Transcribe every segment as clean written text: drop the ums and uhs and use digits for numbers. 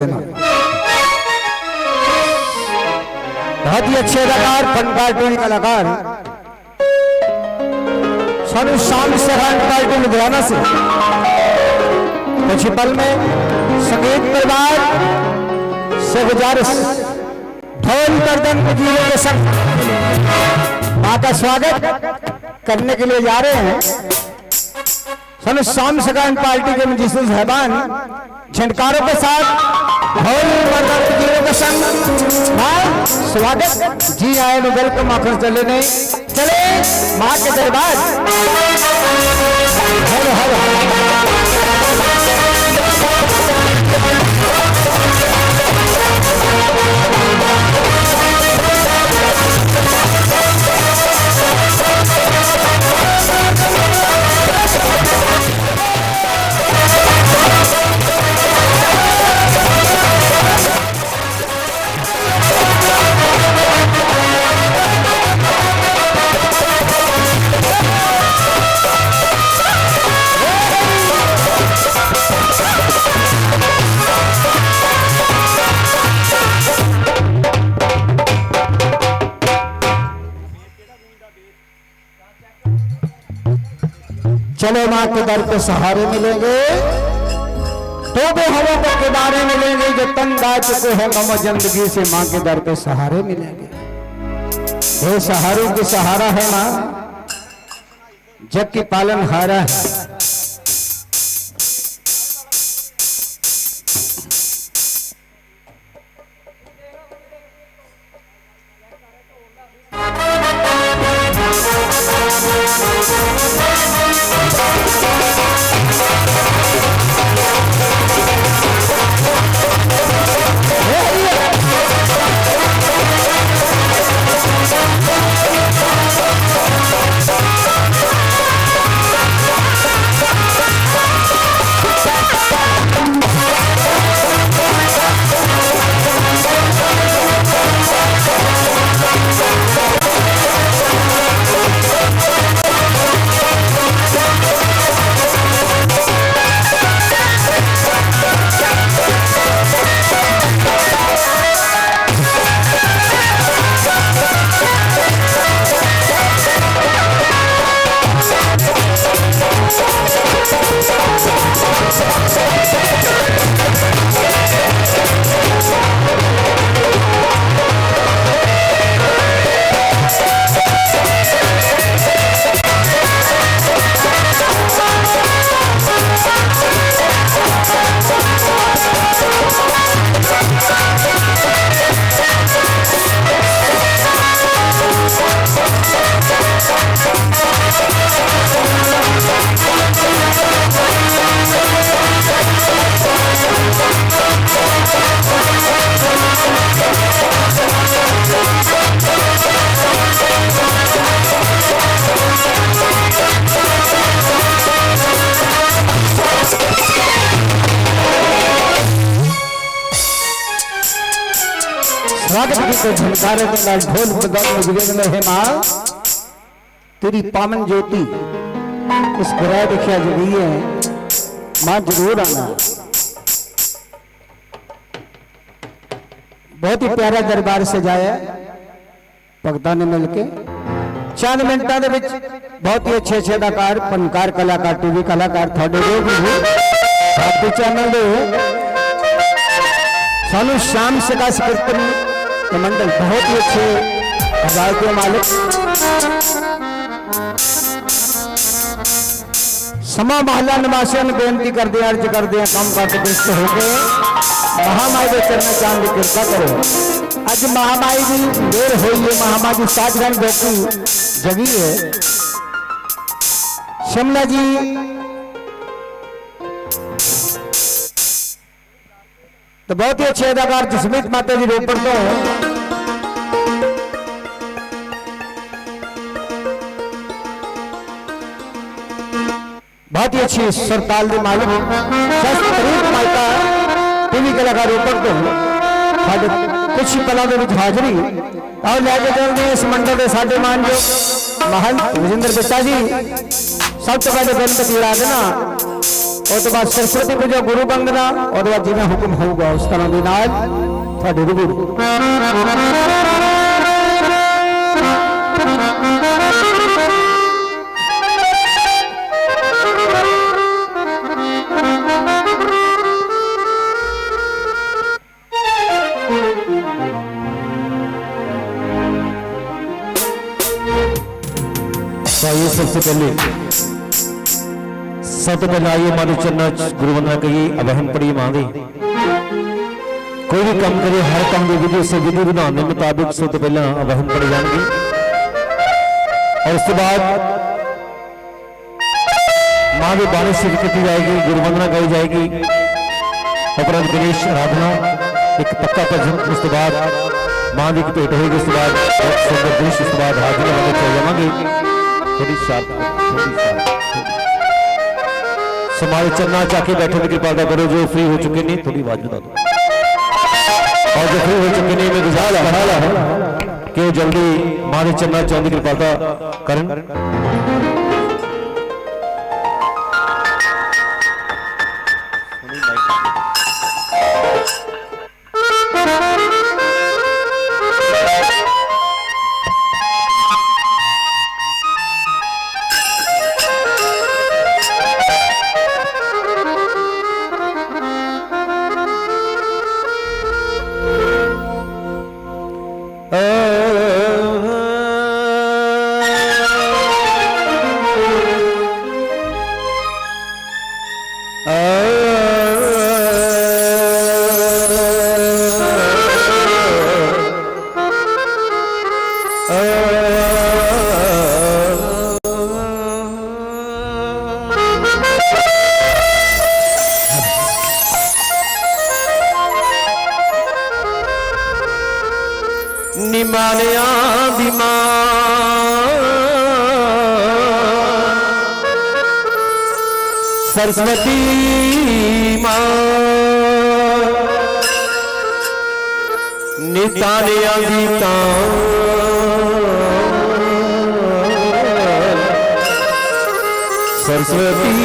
बहुत ही अच्छे कलाकार फनकार टोनी कलाकार सोनू शाम सेखान पार्टी लुधियाना से कुछ पल में संगीत परिवार से गुजारिश ढोल गर्दन वजीरों के संग मां का स्वागत करने के लिए जा रहे हैं। सोनू शाम सेखान पार्टी के म्यूजिशियन साहबान झंडकारों के साथ ढोल गर्दन वजीरों के संग स्वागत जी आए नो वेलकम आखिर चले नहीं चले मां के दरबार हेलो हेलो चलो मां के दर पे सहारे मिलेंगे तो वो हवा पर किनारे मिलेंगे जो तंग आ चुके हैं गम जिंदगी से मां के दर पे सहारे मिलेंगे। ये सहारों की सहारा है मां जग की पालन हारा है। स्वागत की तो झनकारे के लाल ढोल बजाने में है मां तेरी पावन ज्योति इस ग्रह देखिया जगी है मां जरूर आना। बहुत ही प्यारा दरबार सजाया भगतां ने मिलके चंद मिनटां दे विच बहुत ही अच्छे अच्छे अदाकार फनकार कलाकार टीवी कलाकार थोड़े जो भी भारती चैनल दे सोनू शाम सेखान कीर्तन मंडल बहुत ही अच्छे आवाज के मालिक समा महला निवासियों ने बेनती कर दिया अर्ज कर दिया कम करके दुष्ट हो गए महामाई के चरण चांद की कृपा करो। आज महामाई की देर हुई है महामाई साजगन गोपी जगी है शिमला जी तो बहुत ही अच्छे अदाकार जसमीत माता जी रोपड़ तो बहुत ही अच्छी सरताल दी मालिक माता टीवी कलाकार रोपड़ तो कुछ ही पलों के हाजरी और लैके चलते इस मंडल के साढ़े मान जो महंत विजेंद्र बिट्टा जी सब तो पहले गणपति उड़ा देना उस तो बाद सरस्वती पूजा गुरु वंदना और बाद जिवें हुक्म होगा उस तरह के नाल तुहाडे रूबरू ये सबसे पहले सब पहले आइए मारे चरणा गुरु वंदना करिए अवहन पढ़िए मां दी कोई भी काम करे हर काम की विधि से विधि विधान के मुताबिक सब तो पहले अवहन पढ़ी जाएंगे और उसके बाद मां की बाणी सिद्ध की जाएगी गुरु वंदना गाई जाएगी उपरांत गणेश आराधना एक पक्का भजन उसके बाद मां की भेंट होगी उसके बाद बहुत सुंदर दृश्य उसके बाद हाजिर होने चल जाएंगे थोड़ी शांत समाज चलना चाके बैठे की कृपा करो जो फ्री हो चुके नहीं थोड़ी आवाज बता दो और जो फ्री हो चुके नहीं मैं गुजार है कि जल्दी मारे चलना चाहती कृपा करन निमालिया सरस्वती मां नितालिया गीता सरस्वती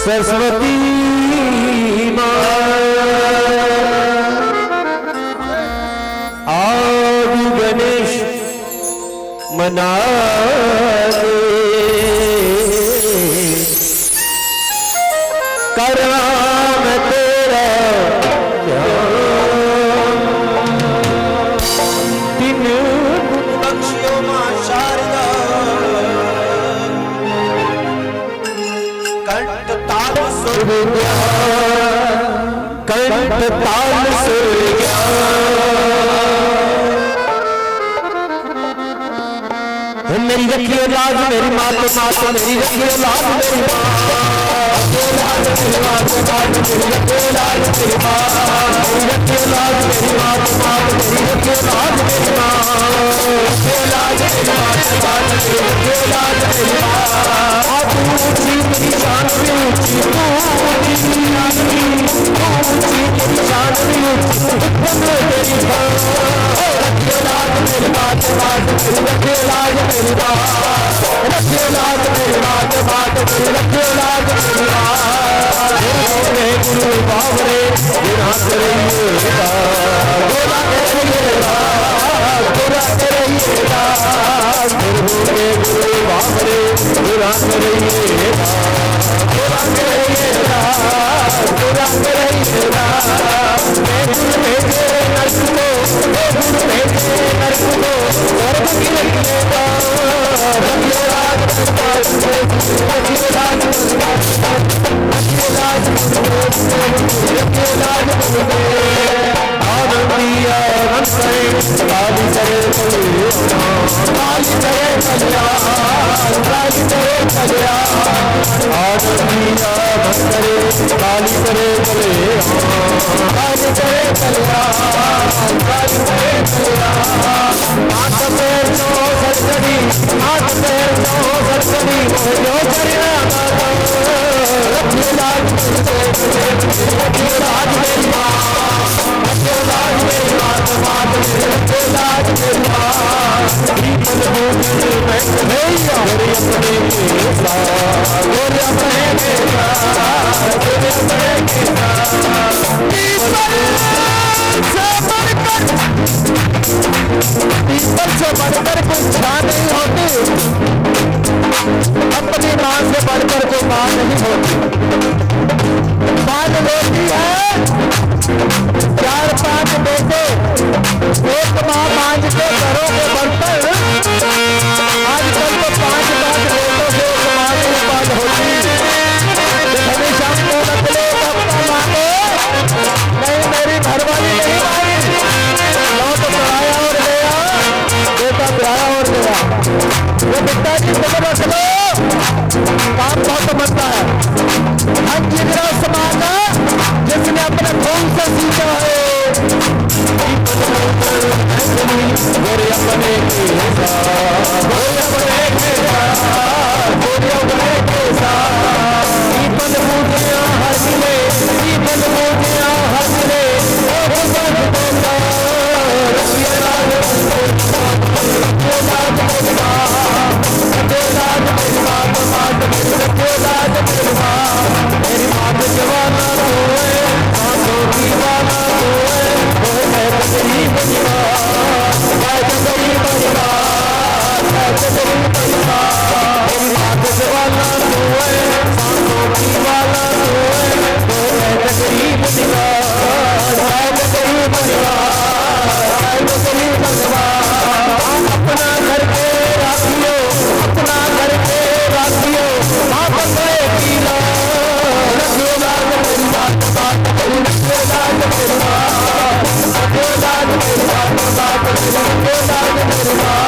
सरस्वती आज गणेश मना कराम तेरा तीन बख्शियों मां शारदा कंठ ताल सुर कंठ ताल सुर मेरी रखियो लाज मेरी मात मात मेरी रखियो लाज मेरी मां मेरी रखियो लाज मेरी मात मेरी रखियो लाज मेरी मात मेरी रखियो लाज मेरी मां रखियो लाज मेरी मात मेरी रखियो लाज मेरी मां तू ऊंची तेरी शान भी ऊंची तू ऊंची तेरी शान भी ऊंची तेरी मां रखियो लाज मेरी मात मेरी रखियो लाज मेरी मां रखियो लाज मेरी मात मेरी रखियो लाज मेरी मां गुरु बाबरे गुरु करिए गोला करिए गोला करिए गुरु बाबरे गुरु करिए गोला करिए गोला करिए मैं गुरु भेजे नरक को मैं गुरु भेजे नरक को स्वर्ग की रखिएगा रखियो लाज रखियो लाज रखियो लाज रखियो लाज आनंदिया रंगे काली करे काली करे कल्याण काली करे कल्याण आनंदिया रंगे काली करे काली करे कल्याण काली करे कल्याण हाथ पैर नो सरसरी हाथ पैर नो सरसरी जो चरिया रखियो लाज मेरी बेटी रखियो लाज मेरी माँ रखियो लाज मेरी माँ मात मेरी रखियो लाज मेरी माँ दीपन भूमि में भैया मेरे अपने के साथ मेरे अपने के साथ मेरे अपने के साथ पीपल से बढ़कर कोई छां नहीं होती अपनी मां से बढ़कर कोई मां नहीं होती पांच बेटी है 4-5 बेटे एक मां मांझ के घरों के बर्तन आजकल तो 5 बेटों से एक मां की बात होती हमेशा को रख लो अपना मांगो नहीं मेरी घरवाली नहीं आई लौट पढ़ाया और गया बेटा ब्याया और गया ये बेटा जी को रख लो काम बहुत बनता है अंजिरा समाना जिसने अपने खून से सीखा है गोरे अपने के साथ गोरे अपने के साथ गोरे अपने के साथ दीपन बूटियां हर मिले दीपन बूटियां हर मिले मेरी मात जवाना रोए सांसों की वाला रोए गरीब परिवार गरीब परिवार मेरी मात जवाना रोए सांसों की वाला रोए गरीब परिवार गरीब परिवार गरीब परिवार अपना घर के राखियो अपना घर के राखियो वापस पीला रखियो लाज मेरी बात बात रखियो लाज मेरी बात रखियो लाज मेरी बात बात रखियो लाज मेरी माँ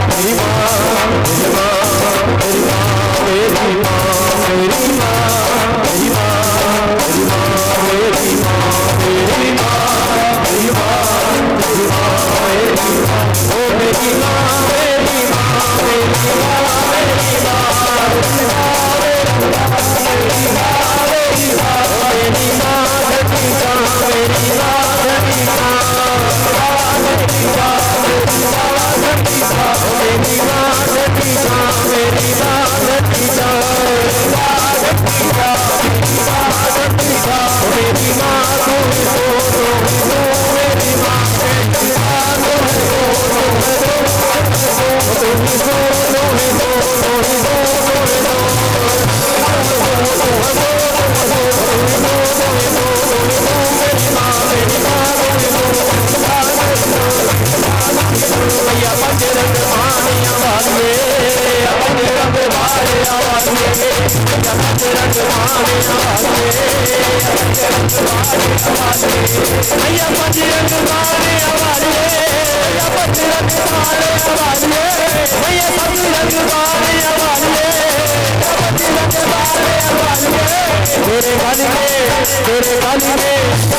मेरी माँ मेरी माँ मेरी माँ मेरी माँ मेरी माँ मेरी माँ मेरी माँ मेरी माँ मेरी माँ मेरी माँ मेरी माँ मेरी माँ ओ मेरी माँ मेरी माँ मेरी माँ मेरी माँ मेरी माँ मेरी माँ मेरी माँ मेरी माँ धरती का मेरी माँ धरती का मेरी माँ धरती का मेरी माँ धरती का मेरी माँ धरती का मेरी माँ धरती का मेरी माँ धरती का मेरी माँ तू मेरी माँ मेरी माँ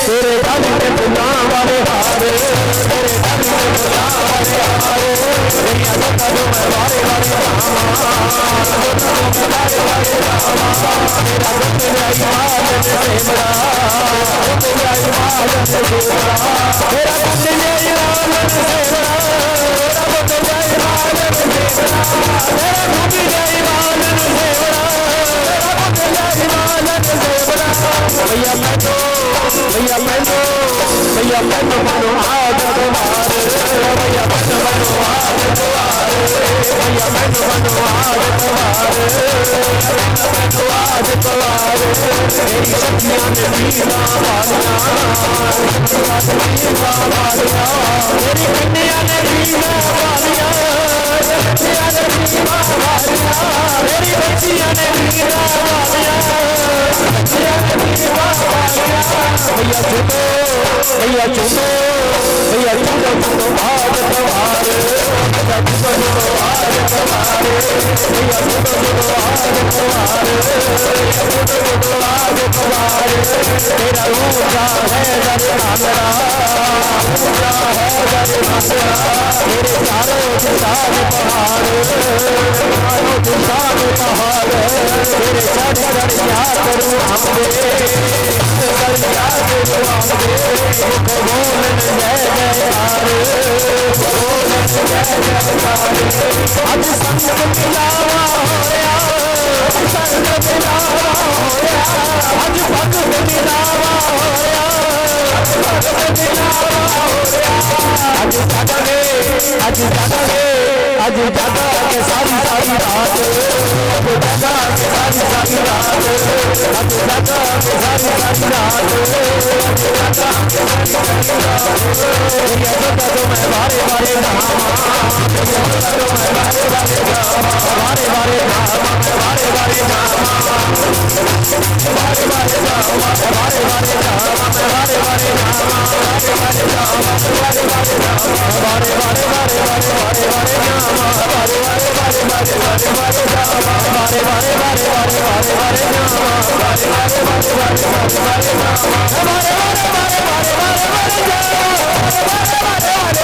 तेरे गाली में फुला वाले हारे तेरे गाली में फुला वाले हारे तेरी अदता जो मैं वारे वारे रामा मेरा दुख तेरा इबादत से बड़ा तेरा इबादत से बड़ा मेरा दुख तेरा इबादत से बड़ा रब तेरा इबादत से बड़ा मेरा दुख तेरा इबादत से बड़ा रब तेरा इबादत से बड़ा भैया मैं तो मनो आदत मारे भैया मनो आदत मारे भैया मनो आदत मारे आदत मारे मेरी सखियां ने पीना वालियां मेरी कन्या ने पीना वालियां मेरी बच्चियां ने पीना वालियां भैया चुनो भैया चुनो आज तुम्हारे भैया चुनो आज तुम्हारे भैया चुनो आज तुम्हारे आज तुम्हारे तेरा ऊंचा है दरबारा ऊंचा है दरबारा तेरे चारों दिशा में पहाड़, चारों दिशा में पहाड़, तेरे चढ़ चढ़िया करूँ आमदे, चढ़िया करूँ आमदे, बोलन जय जयकार, बोलन जय जयकार। अज संग मिलावा होया, संग मिलावा होया, अज भगत मिलावा होया, भगत मिलावा होया। अज जागे, अज जागे, अज जागा के सारी सारी रात, अज जागा के सारी सारी रात, अज जागा के सारी सारी रात, अज जागा के सारी सारी रात। ये बता दो मैं बारे बारे धामा, ये बता दो मैं बारे बारे धामा, बारे बारे धामा, बारे बारे धामा, बारे बारे धामा, बारे बारे धामा, बारे बारे धामा, बारे बारे धामा, बारे बारे धामा, बारे बारे बारे बारे बारे बारे धामा, बारे बारे बारे बारे बारे बारे धामा, बारे बारे बारे बारे बारे बारे धामा, बारे बारे बारे बारे बारे बारे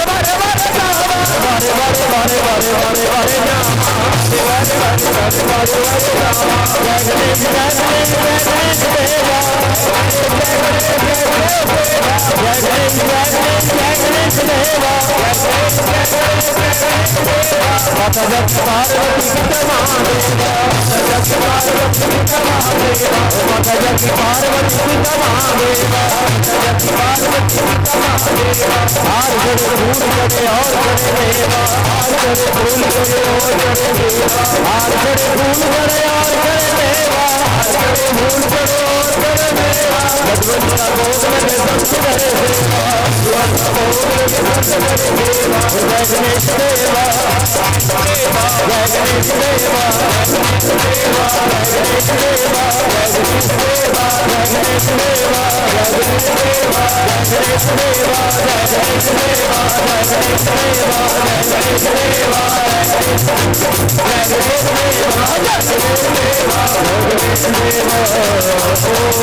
धामा, बारे बारे बारे बारे बारे बारे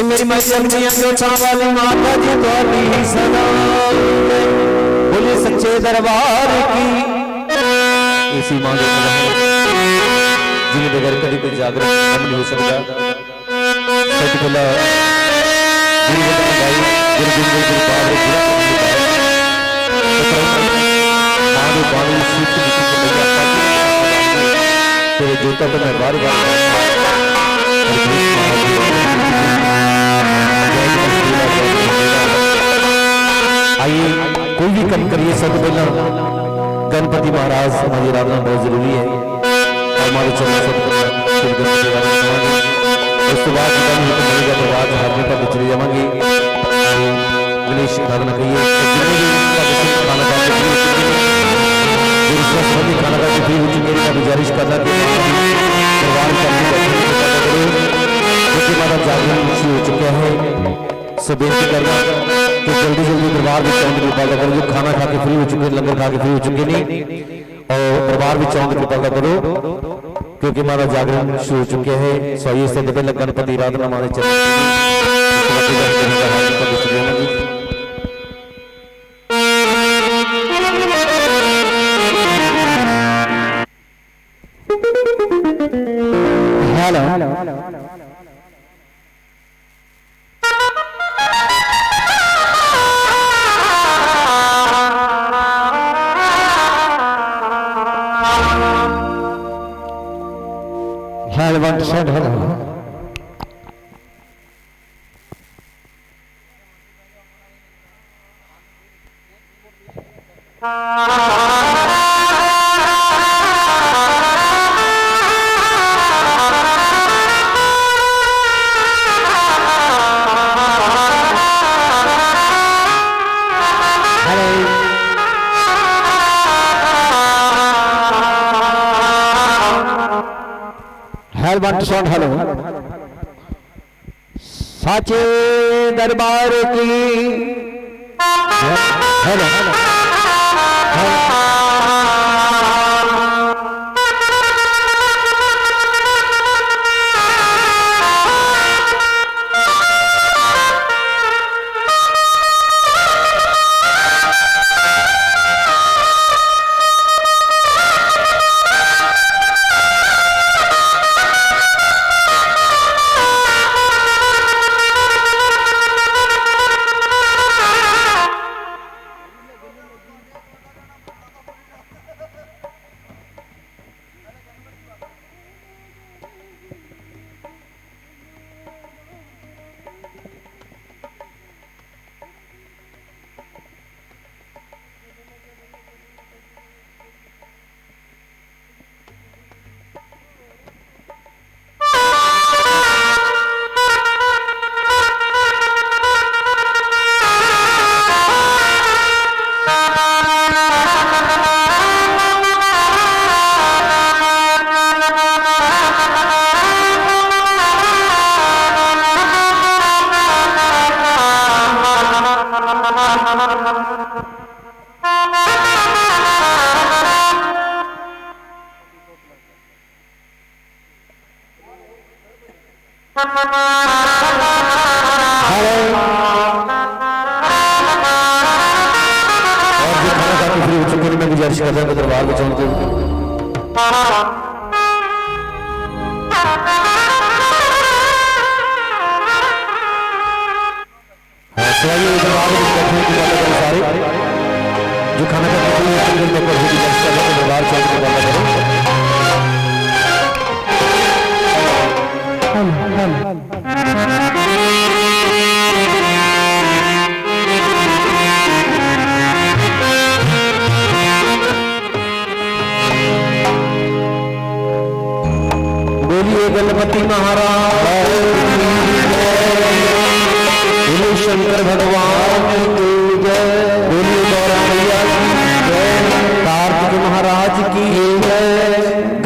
मेरी मैया जोछा वाली माता जी थोड़ी सदा बोले सच्चे दरबार की। इसी मां के जिन्हें बगैर कभी कोई जागरण नहीं हो सकता। सच बोला तेरे जूता तो मैं बार बार आइए कोई भी काम करिए सब पहला गणपति महाराज हमारी आराधना बहुत जरूरी है। हमारे चरण उसके बाद हारने का चले जाएंगे गणेश आराधना कहिए खाना खा के मेरी गुजारिश करना माता जागरण शुरू हो चुका है। सब बेनती करना कि जल्दी जल्दी दरबार में चौंक कृपा करो। जो खाना खा के फ्री हो चुके, लंगर खा के फ्री हो चुके नहीं और दरबार में चौंक कृपा करो क्योंकि हमारा जागरण शुरू हो चुके हैं। सो ये से पहले गणपति आराधना हमारे हेलो साचे दरबार की हेलो गुजारिश कर रहे हैं दरबार में चलते सारे जो खाना दरबार चल के बात करें। गणपति महाराज बोलिए शंकर भगवान की जय, बोलिए गौरा मैया की जय, कार्तिक महाराज की जय,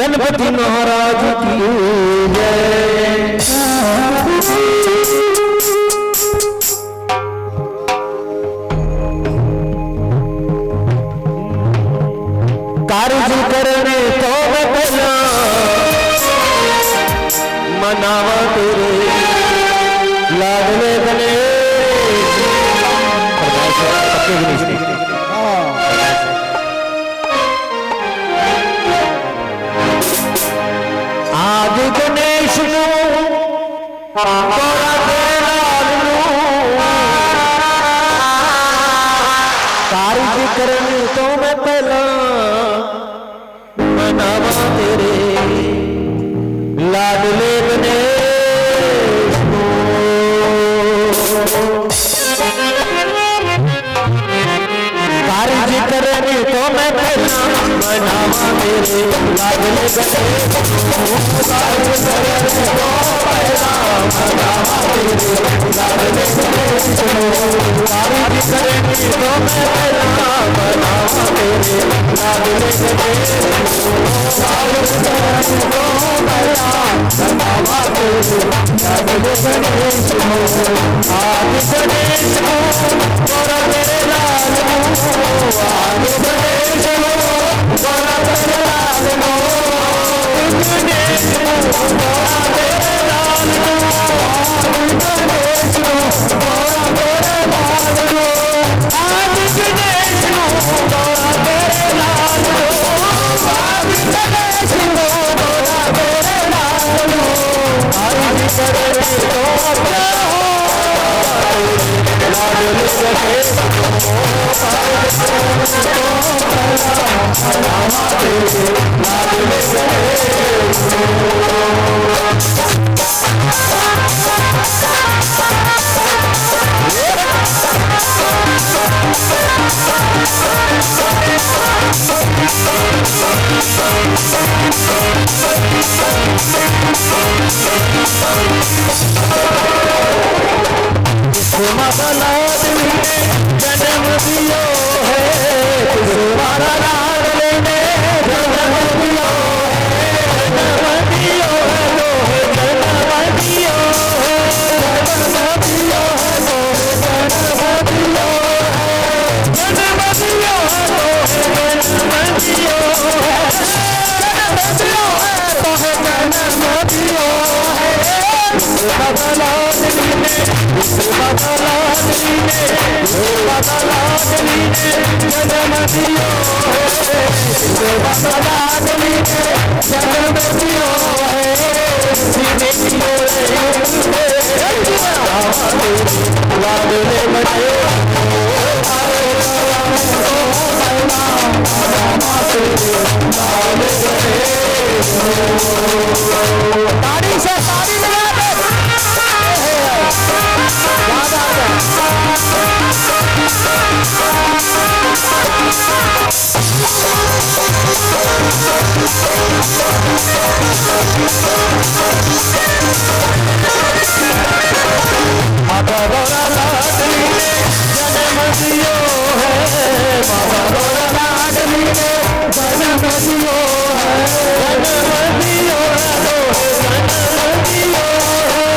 गणपति महाराज की जय। कार्य करने तो बदला मनावा तेरे लाडले बने आदि गणेश कार्य करने तो मैं पहला मनावा तेरे लाडले बने कार्य करने तो मैं पहला मनावा तेरे लाडले बने, कार्य करने तो पहला मनावा तेरे लाडले बने, कार्य करने तो मैं पहला मनावा तेरे लाडले बने, कार्य करने तो पहला मनावा तेरे लाडले बने। आदि गणेश गौरा तेरे लाल आदि गणेश गौरा तेरे लाल गणेश गौरा तेरे लाल गणेश गौरा तेरे लाल आदि गणेश गौरा तेरे लाल आदि गणेश गौरा तेरे लाल आदि गणेश गौरा जन्म दियो है तुम्हारा लाडले ने जन्म दियो है, जन्म दियो है लोहे जन्म दियो है, जन्म दियो है लोहे जन्म दियो है, जन्म दियो है लोहे जन्म दियो है, जन्म दियो है लोहे जन्म दियो है। बदलादली ने बदलादली ने बदलादली ने जन्म दियो है, बदलादली ने जन्म दियो है, सीने दियो है लाडले बने ताड़ी से ताड़ी मिला दे माता गौरा लाडली ने जन्म दियो है, माता गौरा लाडली ने जन्म दियो है, जन्म दियो है लोहे जन्म दियो है,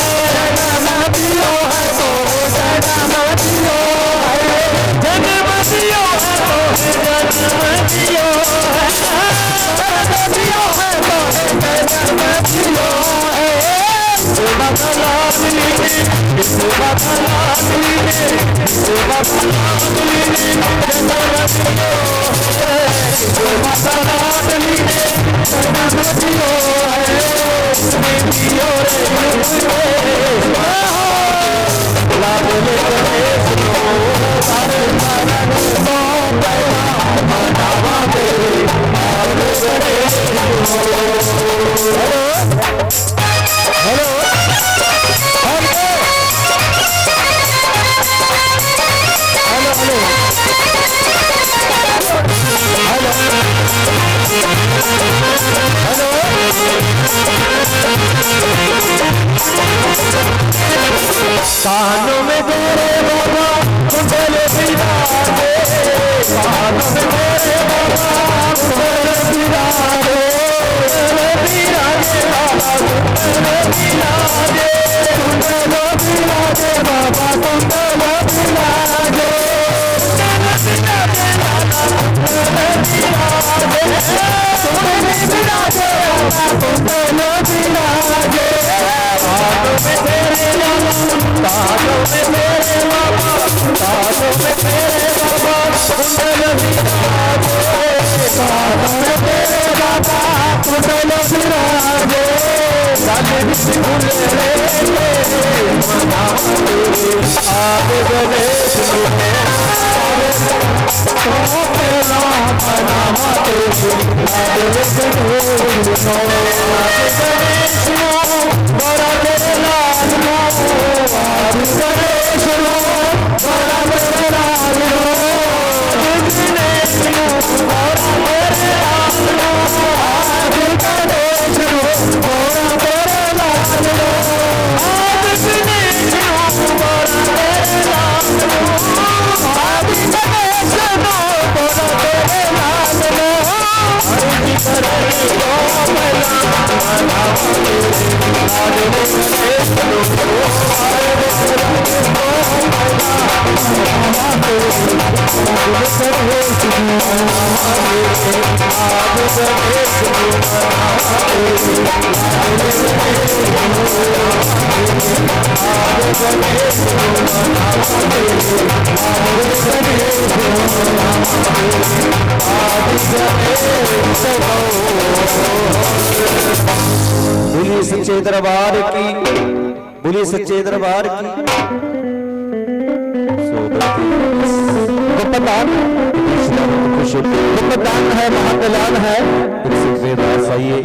जन्म दियो है लोहे जन्म दियो है, जन्म दियो है लोहे जन्म दियो है, जन्म दियो है लोहे जन्म दियो है। सेवा का लाडली ने सेवा का लाडली ने सेवा का लाडली ने दियो है दियो रे लाडले करे सुनो तारे मारन तो पैदा मनावा तेरे आवे करे हेलो कानों में तेरे बाबा कुंडले बिराजे कानों में तेरे बाबा कुंडले बिराजे बिराजे बाबा कुंडले बिराजे कुंडले बिराजे बाबा कुंडले बिराजे बोलिए सच्चे दरबार की, बोलिए सच्चे दरबार की। गुप्तदान है, महाकल्याण है। आइए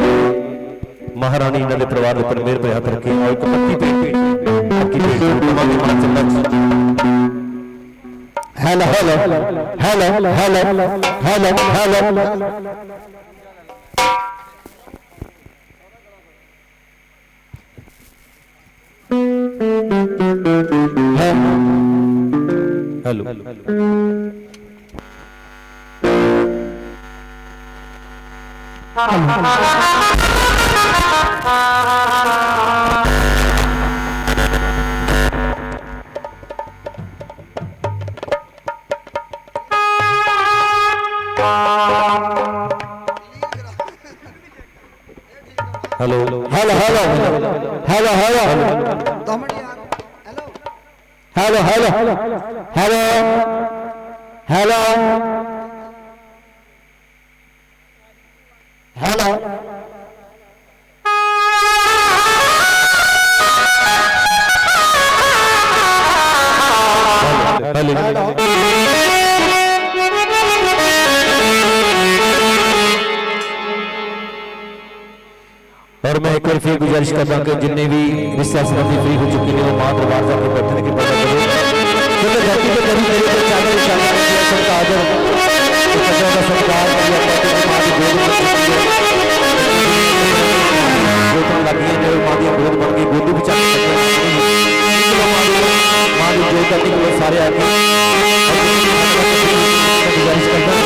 महारानी नंद परिवार पर मेरे पे हाथ रखी और एक पत्ती पे आपकी hello hello hello hello hello hello hello hello hello hello hello hello hello hello hello hello hello और मैं एक बार फिर गुजारिश करता हूँ कि जितने भी रिश्ता संबंधी फ्री हो चुकी है वो मां दरबार जाके बैठने की कोशिश करें। क्योंकि धरती पे कभी मेरे को चादर का आदर का संस्कार किया मां की गोद लगी है जो मां की गोद बन गई गोदी भी चाह मां की जो करने के सारे आके गुजारिश करता हूँ।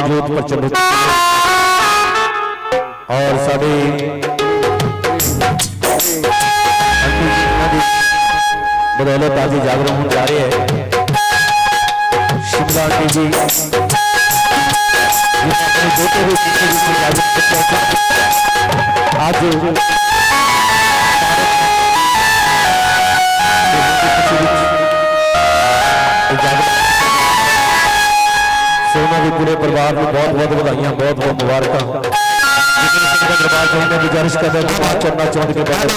जोत प्रचलित और साढ़े बदौलत आज जागरण होने जा रहे हैं। शिमला आंटी जी अपने बेटे भी आज सोना के पूरे परिवार में बहुत बहुत बधाइयां, बहुत बहुत मुबारक। दरबार से गुजारिश कर रहे चढ़ना चाहते के बैठे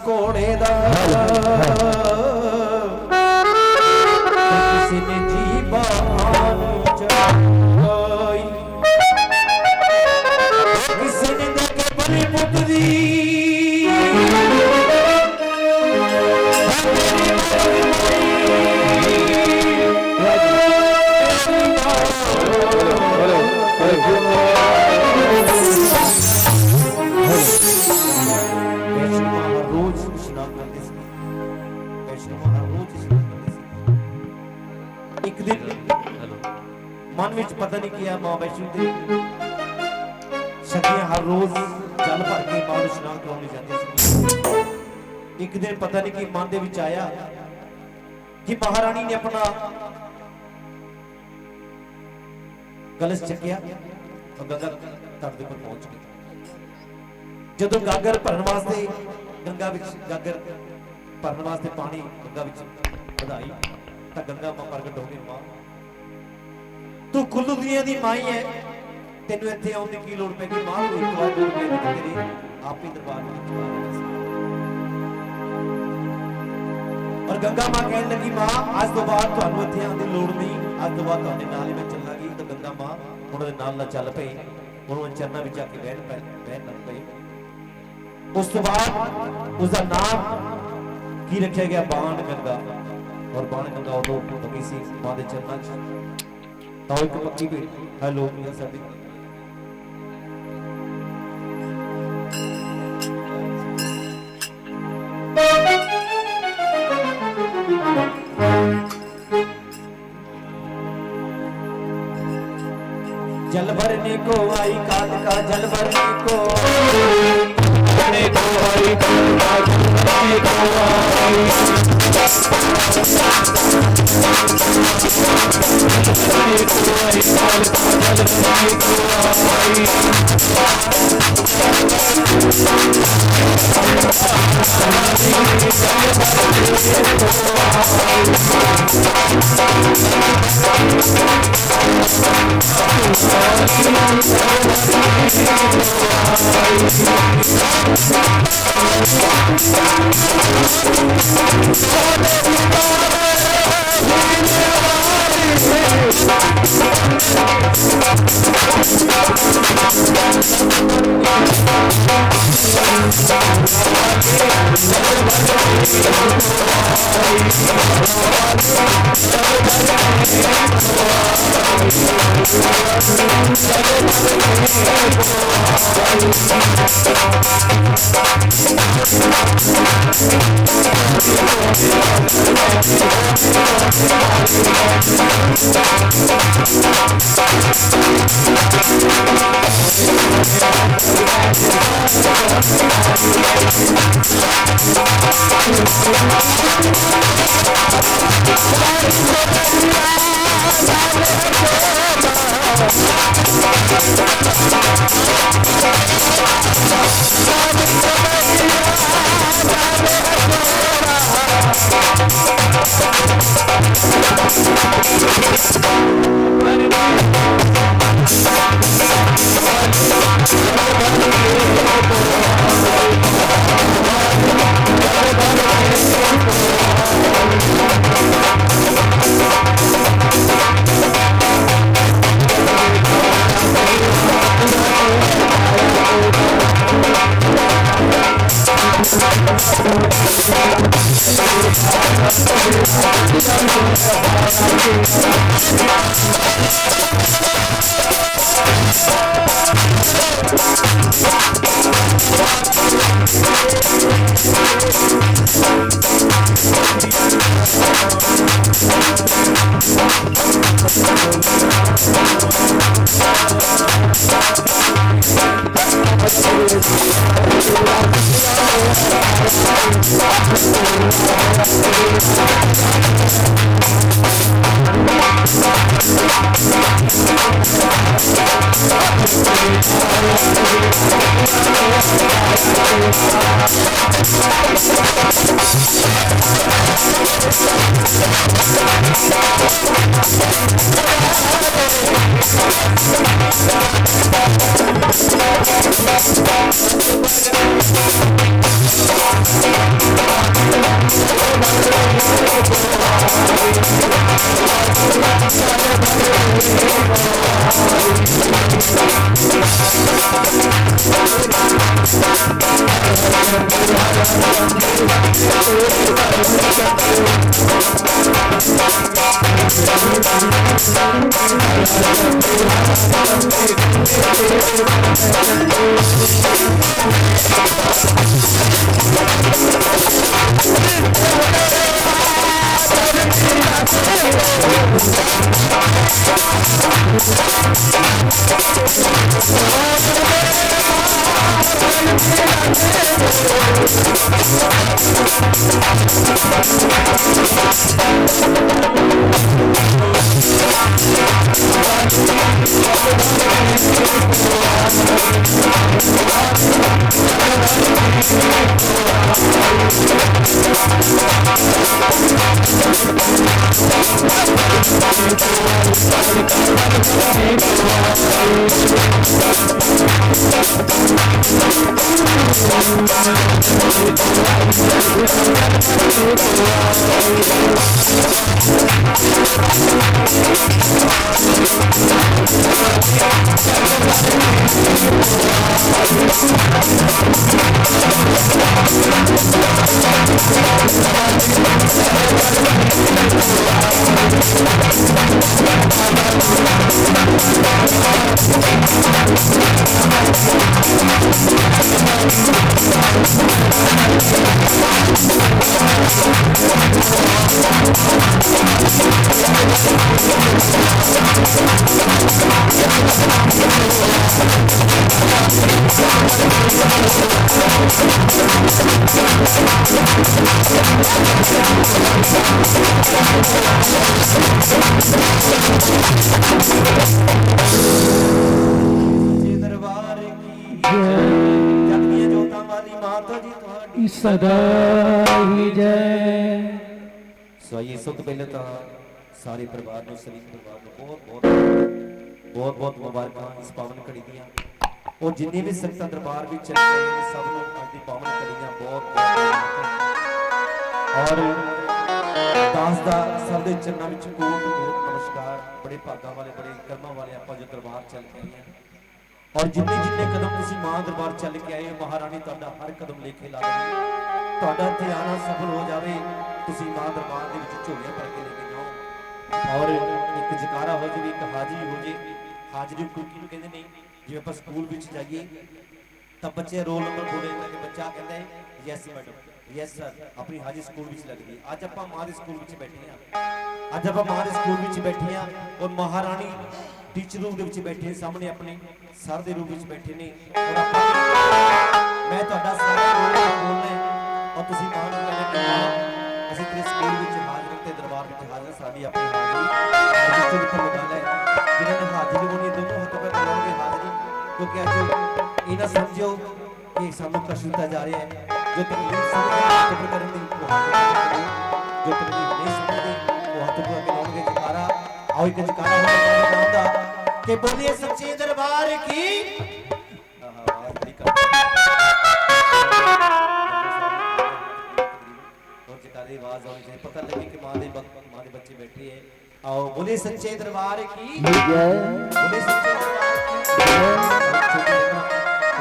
घोड़े दा किसी ने जीबा चढ़ाई किसी ने देखे बलि पुत्री एक दिन मन विच पता नहीं किया मां वैष्णो देवी सखियां हर रोज जल भर के मां नूं स्नान कराउण जांदियां सी। एक दिन पता नहीं कि मन दे विच आया कि महारानी ने अपना कलश चकिया और गंगा तट दे पर पहुंच गई। जदों गागर भरन वास्ते गंगा विच गागर भरन वास्ते पानी गंगा विच ਵਧਾਈ ਤਾਂ गंगा मां प्रगट हो गई। मां तू कुल्लू दुनिया दी माई है, तेनू इत्थे आउण दी की लोड़ पै गई? मां तू एक बार बोल के तेरे आप ही दरबार में और गंगा मां कहने लगी मां आज तो बाद तुहानू इत्थे आउण दी लोड़ नहीं, आज तो बाद तुहाडे नाल ही मैं चलांगी। तो गंगा मां उन्हां दे नाल चल पई, उन्हां दे चरनां विच आके बहन लग पई। उस तो बाद उसका नाम की रखा गया बाण गंगा और बाण गंगा उदों बनी सी मां दे चरनां च। तां एक पक्की भी हेलो मियां साडी जल भरने को आई काल का जल भरने को आई काल का जल भरने को आई सदा ही जय। सो आइए सब तो पहले तो सारे परिवार को सभी परिवार को बहुत बहुत मुबारक इस पावन घड़ी दियां और जिन्ने भी संगत दरबार भी चल रहे हैं सब को आज की पावन घड़ियां बहुत और दास दा सब दे चरणों में कोट कोट नमस्कार। बड़े भागा वाले बड़े कर्मा वाले आप जो दरबार चल के आए हैं ਔਰ ਜਿੰਨੇ ਜਿੰਨੇ ਕਦਮ ਤੁਸੀਂ ਮਾਂ ਦਰਬਾਰ ਚੱਲ ਕੇ ਆਏ ਹੋ, ਮਹਾਰਾਣੀ ਤੁਹਾਡਾ ਹਰ ਕਦਮ ਲੇਖੇ ਲਾ ਦੇਵੇ। ਤੁਹਾਡਾ ਧਿਆਨ ਸਫਲ ਹੋ ਜਾਵੇ, ਤੁਸੀਂ ਮਾਂ ਦਰਬਾਰ ਦੇ ਵਿੱਚ ਝੋਲੀਆਂ ਭਰ ਕੇ ਲੈ ਕੇ ਜਾਓ। ਔਰ ਇੱਕ ਜਕਾਰਾ ਹੋ ਜਾਵੇ, ਇੱਕ ਹਾਜ਼ਰੀ ਹੋ ਜੇ। ਹਾਜ਼ਰੀ ਕੋਈ ਕਿਹਨੂੰ ਕਹਿੰਦੇ ਨੇ, ਜਿਵੇਂ ਆਪਾਂ ਸਕੂਲ ਵਿੱਚ ਜਾਈਏ ਤਾਂ ਬੱਚੇ ਰੋਲ ਨੰਬਰ ਬੋਲੇ ਤਾਂ ਕਿ ਬੱਚਾ ਕਹਿੰਦਾ ਹੈ ਯੈਸ ਮੈਡਮ, ਯੈਸ ਸਰ, ਆਪਣੀ ਹਾਜ਼ਰੀ ਸਕੂਲ ਵਿੱਚ ਲੱਗਦੀ ਹੈ। ਅੱਜ ਆਪਾਂ ਮਾਂ ਦੇ ਸਕੂਲ ਵਿੱਚ ਬੈਠੇ ਹਾਂ, ਅੱਜ ਆਪਾਂ ਮਾਂ ਦੇ ਸਕੂਲ ਵਿੱਚ ਬੈਠੇ ਹਾਂ ਔਰ ਮਹਾਰਾਣੀ ਟੀਚਰ ਰੂਮ ਦੇ ਵਿੱਚ ਬੈਠੇ ਹਾਂ, ਸਾਹਮਣੇ ਆਪਣੇ ਸਰ ਦੇ ਰੂਪ ਵਿੱਚ ਬੈਠੇ ਨੇ। ਔਰ ਆਪਾਂ ਮੈਂ ਤੁਹਾਡਾ ਸਾਰਾ ਰੋਲ ਬੋਲਣਾ ਹੈ ਔਰ ਤੁਸੀਂ ਮਾਂ ਨੂੰ ਕਹਿੰਦੇ ਕਿ ਮਾਂ ਅਸੀਂ ਤੇਰੇ ਸਕੂਲ ਵਿੱਚ ਹਾਜ਼ਰ ਤੇ ਦਰਬਾਰ ਵਿੱਚ ਹਾਜ਼ਰ, ਸਾਡੀ ਆਪਣੀ ਹਾਜ਼ਰੀ ਰਜਿਸਟਰ ਉੱਪਰ ਲਗਾ ਲੈ। ਜਿਨ੍ਹਾਂ ਨੇ ਹਾਜ਼ਰੀ ਲਗਾਉਣੀ ਹੈ ਦੋਨੋਂ ਹੱਥ ਪੈਰ ਲਾਉਣਗੇ ਹਾਜ਼ਰੀ, ਕਿਉਂਕਿ ਅੱਜ ਇਹ ਨਾ ਸਮਝੋ ਕਿ ਸਾਨੂੰ ਕਸ਼ਟ ਦਿੱਤਾ ਜਾ ਰਿਹਾ ਹੈ। ਜੋ ਤਕਲੀਫ ਸਮਝਦੇ ਹੱਥ ਉੱਪਰ ਕਰਨ ਦੀ ਉਹ ਹੱਥ ਉੱਪਰ ਕਰੋ, ਜੋ ਤਕਲੀਫ ਨਹੀਂ ਸਮਝਦੇ ਉਹ ਹੱਥ ਉੱਪਰ ਲਾਉਣਗੇ। ਜਕਾਰਾ ਆਓ, ਇੱਕ ਜਕਾਰਾ ਹੋਣਾ ਚਾਹੁੰਦਾ कि बोलिए सच्चे दरबार की। और जकारे आवाज आनी चाहिए, पता लगे कि मां दे बच्चे बैठे हैं। आओ बोलिए सच्चे दरबार की, बोलिए सच्चे दरबार की।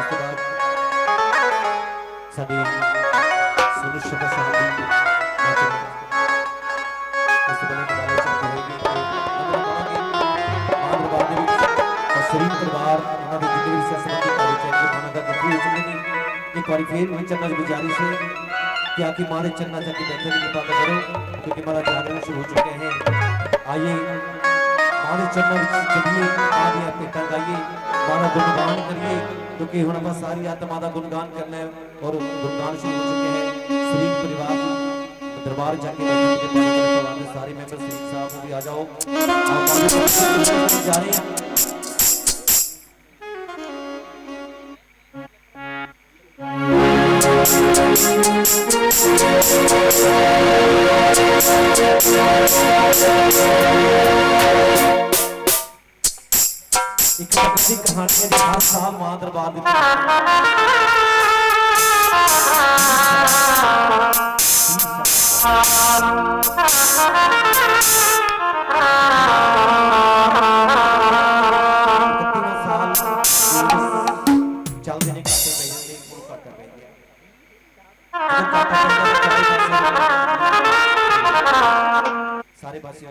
उसके बाद साडी सुनु शब्द साडी उसके बाद बारे चलती होगी शरीफ परिवार उन्होंने जितने भी संबंधी कार्य चाहिए उन्होंने गद्दी हो चुके हैं। एक बार फिर वही चरणों की गुजारिश है कि आके मारे चरणा जाके बैठने की कृपा करो, क्योंकि हमारा जागरण शुरू हो चुके हैं। आइए मारे चरणों में चलिए, आगे पेटा गाइए, हमारा गुणगान करिए, क्योंकि हम आप सारी आत्मा का गुणगान करना है और गुणगान शुरू हो चुके हैं। शरीफ परिवार दरबार जाके बैठने के परिवार के सारे मेंबर शरीफ साहब भी आ जाओ, जा रहे हैं। एक कहानी है खान साहब मां दरबार चलते ने काटे पे जाते कोल काटा पे सारे पासे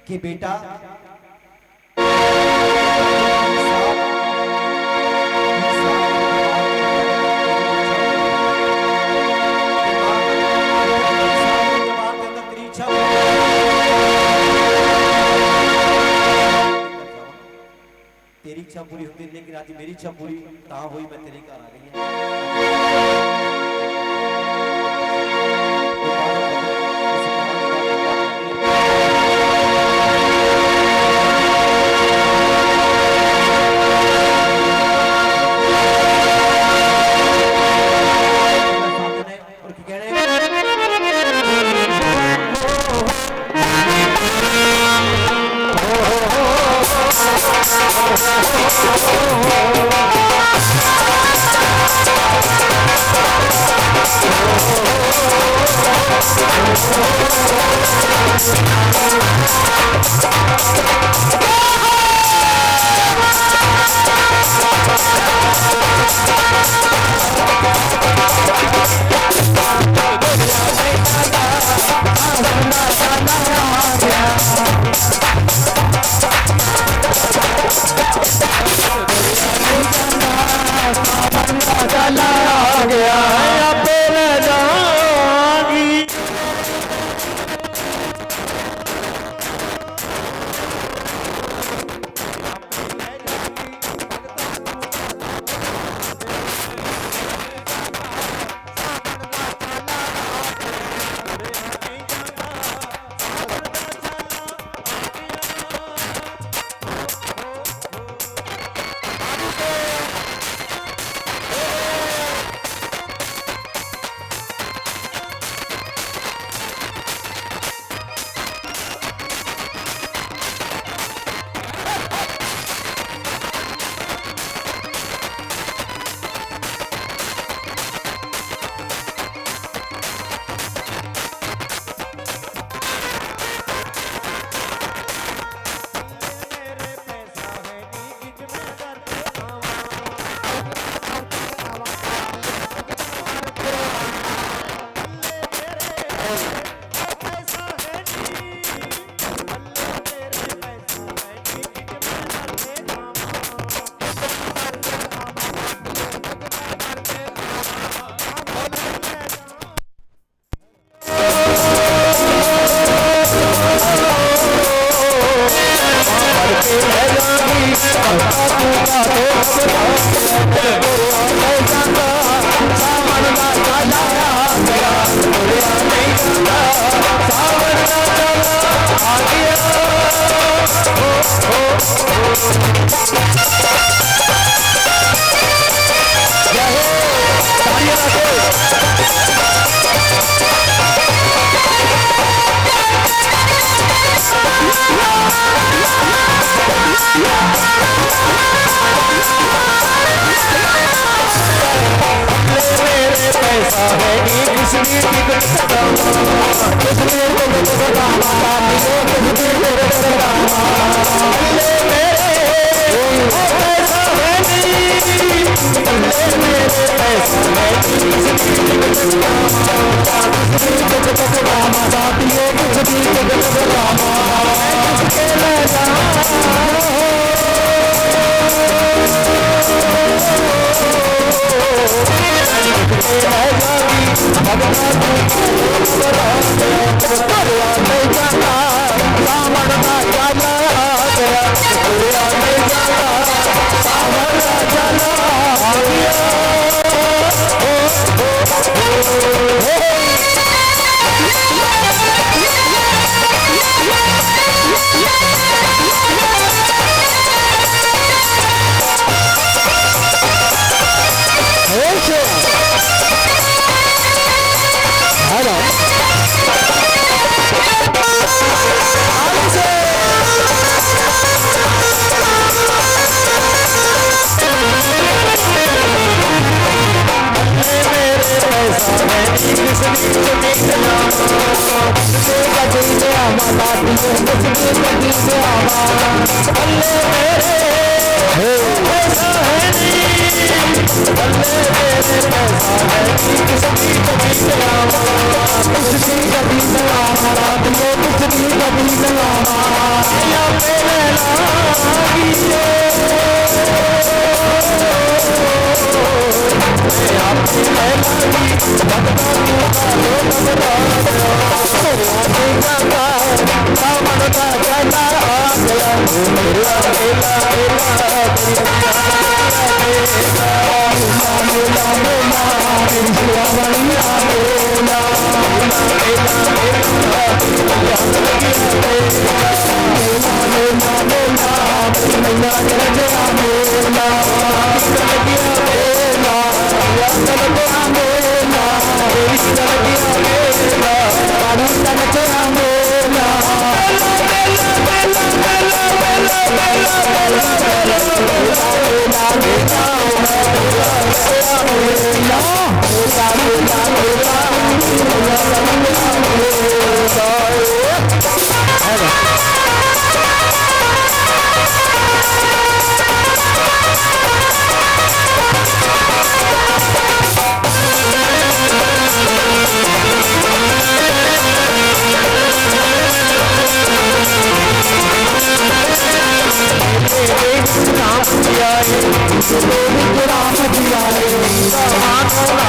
कि बेटा तेरी इच्छा पूरी होती, लेकिन आज मेरी इच्छा पूरी ता हुई, मैं तेरे घर आ गई है। गया है आपे ले जाऊंगी।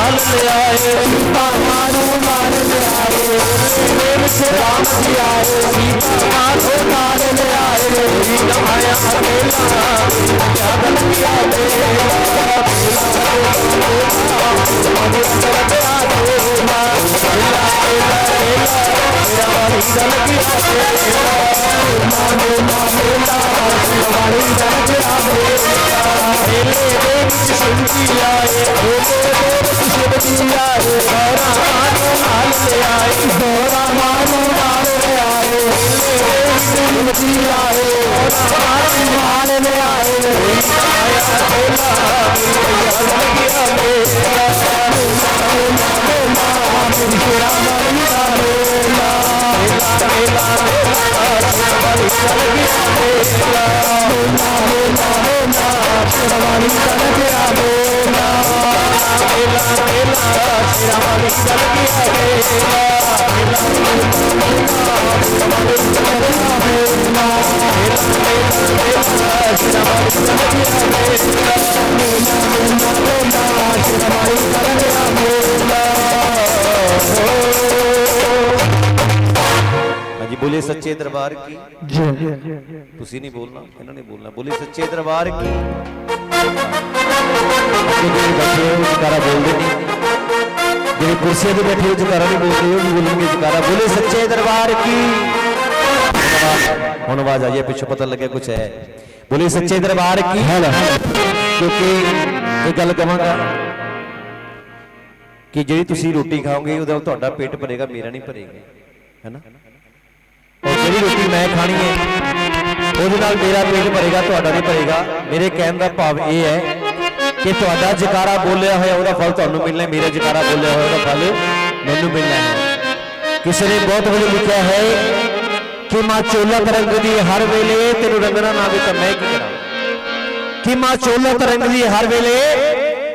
नाल ले आए सीता माँ को नाल ले आए राम जी आए सीता माँ को नाल ले आए आया अकेला क्या बन गया हाँ जी बोले सच्चे दरबार की तुसी नहीं बोलना इन्होंने बोलना बोले सच्चे दरबार की बैठे हो जकारा बोलते नहीं जो कुर्सियां पे बैठे हो जकारा नहीं बोल रहे हो बोलेंगे जकारा बोले सच्चे दरबार की हुण आवाज आई है पिछे पता लगे कुछ है बोले सच्चे दरबार की क्योंकि एक गल कहांगा कि जी तुसी रोटी खाओगे ਉਹਦੇ ਨਾਲ ਤੁਹਾਡਾ पेट भरेगा मेरा नहीं भरेगा है ना और ਜਿਹੜੀ रोटी मैं खानी है ਉਹਦੇ ਨਾਲ मेरा पेट भरेगा ਤੁਹਾਡਾ नहीं भरेगा मेरे कहने का भाव ये है कि ਤੁਹਾਡਾ ਜਕਾਰਾ ਬੋਲਿਆ ਹੋਇਆ ਉਹਦਾ ਫਲ ਤੁਹਾਨੂੰ ਮਿਲਣਾ ਹੈ ਮੇਰਾ ਜਕਾਰਾ ਬੋਲਿਆ ਹੋਇਆ ਉਹਦਾ ਫਲ ਮੈਨੂੰ ਮਿਲਣਾ ਹੈ ਕਿਸੇ ਨੇ ਬਹੁਤ ਵਧੀਆ ਲਿਖਿਆ ਹੈ कि मां चोलत रंग दी हर वेले तेनू रंगना ना आवे तां मैं की करा कि मां चोलत रंग दी हर वेले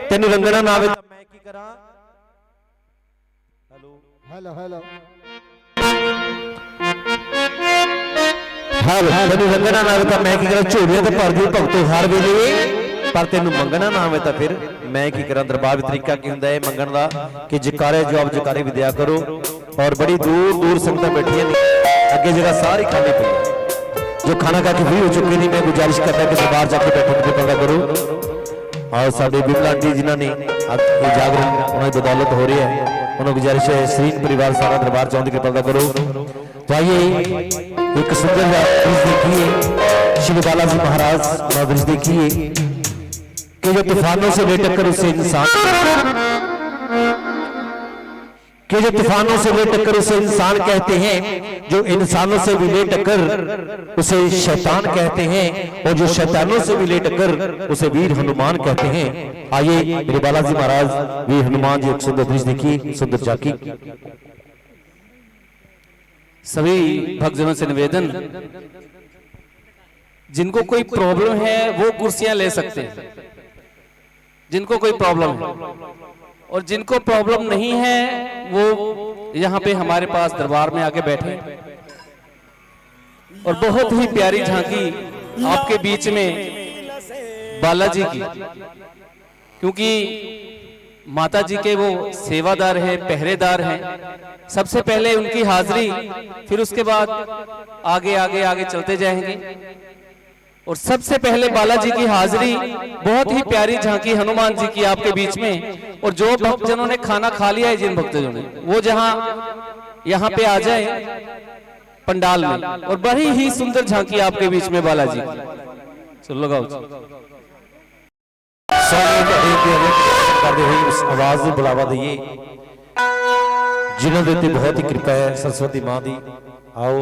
तेनू रंगना ना आवे तां मैं की करा हेलो हेलो तेनू रंगना ना आवे तां मैं की करा झोलियां ते भर दी भगतो हर वेले पर तेनू मंगना ना आवे तां फिर मैं की करा दरबार तरीका की हुंदा है मंगण दा कि जकारे जवाब जकारे भी दिया करो और बड़ी दूर दूर संगतां बैठियां ने अगे जगह सारी खाली पई जो खाना खा के फ्री हो चुके नहीं मैं गुजारिश करता कि दरबार जाके बैठने की कृपा करो और साडे बिमला आंटी जिन्हां ने आज ये जागरण उन्होंने बदौलत हो रही है उन्होंने गुजारिश है श्रीन परिवार सारा दरबार चाहने की कृपा करो तो आइए एक सुंदर दृश्य देखिए श्री बालाजी महाराज का दृश्य देखिए कि जो तूफानों से बेटक्कर उसे इंसान कहते हैं जो इंसानों से भी ले टक्कर उसे शैतान कहते हैं और जो शैतानों से भी ले टक्कर उसे वीर हनुमान कहते हैं आइए मेरे बालाजी महाराज वीर हनुमान जी एक सुंदर दृश्य देखिए सुंदर झांकी सभी भक्तजनों से निवेदन जिनको कोई प्रॉब्लम है वो कुर्सियां ले सकते हैं जिनको कोई प्रॉब्लम है और जिनको प्रॉब्लम नहीं है वो यहाँ पे हमारे पास दरबार में आके बैठे और बहुत ही प्यारी झांकी आपके बीच में बालाजी की क्योंकि माता जी के वो सेवादार हैं पहरेदार हैं सबसे पहले उनकी हाजिरी फिर उसके बाद आगे आगे आगे चलते जाएंगे और सबसे पहले बालाजी की हाजिरी बहुत ही प्यारी झांकी हनुमान जी की आपके बीच में और जो भक्तजनों ने खाना खा लिया है जिन भक्तजनों ने वो जहां यहाँ पे आ जाए पंडाल में और बड़ी ही सुंदर झांकी आपके बीच में बालाजी की चलो लगाओ करते हुए उस आवाज को बुलावा दईए जिन्होंने उत्ते बहुत ही कृपा है सरस्वती मां की आओ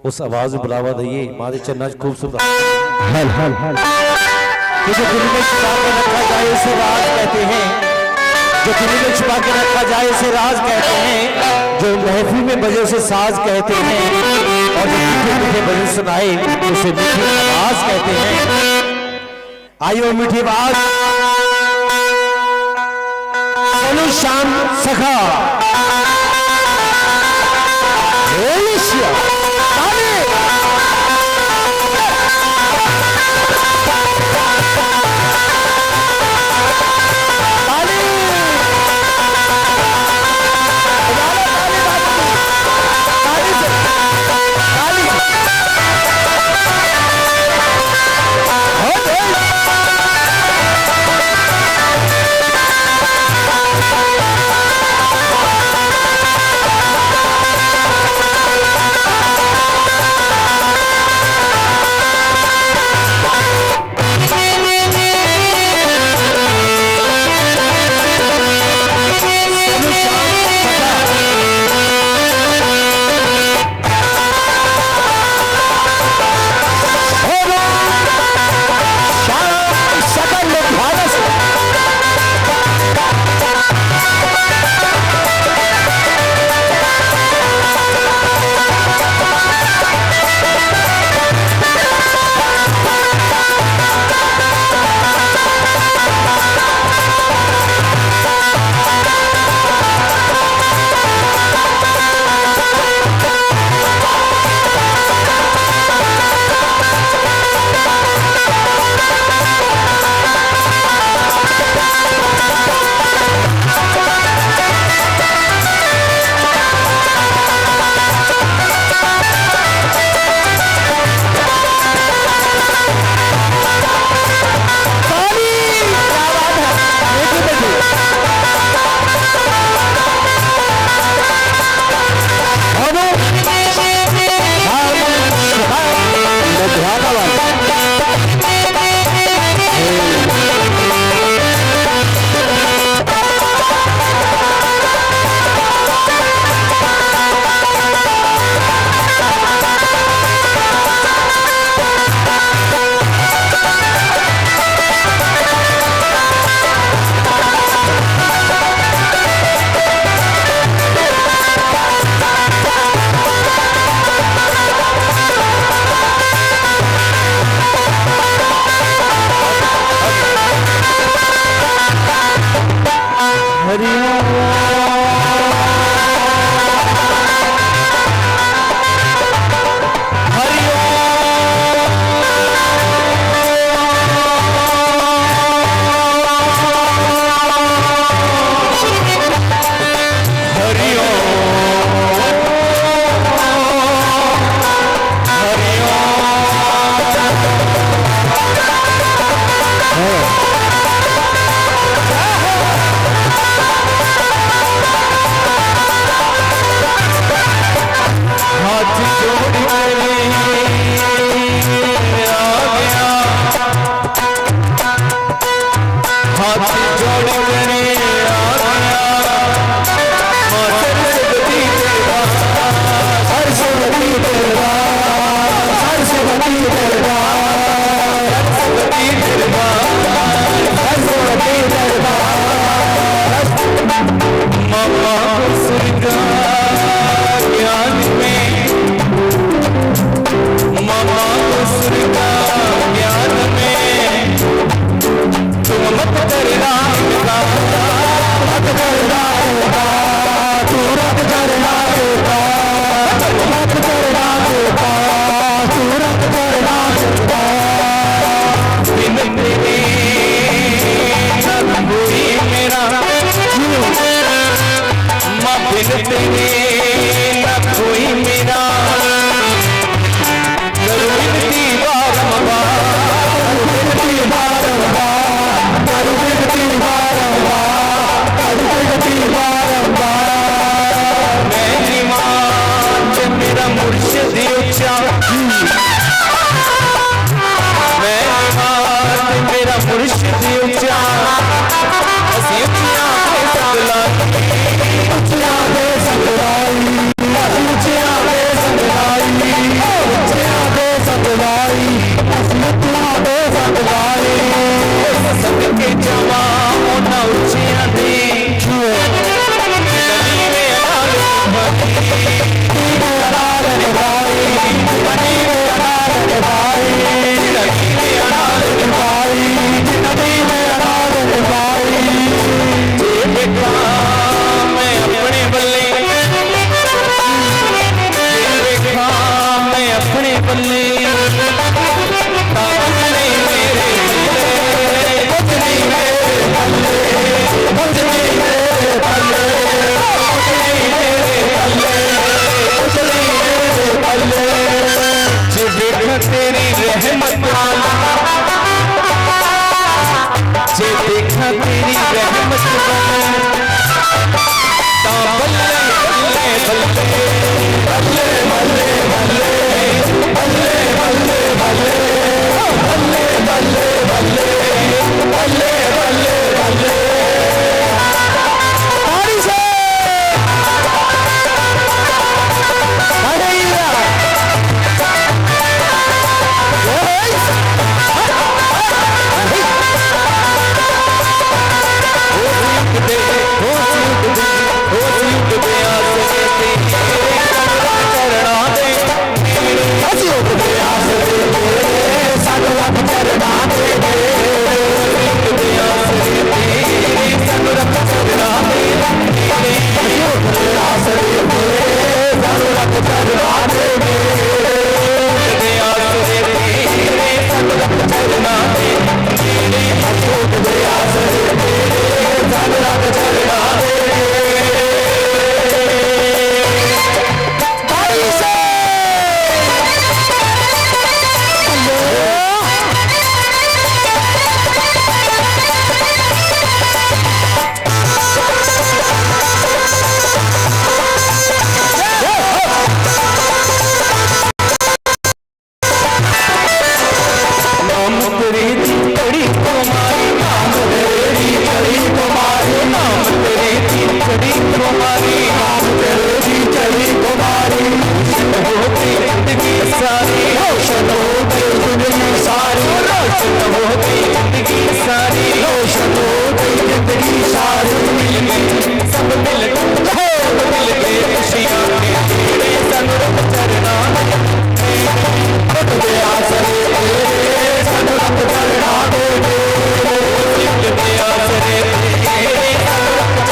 उस आवाज को बुलावा दईए मां के चरणों च खूबसूरत हल हल हल जो दिल में छुपा के रखा जाए उसे राज कहते हैं जो दिल में छुपा के रखा जाए उसे राज कहते हैं जो महफिल में बजे उसे साज कहते हैं और जो मीठे मीठे भजन सुनाए उसे मीठी आवाज कहते हैं आइयो मीठी आवाज सोनू शाम सखा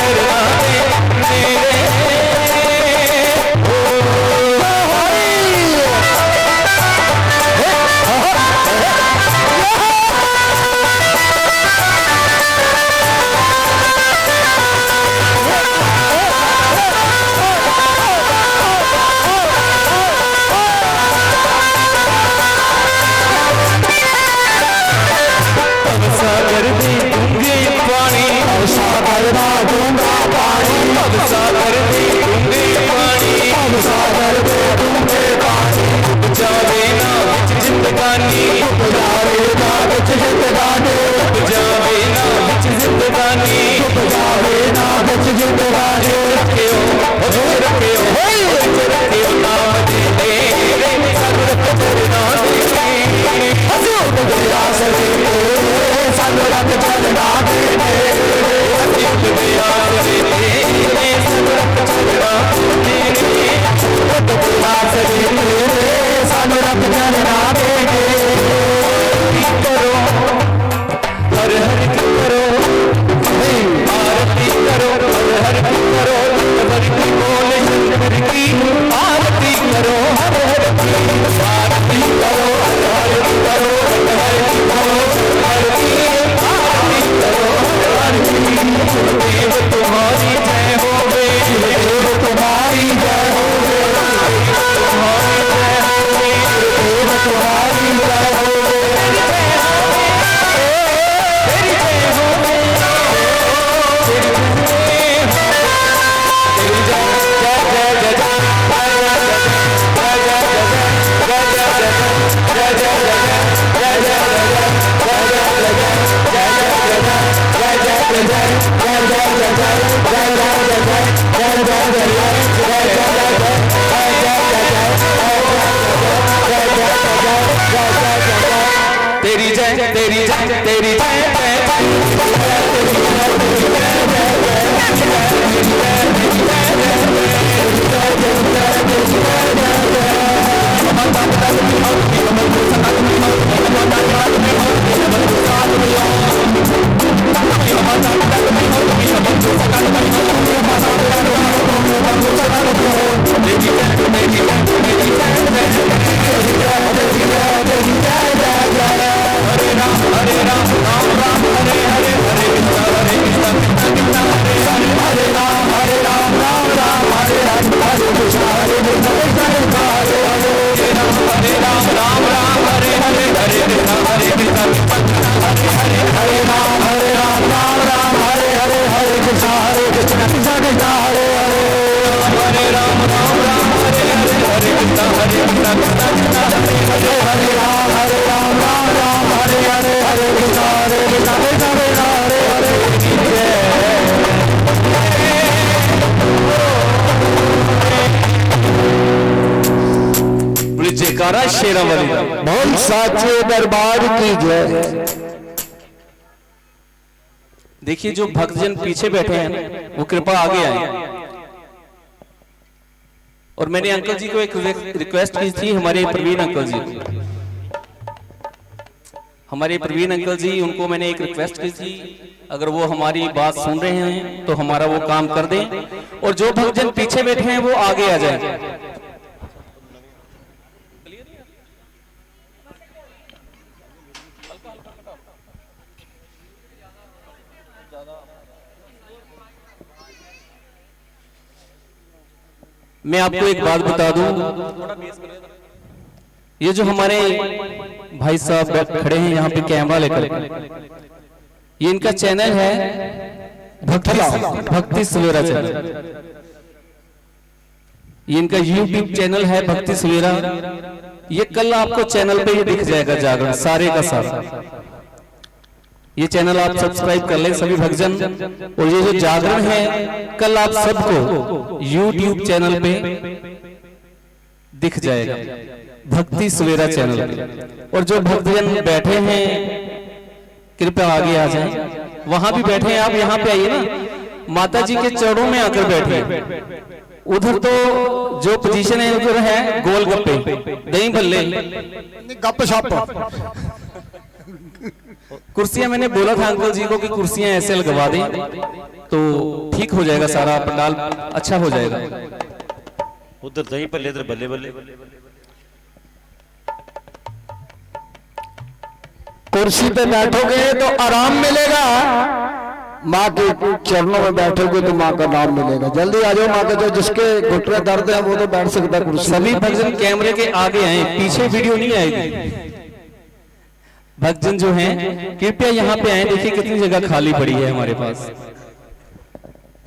चरणा बेटे अतीत में आसरे तेरे सनरत चलना तेरे बुला सके तेरे सनरत चलना बेटे करो हर हर की करो आरती करो हर हर की करो हर की बोले शंकर की आरती करो हर हर की आरती करो हर हर की करो हर हर की करो हर की आरती करो हर हर की देव तुम्हारी जय हो वे देव तुम्हारी जय हो वे तुम्हारी जय हो वे देव तुम्हारी जय हो वे तेरी जय हो वे तेरी जय तेरी जय तेरी जय जयकारा शेरावाली का बोल साचे दरबार की जय। देखिए जो भक्तजन पीछे बैठे हैं वो कृपा आगे आए। और मैंने अंकल जी को एक रिक्वेस्ट की थी, हमारे प्रवीण अंकल जी उनको मैंने एक रिक्वेस्ट की थी, अगर वो हमारी बात सुन रहे हैं तो हमारा वो काम कर दें और जो भक्तजन पीछे बैठे हैं वो आगे आ जाएं। मैं आपको एक बात बता दूं, ये जो हमारे भाई साहब खड़े हैं यहाँ पे कैमरा लेकर, ये इनका चैनल है भक्ति सवेरा चैनल। ये इनका YouTube चैनल है भक्ति सवेरा। ये कल आपको चैनल पे ये दिख जाएगा जागरण सारे का सारा। ये चैनल आप सब्सक्राइब कर लें सभी भक्तजन। और ये जो जागरण है कल आप सबको YouTube चैनल पे दिख जाएगा, भक्ति सवेरा चैनल पे। और जो भक्तजन बैठे हैं कृपया आगे आ जाएं। वहां भी बैठे हैं आप, यहाँ पे आइए ना, माता जी के चरणों में आकर बैठे। उधर तो जो पोजीशन है उधर है गोलगप्पे, दही भल्ले, गप कुर्सियां। मैंने बोला था अंकल जी को कि कुर्सियां ऐसे लगवा दें तो ठीक हो जाएगा, सारा पंडाल अच्छा हो जाएगा। उधर दही भल्ले इधर बल्ले बल्ले। कुर्सी पे बैठोगे तो आराम मिलेगा, माँ के चरणों में बैठोगे तो माँ का नाम मिलेगा। जल्दी आ जाओ माँ के, जो जिसके घुटने दर्द है वो तो बैठ सकता है कुर्सी। सभी भक्तजन कैमरे के आगे आए, पीछे वीडियो नहीं आएगी। भक्तजन जो हैं कृपया यहाँ पे आए। देखिए कितनी जगह खाली पड़ी है हमारे पास।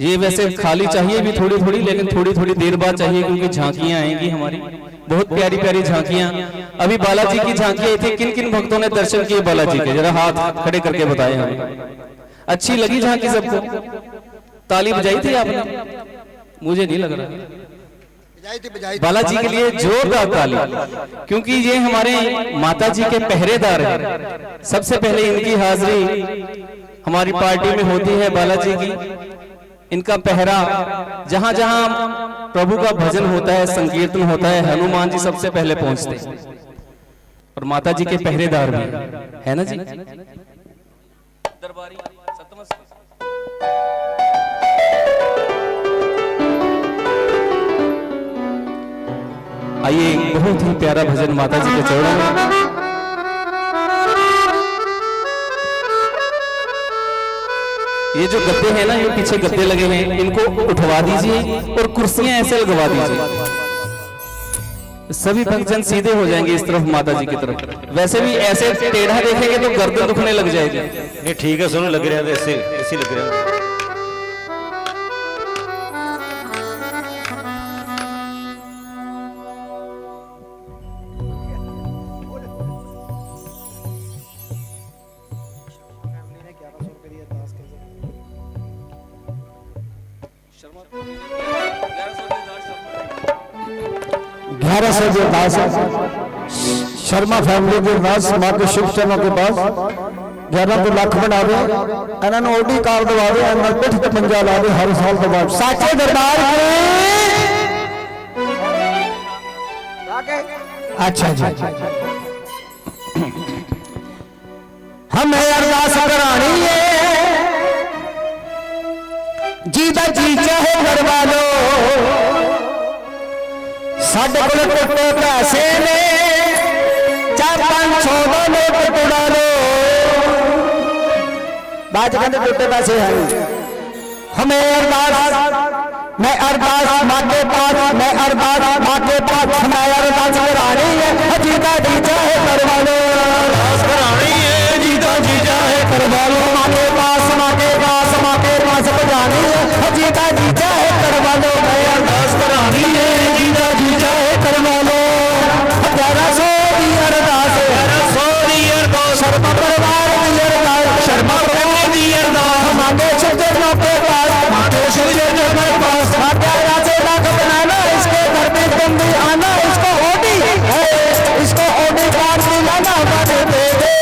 ये वैसे खाली चाहिए भी थोड़ी थोड़ी, लेकिन थोड़ी थोड़ी देर बाद चाहिए क्योंकि झांकियां आएंगी हमारी, बहुत प्यारी प्यारी झांकियां। अभी बालाजी की झांकी आई थी, किन किन भक्तों ने दर्शन किए बालाजी के, जरा हाथ खड़े करके बताए हमें। अच्छी लगी झांकी सबको? ताली बजाई थी आपने? मुझे नहीं लग रहा। बालाजी के लिए जोरदार ताली, क्योंकि ये हमारे माता जी के पहरेदार हैं। सबसे पहले इनकी हाजिरी हमारी पार्टी में होती है बालाजी की। इनका पहरा जहां जहां प्रभु का भजन होता है, संकीर्तन होता है, हनुमान जी सबसे पहले पहुंचते हैं और माता जी के पहरेदार भी है ना जी। दरबारी आइए, बहुत ही प्यारा भजन माता जी के चरणों में। ये जो गद्दे हैं ना, ये पीछे गद्दे लगे हैं, इनको उठवा दीजिए और कुर्सियां ऐसे लगवा दीजिए, सभी भक्तजन सीधे हो जाएंगे इस तरफ माता जी की तरफ। वैसे भी ऐसे टेढ़ा देखेंगे तो गर्दन दुखने लग जाएगी। नहीं ठीक है, सुनो लग रहा है ऐसे ऐसे लग रहा है। शर्मा फैमिली के पास मां के शुभ चरणों के पास 11 को लाख बना दे, इन्होंने ओडी कार दवा दे, पिठ ते पंजा ला दे हर साल के बाद साचे दरबार के। अच्छा जी, हमें अरदास करानी है, जीदा जी चाहे करवा लो, साढ़े को टुटे पैसे ने 4-500 का नोट टुटा लो, बाद कहते टुटे पैसे हैं। हमें अरदास, मैं अरदास मां के पास, मैं अरदास मां के पास, मैं अरदास करानी है, जीता जी चाहे करवा लो, अरदास करानी है, जीता जी चाहे करवा लो, मां के पास, मां के पास, मां के पास बजानी है, जीता जी चाहे करवा लो, मैं अरदास करानी है, जीता जी चाहे करवा लो। 1100 की अरदास, 1100 की अरदास, शर्मा परिवार की अरदास, शर्मा परिवार की अरदास, मांगे चरणों के पास, मांगे चरणों के पास, 11 लाख बनाना, इसके घर में तुम भी आना, इसको ओडी इसको ओडी कार दिलाना, वर दे दे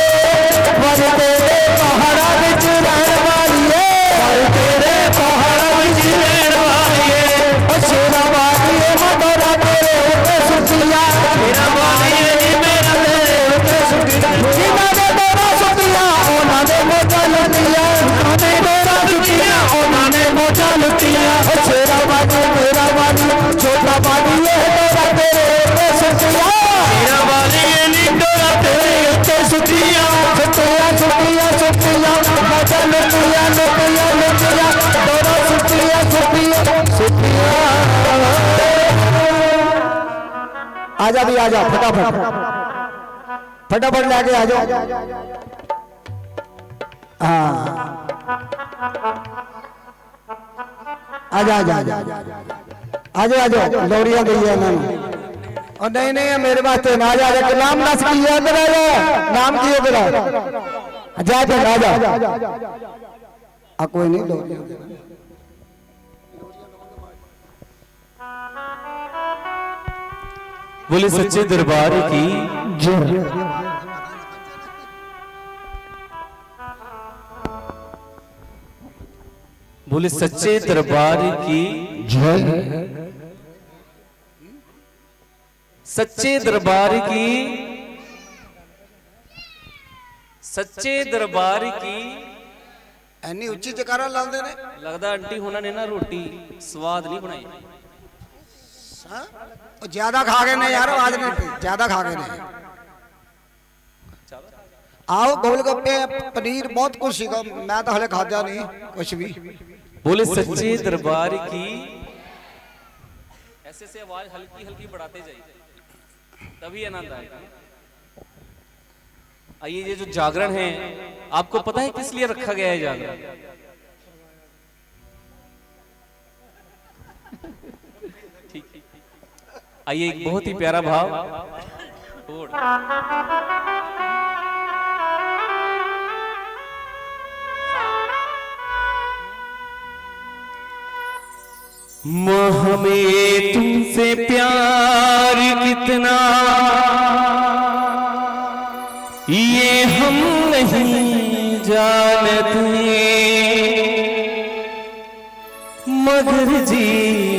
पहाड़ा बिच रहने वाली है, वर तेरे पहाड़ा बिच रहने वाली है, और शेरा वाली है मदोरा तेरे ऊपर सुतिया, शेरा वाली है मेरा तेरे ऊपर सुतिया, जिना दे तेरा सुतिया ओना दे मोचा लुटिया, जिना दे तेरा सुतिया ओना दे मोचा लुटिया, और शेरा वाली मेरा वाली छोटा वाली है तेरा तेरे ऊपर सुतिया, शेरा वाली है निडोरा तेरे ऊपर सुतिया, सुतिया सुतिया सुतिया मोचा लुटिया लुटिया लुटिया, दोनों सुतिया सुतिया सुतिया। आजा भी आजा, फटाफट फटाफट लेके आ जाओ। हाँ आजा आजा आजा आजा आजा, लौड़िया गई है इन्होंने, और नहीं नहीं है मेरे वास्ते ना। आजा आजा, नाम दस की है तेरा, नाम की है तेरा, जा जा आजा, कोई नहीं लौड़िया बोले सच्चे दरबार की जय। बोले सच्चे दरबार की जय, सच्चे दरबार की, सच्चे दरबार की। एनी उच्ची जकारा लांदे ने, लगदा आंटी होना ने ना रोटी स्वाद नहीं बनाई, ज्यादा खा गए ने यार, आज नहीं ज्यादा खा गए ने। आओ गोलगप्पे पनीर बहुत कुछ सीखा, मैं तो हले खाजा नहीं कुछ भी। बोले सच्चे दरबार की, ऐसे से आवाज हल्की हल्की बढ़ाते जाइए, तभी आनंद आएगा। आइए, ये जो जागरण है, आपको पता है किस लिए रखा गया है जागरण? ठीक, आइए एक बहुत ही प्यारा भाव। हमें तुमसे प्यार कितना ये हम नहीं जानते, मगर जी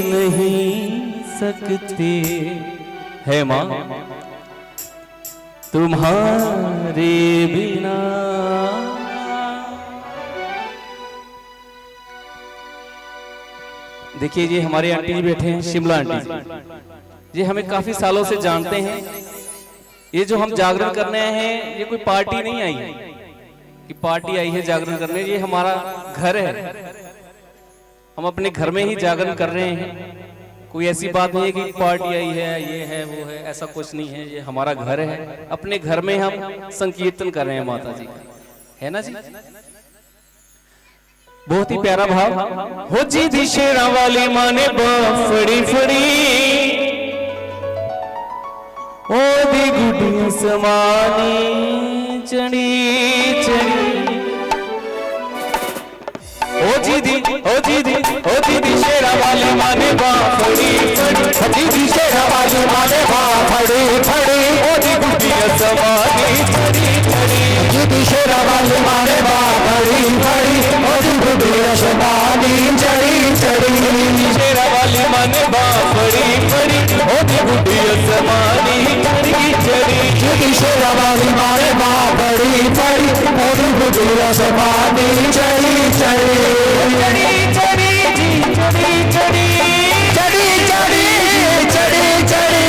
नहीं सकते है माँ तुम्हारे बिना। देखिए ये हमारे आंटी जी बैठे हैं, शिमला आंटी जी, ये हमें काफी सालों से जानते हैं। ये जो हम जागरण करने आए हैं, ये कोई पार्टी नहीं आई है कि पार्टी आई है जागरण करने, ये हमारा घर है। हम अपने घर में ही जागरण कर रहे हैं। कोई ऐसी बात नहीं है कि पार्टी आई है, ये है वो है, ऐसा कुछ नहीं है। ये हमारा घर है, अपने घर में हम संकीर्तन कर रहे हैं माता जी का, है ना जी। बहुत ही प्यारा भाव। हो जी दी शेरा वाली माने फड़ी फड़ी, ओ दी गुडिया समानी चढ़ी चढ़ी। ओ जी दी शेरा वाली माने फड़ी फड़ी, ओ जी दी शेरा वाली माने फड़ी फड़ी, ओ दी गुडिया समानी चढ़ी चढ़ी। जी दी शेरा वाली माने फड़ी फड़ी, ओ दी गुडिया समानी चढ़ी चढ़ी। शेरा वाली माने फड़ी फड़ी, ओ दी गुडिया समानी चढ़ी चढ़ी। जी दी शेरा वाली माने फड़ी फड़ी, ओ दी गुडिया समानी चढ़ी चढ़ी। चढ़ी चढ़ी जी चढ़ी चढ़ी, चढ़ी चढ़ी चढ़ी चढ़ी,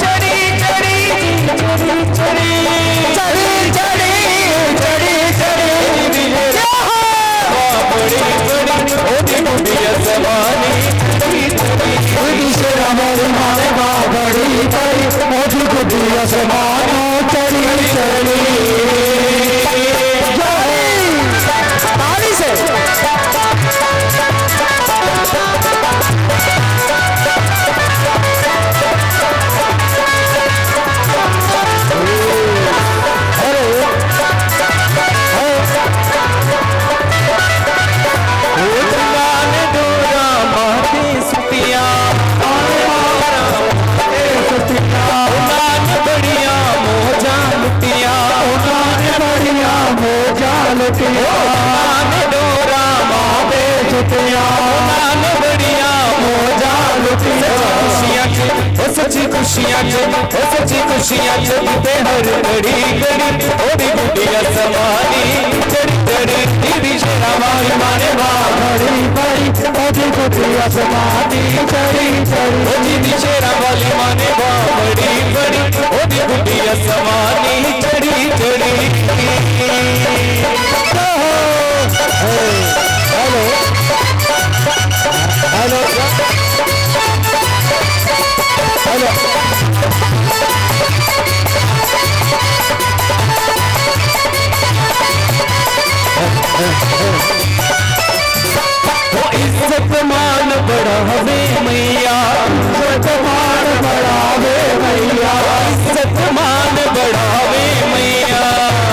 चढ़ी चढ़ी जी चढ़ी चढ़ी, चढ़ी चढ़ी चढ़ी चढ़ी। बड़ी बड़ी ओ दी गुडिया समानी चढ़ी चढ़ी। जी शेरा वाली माने बड़ी बड़ी, ओ दी गुडिया समानी चढ़ी चढ़ी। ताली से सच्ची खुशियां सच्ची खुशियां चलते हर घड़ी घड़ी, ओदी गुडिया समानी चढ़ी चढ़ी। दीदी शेरा वाली माने बड़ी बड़ी, ओ दी गुडिया समानी चढ़ी चढ़ी। ओ दीदी शेरा वाली माने बड़ी बड़ी, ओदी गुडिया समानी चढ़ी चढ़ी। हेलो हेलो हेलो, वो इज्जत मान बढ़ावे मैया, इज्जत मान बढ़ावे मैया, इज्जत मान बढ़ावे मैया,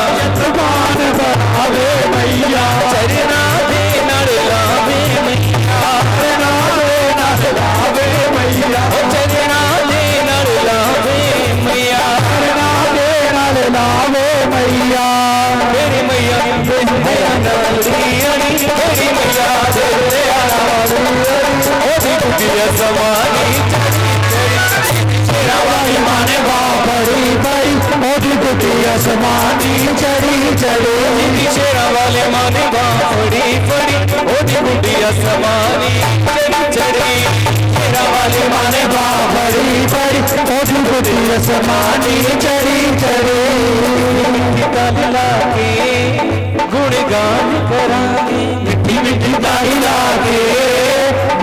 इज्जत मान बढ़ावे मैया। चरना दे नड़ लावे मैया, चरना दे नड़ लावे मैया, चरना दे नड़ लावे मैया, चरना दे नड़ लावे मैया। मेरी मैया तेरी मैया नालियानी, मेरी मैया तेरे ओदी गुडिया समानी शेरा वाली माने बड़ी बड़ी, ओदी गुडिया समानी चढ़ी चढ़ी। शेरा वाले माने बड़ी बड़ी, ओदी गुडिया समानी चढ़ी चढ़ी। शेरा वाले माने बड़ी बड़ी, ओदी गुडिया समानी चढ़ी चढ़ी। ला के गुणगान करांगे, मिट्टी मिट्टी ताली लाके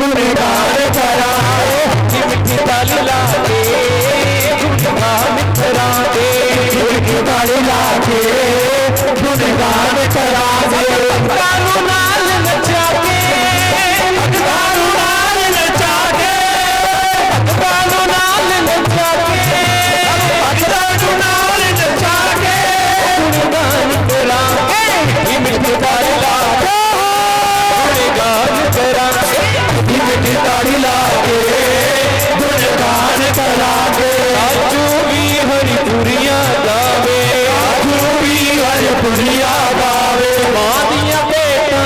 गुणगान कराए, मिट्टी ताली ला के गुणगान करांगे, मिट्टी ताली लाके गुणगान कराए। कानू नाल नचा के, कानू नाल नचा के, कानू नाल नचा के, कानू नाल नचा के गुणगान करांगे, मिट्टी ताली ला के गुणगान करांगे, मिट्टी ताली लाके गुणगान कराए। आजू भी हरिपुरिया गावे, आजू भी हरिपुरिया गावे, मां दिया बेटा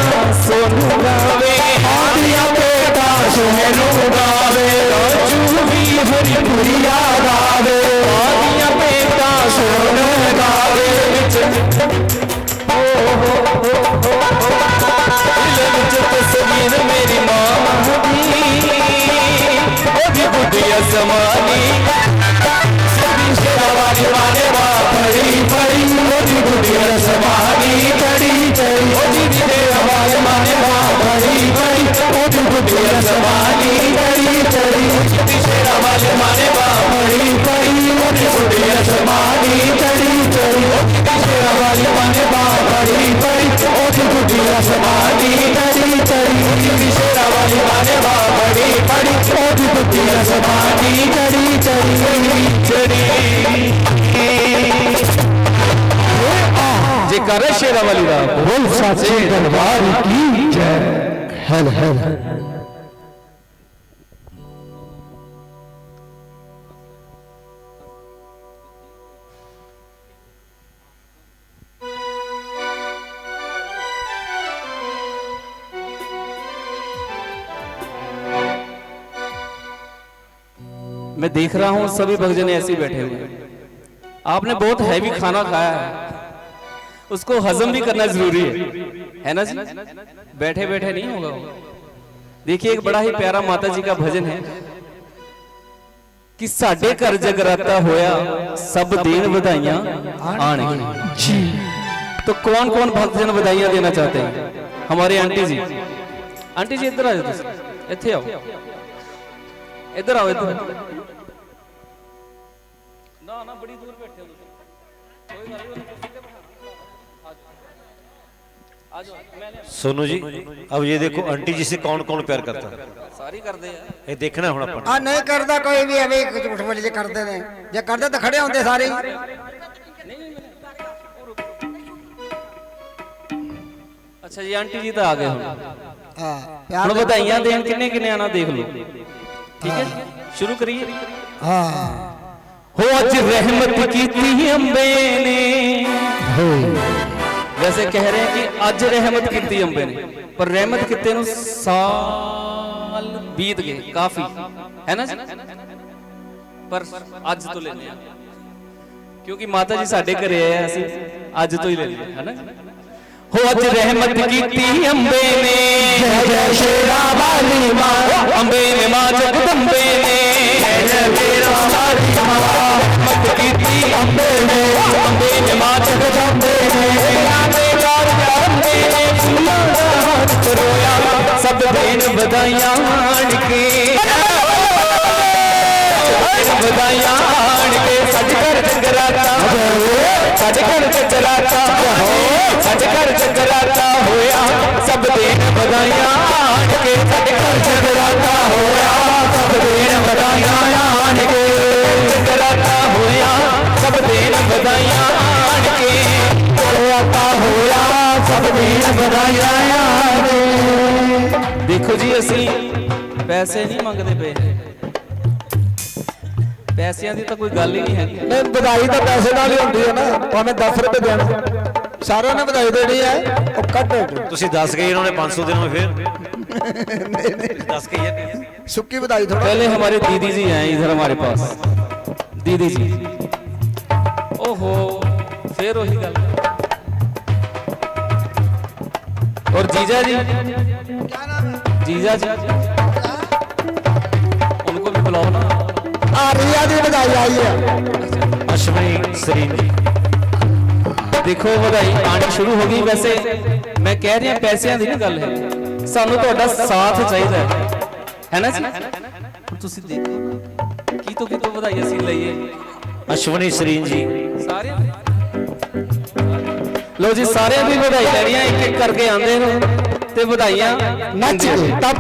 मैनू गावे चूवी हरिपुरी याद आवे आदियां बेटा सुन गावे दिल विच तस्वीर मेरी मां दी ओदी बुढ़िया समानी शेरा वाली वाले पड़ी पड़ी ओदी बुढ़िया समानी चढ़ी चढ़ी ओदी शेरा वाले माने पड़ी पड़ी ओदी बुढ़िया समानी चढ़ी चढ़ी ओदी शेरा वाले माने पड़ी पड़ी ओदी बुढ़िया समानी चढ़ी चढ़ी ओदी शेरा वाले माने पड़ी पड़ी ओदी बुढ़िया समानी चढ़ी चढ़ी ओदी शेरा वाले माने पड़ी पड़ी ओदी बुढ़िया समानी चढ़ी चढ़ी चढ़ी जे कर शेरा वाली दा बोल साचे दरबार की जय हल हल मैं देख रहा हूं सभी भक्तजन ऐसे ही बैठे हुए हैं। आपने बहुत हैवी खाना खाया है, उसको हजम भी करना जरूरी है ना जी? बैठे बैठे नहीं होगा। देखिए एक बड़ा ही प्यारा माता जी का भजन है कि साडे घर जगराता होया सब देन बधाइयां आणगे। तो कौन कौन भक्तजन बधाइयां देना चाहते हैं? हमारे आंटी जी, आंटी जी इधर आ जाओ, इत्थे आओ, इधर आओ, इधर ना ना बड़ी दूर बैठे हो, कोई गल नहीं, आ जाओ। सोनू जी अब ये देखो आंटी जी से कौन कौन प्यार करता है, सारी कर दे यार, ये देखना हुण अपन। आ नहीं करता कोई भी, अभी झूठ बोले जे करते ने, जे करते तो खड़े होंगे सारे। अच्छा जी आंटी जी तो आ गए हम प्यार बधाइयां देन किन्ने किन्ने आना देख लो, ठीक है शुरू करिए। हो अज रहमत कीती अंबे ने, वैसे कह रहे हैं कि अज रहमत कीती अंबे ने, पर रहमत किते नु साल बीत गए काफी, है ना जी? पर अज तो लेने हैं क्योंकि माता जी साडे घरे आए, असि अज तो ही ले लिए, है ना? हो अज रहमत कीती अंबे ने, जय जय शेरा वाली मां, अंबे ने मां जगदंबे ने, जय जय शेरा वाली मां, रहमत कीती अंबे ने, अंबे ने मां जगदंबे ने, आने कार अंबे ने फूलों दा हाथ रोया, सब देन बधाइयां आण के, बधाइयां आण के, सज कर जगराता, सज कर जगराता, सज कर जगराता होया, सब देन बधाइयां आण के, सज कर जगराता होया, सब देन बधाइयां आण के, जगराता होया, सब देन बधाइयां आण के, जगराता होया, सब देन बधाइयां आण के। देखो जी ਅਸੀਂ ਪੈਸੇ ਨਹੀਂ ਮੰਗਦੇ ਪਏ, ਪੈਸਿਆਂ ਦੀ ਤਾਂ ਕੋਈ ਗੱਲ ਹੀ ਨਹੀਂ ਹੈਗੀ। नहीं बधाई तो पैसे नाल ही होंदी है ना, भावें 10 रुपए देना, सारे ने बधाई देनी है और कट ਤੁਸੀਂ 10 ਗਏ, इन्होंने 500 देना फिर 10 गए सुक्की बधाई थोड़ा। पहले हमारे दीदी जी हैं इधर हमारे पास, दीदी जी, ओहो फिर वही गल। और जीजा जी, जीजा जी उनको भी बुलाओ ना। रिया की बधाई आई है, अश्विनी सरीन जी देखो बधाई आनी शुरू हो गई। वैसे मैं कह रही हूं पैसों की नहीं गल है, सानू तुहाडा साथ चाहिए है ना जी? हुण तुसीं देखो कितों कितों बधाई असीं लईए, अश्विनी सरीन जी सारे लो जी, सारे भी बधाई लैनी है, एक एक करके आंदे हो ते बधाइयां नच टप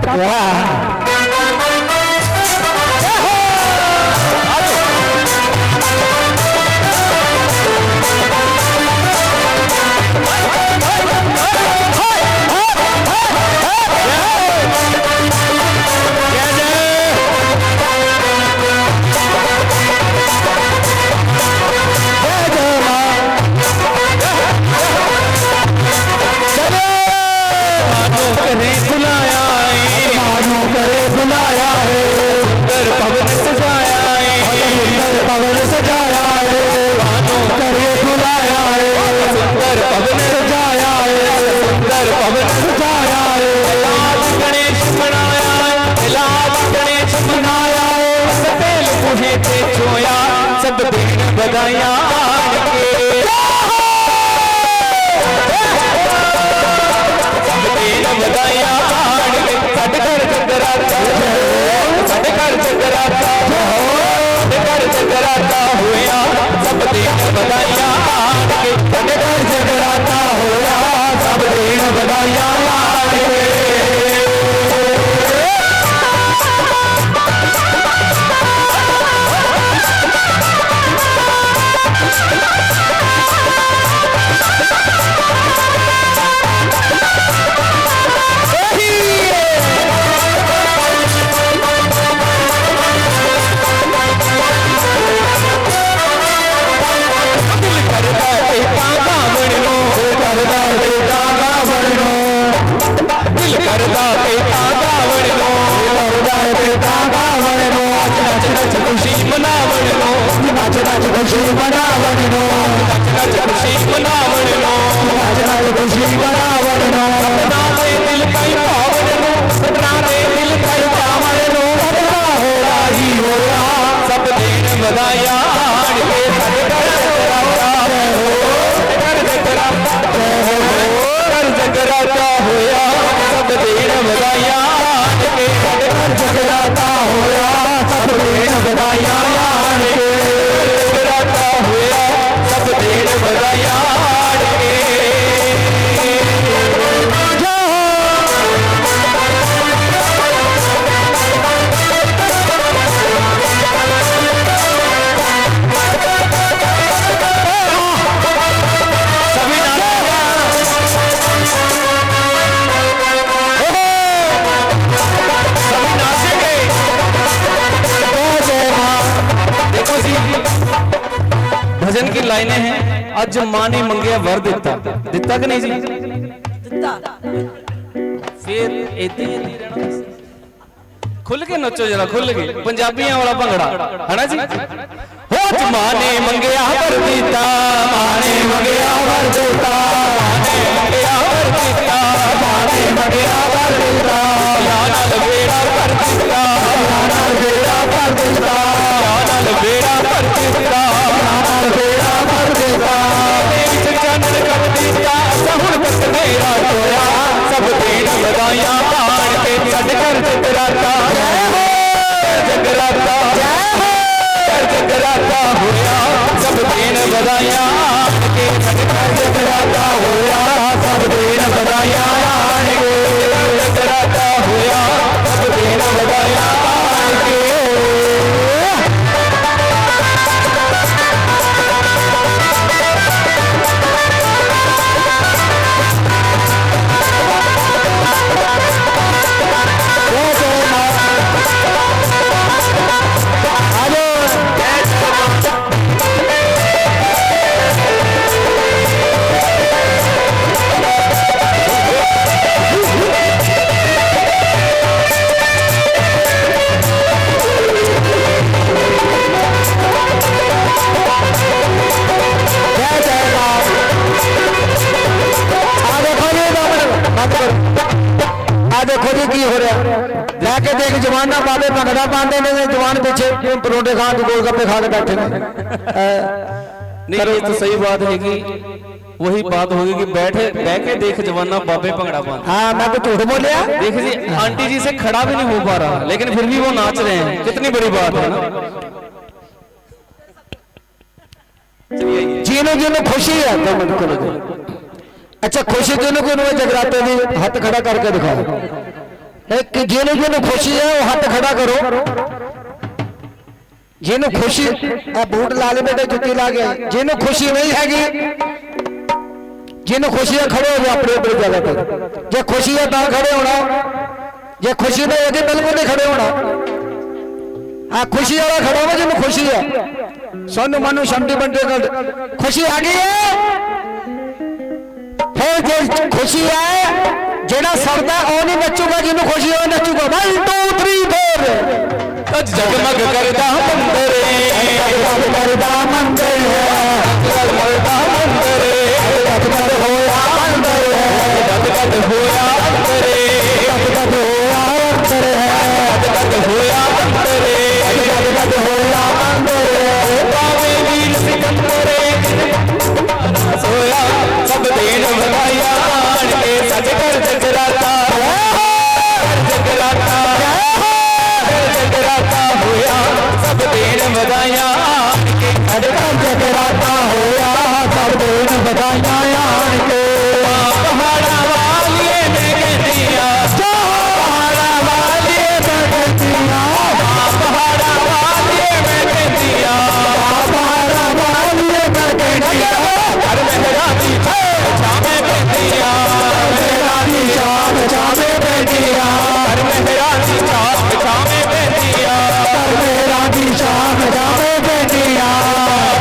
ते छोया सब देन बधाइयां आन के सब देन बधाइयां आन के साडे घर जगराता साडे घर जगराता साडे घर जगराता होया सब देन बधाइयां आन के साडे घर जगराता होया सब देन बधाइयां आन के भजन की लाइनें हैं। अज मां ने मंगया वर दिता दिता कि नहीं जी फिर इतनी रहना खुल के नचो जरा खुल के पंजाबियों वाला भंगड़ा है ना जी हो अज मां ने मंगया वर दिता मां ने मंगया वर दिता मां ने मंगया वर दिता मां ने मंगया वर दिता नाल बेड़ा कर दिता नाल बेड़ा कर दिता नाल बेड़ा कर दिता बेड़ा भर देता विच चानन कर दिता हुण तक मेरा टोया सब देन बधाइयां आन के साडे घर जगराता जगराता जगराता होया सब देन बधाइयां आन के साडे घर जगराता होया सब देन बधाइयां आन के जगराता होया सब देन बधाइयां आन के देखो जी की हो रहा लैके देख जवाना बाबे भंगड़ा पाते ने जवान पीछे परोठे खान गोलगप्पे खा के बैठे नहीं ये तो सही बात है कि वही बात होगी कि बैठे बह के देख जवाना बाबे भंगड़ा पाते हाँ मैं तो झूठ बोलिया देख जी आंटी जी से खड़ा भी नहीं हो पा रहा लेकिन फिर भी वो नाच रहे हैं कितनी बड़ी बात है ना जिन्हों जिन्हों खुशी है अच्छा खुशी जिन्हों को जगराते भी हाथ खड़ा करके दिखाओ जिन्हों जिन्हों खुशी है वो हाथ खड़ा करो जिन्हों खुशी बूट ला ले बेटे जुत्ती ला गया जिन्हों खुशी नहीं हैगी जिन्हों खुशी है खड़े हो जाओ अपनी अपनी जगह पर जो खुशी है तो खड़े होना जो खुशी नहीं है बिल्कुल नहीं खड़े होना हाँ खुशी वाला खड़ा हो जिन्हों खुशी है सोनू मनु शमटी बंटे खुशी आ गई है फिर खुशी है जेड़ा सरदा ओ नहीं नचूगा जिन्हों खुशी हो नचूगा 1 2 3 4 जगमग करदा मंदिर करदा मंदिर करदा मंदिर जगमग होया मंदिर जगमग होया मंदिर जगमग होया मंदिर जगमग होया मंदिर जगमग होया ਵਧਾਈਆਂ ਆਣ ਕੇ ਅੜਕਾ ਜਗਰਾਤਾ ਹੋਇਆ ਸਭ ਦੇਣ ਵਧਾਈਆਂ ਆਣ ਕੇ ਪਹਾੜਾਂ ਵਾਲੀਏ ਮੈਂ ਕਹਿੰਦੀਆਂ ਪਹਾੜਾਂ ਵਾਲੀਏ ਮੈਂ ਕਹਿੰਦੀਆਂ ਪਹਾੜਾਂ ਵਾਲੀਏ ਮੈਂ ਕਹਿੰਦੀਆਂ ਪਹਾੜਾਂ ਵਾਲੀਏ ਮੈਂ ਕਹਿੰਦੀਆਂ ਹਰ ਮਹਿਰਾ ਦੀ ਛਾਵੇਂ ਬੈਠੀਆਂ ਮੇਰਾ ਦੀ ਸ਼ਾਮ ਛਾਵੇਂ ਬੈਠੀਆਂ ਹਰ ਮਹਿਰਾ ਦੀ ਛਾਵੇਂ ਬੈਠੀਆਂ ਮੇਰਾ ਦੀ ਸ਼ਾਮ ਛਾਵੇਂ ਬੈਠੀਆਂ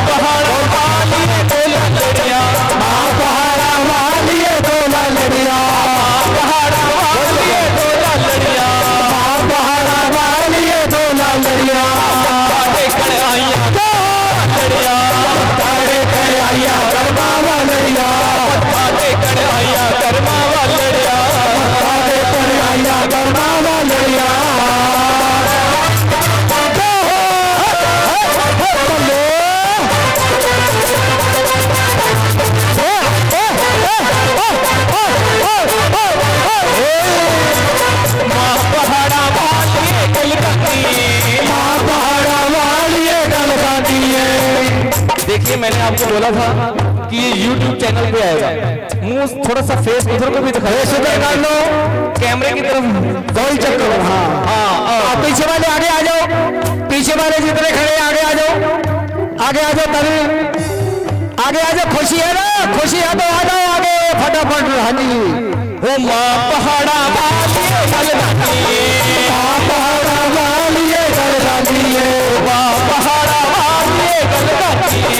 ਪਹਾੜਾਂ ਵਾਲੀਏ ਢੋਲ ਲੜੀਆਂ ਪਹਾੜਾਂ ਵਾਲੀਏ ਢੋਲ ਲੜੀਆਂ ਪਹਾੜਾਂ ਵਾਲੀਏ ਢੋਲ ਲੜੀਆਂ ਪਹਾੜਾਂ ਵਾਲੀਏ ਢੋਲ ਲੜੀਆਂ ਸਾਡੇ ਕੜਾਈਆਂ ਲੜੀਆਂ ਤਾਰੇ ਕੜਾਈਆਂ ਕਰਮਾਂ ਵਾਲੀਆਂ ਸਾਡੇ ਕੜਾਈਆਂ ਕਰਮਾਂ ਵਾਲੜੀਆਂ ਤਾਰੇ ਕੜਾਈਆਂ ਕਰਮਾਂ ਵਾਲੀਆਂ ਮਾਂ ਪਹਾੜਾਂ ਵਾਲੀਏ ਗੱਲ ਕਰਦੀ ਮਾਂ ਪਹਾੜਾਂ ਵਾਲੀਏ ਗੱਲ ਕਰਦੀ ਏ देखिए मैंने आपको बोला था कि ये YouTube चैनल पे आएगा मुंह थोड़ा सा फेस उधर को भी दिखाओ सुधर कर लो कैमरे की तरफ कोई चक्कर हाँ आप पीछे वाले आगे आ जाओ पीछे वाले जितने खड़े आगे आ जाओ तभी आगे आ जाओ खुशी है ना खुशी है तो आ जाओ आगे फटाफट हाँ जी वो माँ पहाड़ा वाली गल करदी माँ पहाड़ा वाली गल करदी है माँ पहाड़ा वाली गल करदी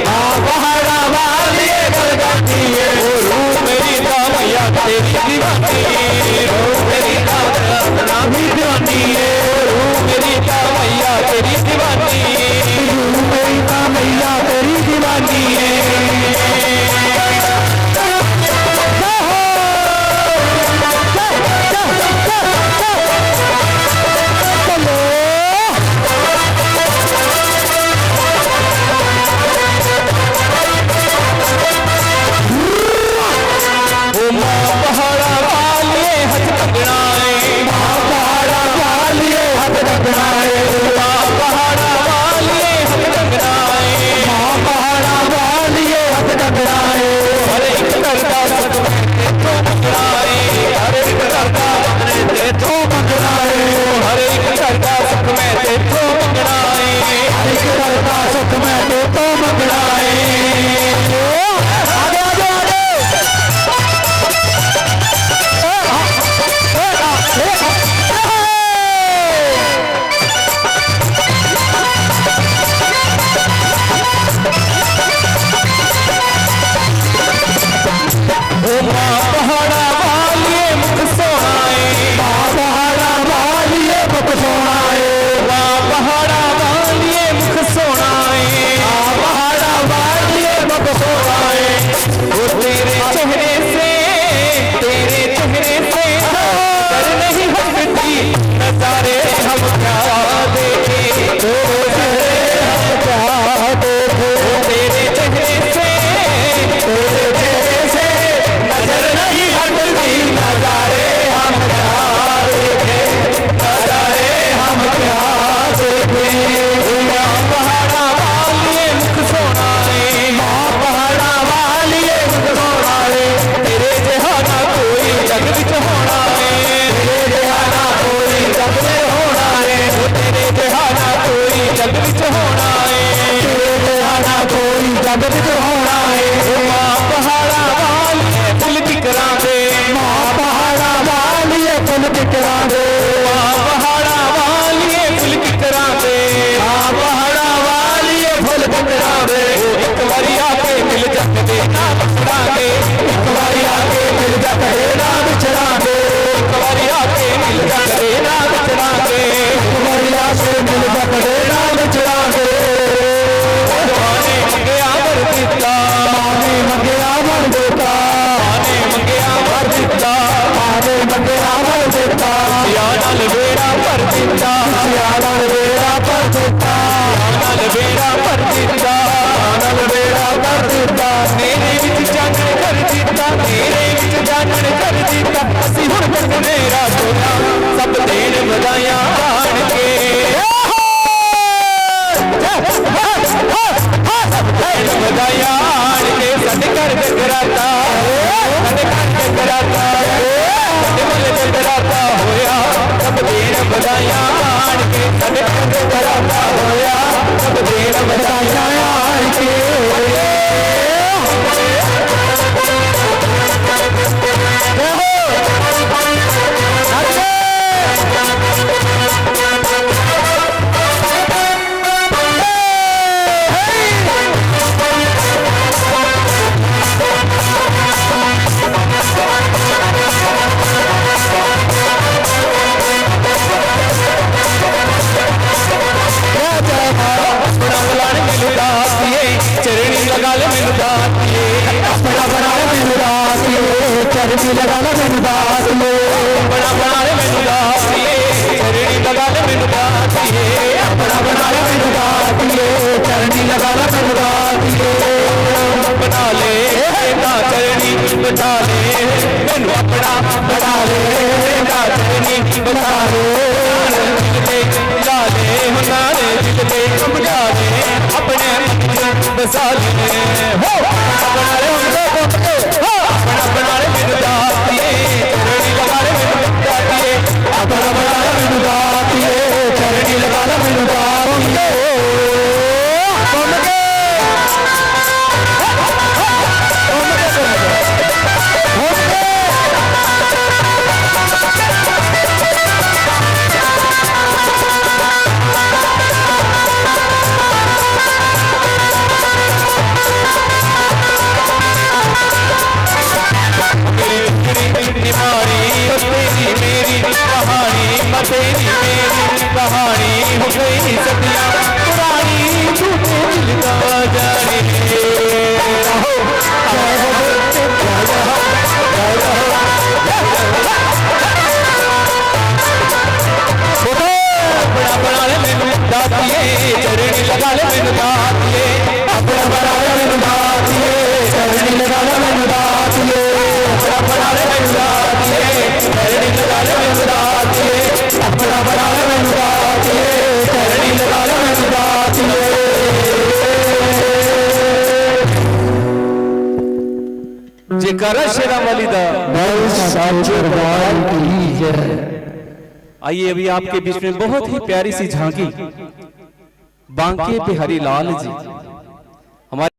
माँ पहाड़ा वाली गल करदी है रूह मेरी दा मैया तेरी दीवानी रूह मेरी दा नामी दीवानी रूह मेरी दा मैया तेरी दीवानी मेरी माँ मैया तेरी दीवानी है पहाड़ा वाले हथ कंगना पहाड़ा वाली हथ कंगना पहाड़ा वाले हथ कंगना पहाड़ा वाली हथ कंगना हर एक करता तेथों मंगना हर एक करता अपने तेथों मंगना हर एक करता सुख में तेथों मंगना हर एक करता सुख में तेथों मंगना पहाड़ा वाले मुख सोना पहाड़ा वाली मुख सोना पहाड़ा वाले मुख सोना पहाड़ा वाली मुख सोना वो तेरे चेहरे से कर नहीं हटती नजारे हम क्या देखे तेरे चेहरे से नजर नहीं हटती नजारे हम क्या देखे नजारे हम क्या देखे पहाड़ा वाले मुख सोना पहाड़ा वाली मुख सोना तेरे जहाना कोई जग विच होना तेरे जहाना कोई जग में होना तेरे जहाना कोई जग विच होना तेरे जहाना कोई जग में होना मां पहाड़ा वाले फुल फिकरां दे मां पहाड़ा वाली फुल फिकरां दे मां पहाड़ा वाले फुल फिकरां दे मां पहाड़ा वाली फुल फिकरां दे एक बारी आके मिल जाते ना पकड़ा दे एक बारी आके मिल जाते ना बिछड़ा दे एक बारी आके मिल जाते ना पकड़ा दे एक बारी आके मिल जाते ना बिछड़ा दे माने मंगया वर दिता माने मंगया वर देता माने मंगया वर दिता माने मंगया वर देता या नाल बेड़ा भर दिता या नाल बेड़ा भर देता नाल बेड़ा भर दिता नाल बेड़ा भर देता मेरे विच जागण कर दिता मेरे विच जागण कर दिता ਅਸੀਂ ਹੁਣ ਮੇਰਾ ਸੋਨਾ ਸਭ ਦੇਣ ਵਧਾਈਆਂ ਆਣ ਕੇ ਸਾਡੇ ਅੰਦਰ ਕਰਾਂਦਾ ਹੋਇਆ ਸਭ ਦੇਣ ਵਧਾਈਆਂ ਆਣ ਕੇ चरणी लगा ले मैनू दातिए अपना बना ले मैनू दातिए चरणी लगा ले मैनू दातिए अपना बना ले मैनू दातिए चरणी लगा ले मैनू दातिए अपना बना ले मैनू दातिए चरणी लगा ले मैनू दातिए बना ले ना चरणी बना ले मैनू अपना बना ले ना चरणी बना ले ला ले हुनारे जितने समझा ले अपने बसा ले हो अपना रे अपना बना ले मैनू दातिए चरणी लगा ले मैनू दातिए अपना बना ले मैनू दातिए चरणी लगा ले मैनू दातिए मेरी कहानी तेरी मेरी कहानी हो गई सदियां पुरानी झूठे दिल का जाने अपना बना ले मैनू दातिए चरणी लगा ले मैनू दातिए अपना बना ले मैनू दातिए चरणी लगा ले मैनू दातिए अपना बना ले मैनू दातिए चरणी लगा ले मैनू दातिए अपना बना ले मैनू दातिए चरणी लगा ले मैनू दातिए जयकारा शेरा वाली दा। आइए अभी आपके बीच में बहुत ही प्यारी सी झांकी बांके बिहारी लाल जी हमारे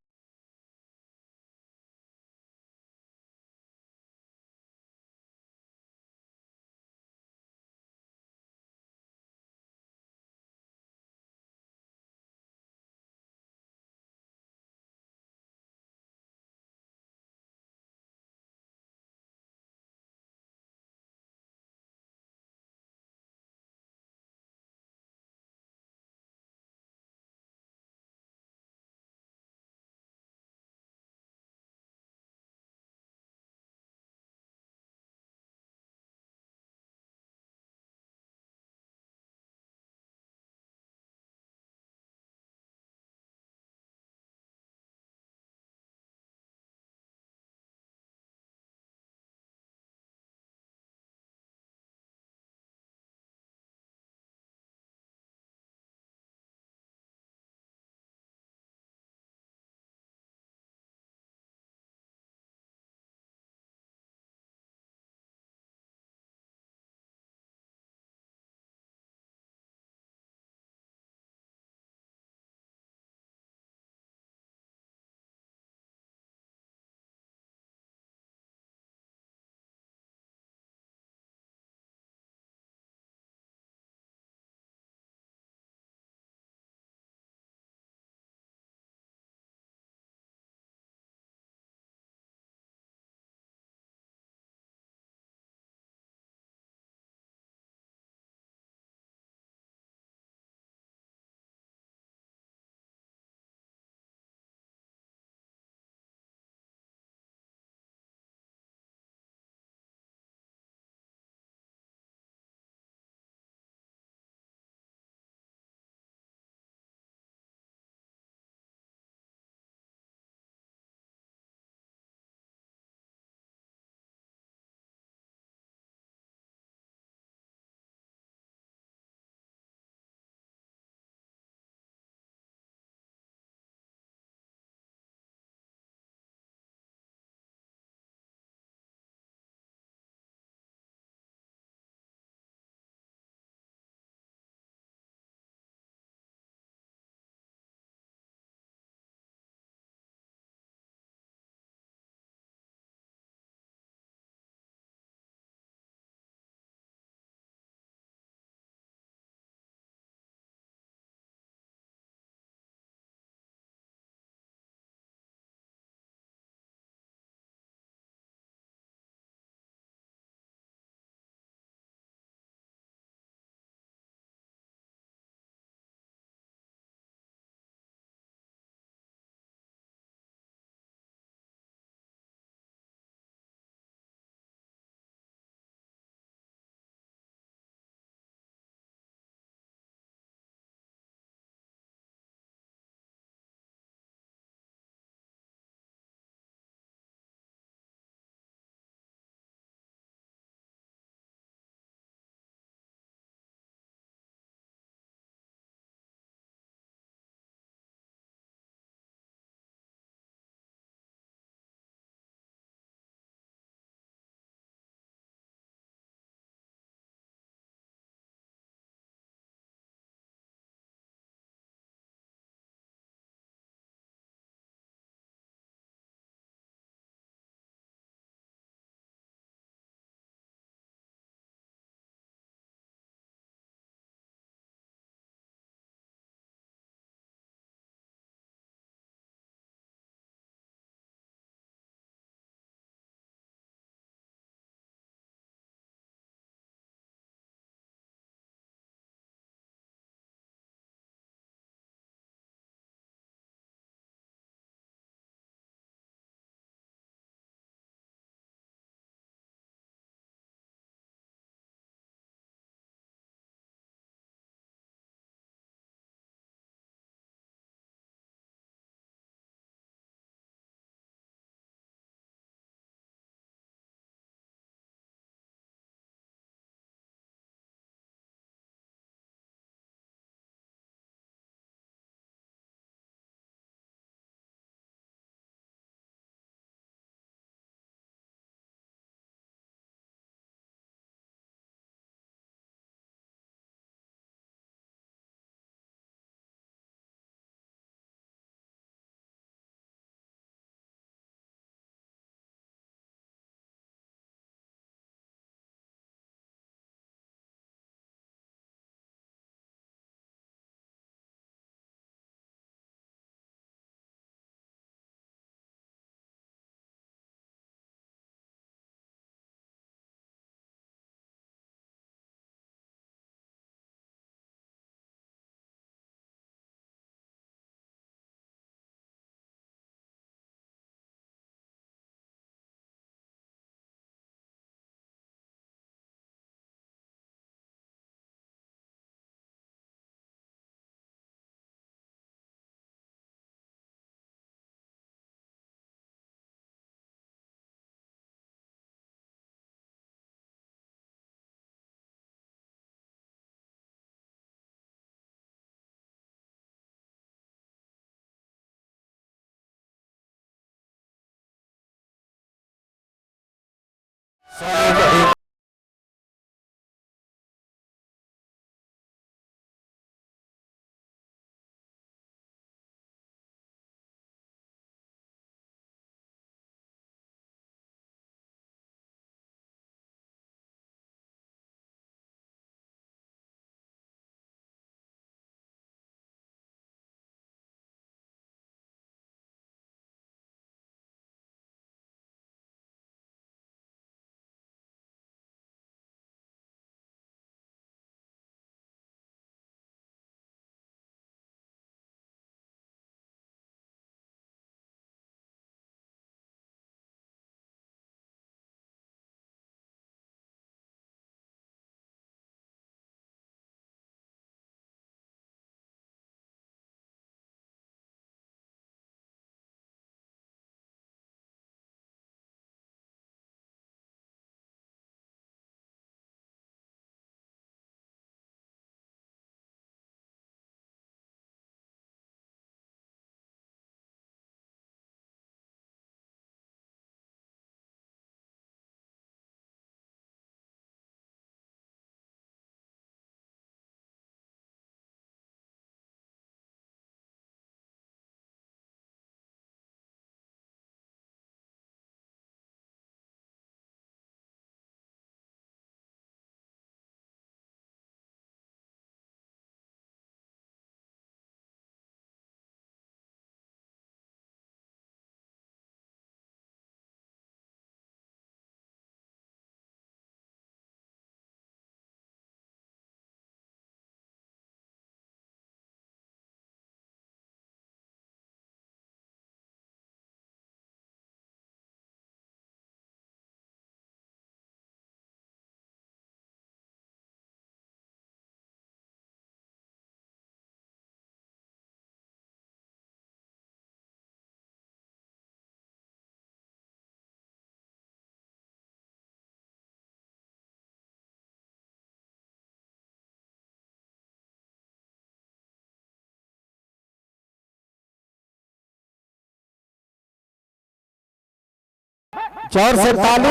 जोर से ताली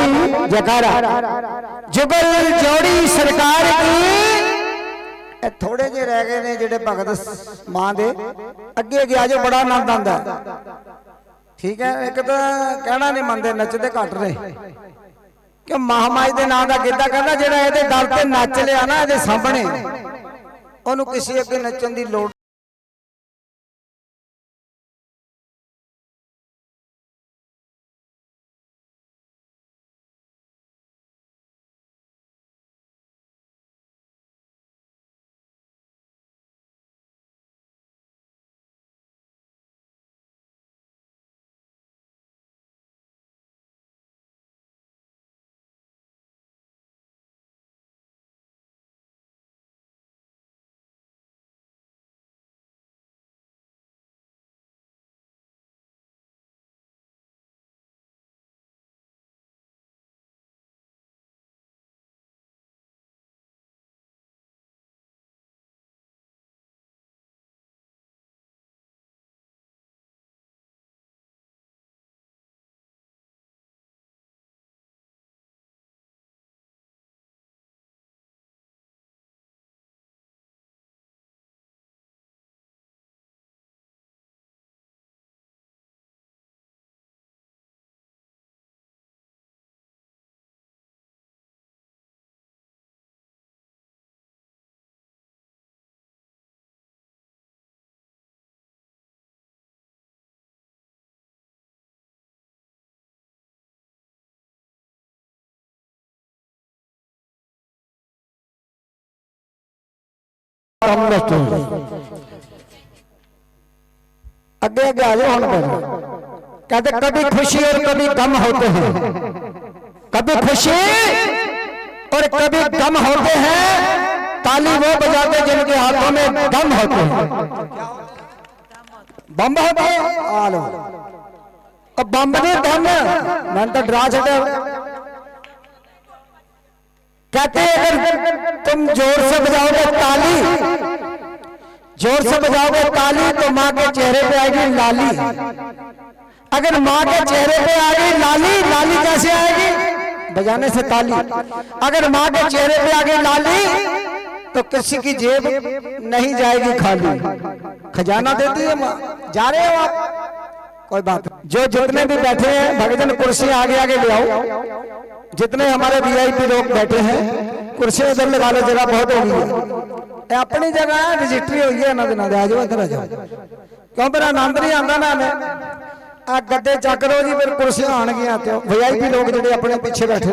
जयकारा जुगल जोड़ी सरकार की। थोड़े जे रह गए ने जेडे भगत मां दे अगे अगे आ जाओ, बड़ा आनंद आंदा। ठीक है, एक तो कहना नहीं मनते, नचते घट रहे कि महामाई दे नाम दा गिद्धा कहना जेड़ा इहदे दर ते नच लिया ना इहदे सामने ओनू किसी अगे नचन दी लोड़। अगे अगे आ जाओ। कहते कभी खुशी और कभी गम होते हैं, कभी खुशी और कभी गम होते हैं। ताली वो बजाते जिनके हाथों में दम होते हैं। बम होते हैं आलो अब बम नहीं दम। मैंने तो डरा छे। कहते अगर तुम जोर से बजाओगे ताली, जोर से बजाओगे ताली तो माँ के चेहरे पे आएगी लाली। अगर माँ के चेहरे पे आएगी लाली, लाली कैसे आएगी? बजाने से ताली। अगर माँ के चेहरे पे आगे लाली तो किसी की जेब नहीं जाएगी खाली। खजाना देती है माँ। जा रहे हो आप, कोई बात नहीं। जो जितने भी बैठे हैं भगजन कुर्सी आगे आगे ले आओ। जितने हमारे वीआईपी लोग बैठे हैं कुर्सी इधर लगा लो, जगह बहुत हो गई है। अपनी जगह है, रजिस्ट्री हुई है ना दिन। आ जाओ इधर आ जाओ, क्यों मेरा आनंद नहीं आता ना हमें। आ गद्दे चक लो जी, फिर कुर्सियां आन गया। तो वीआईपी लोग जो अपने पीछे बैठे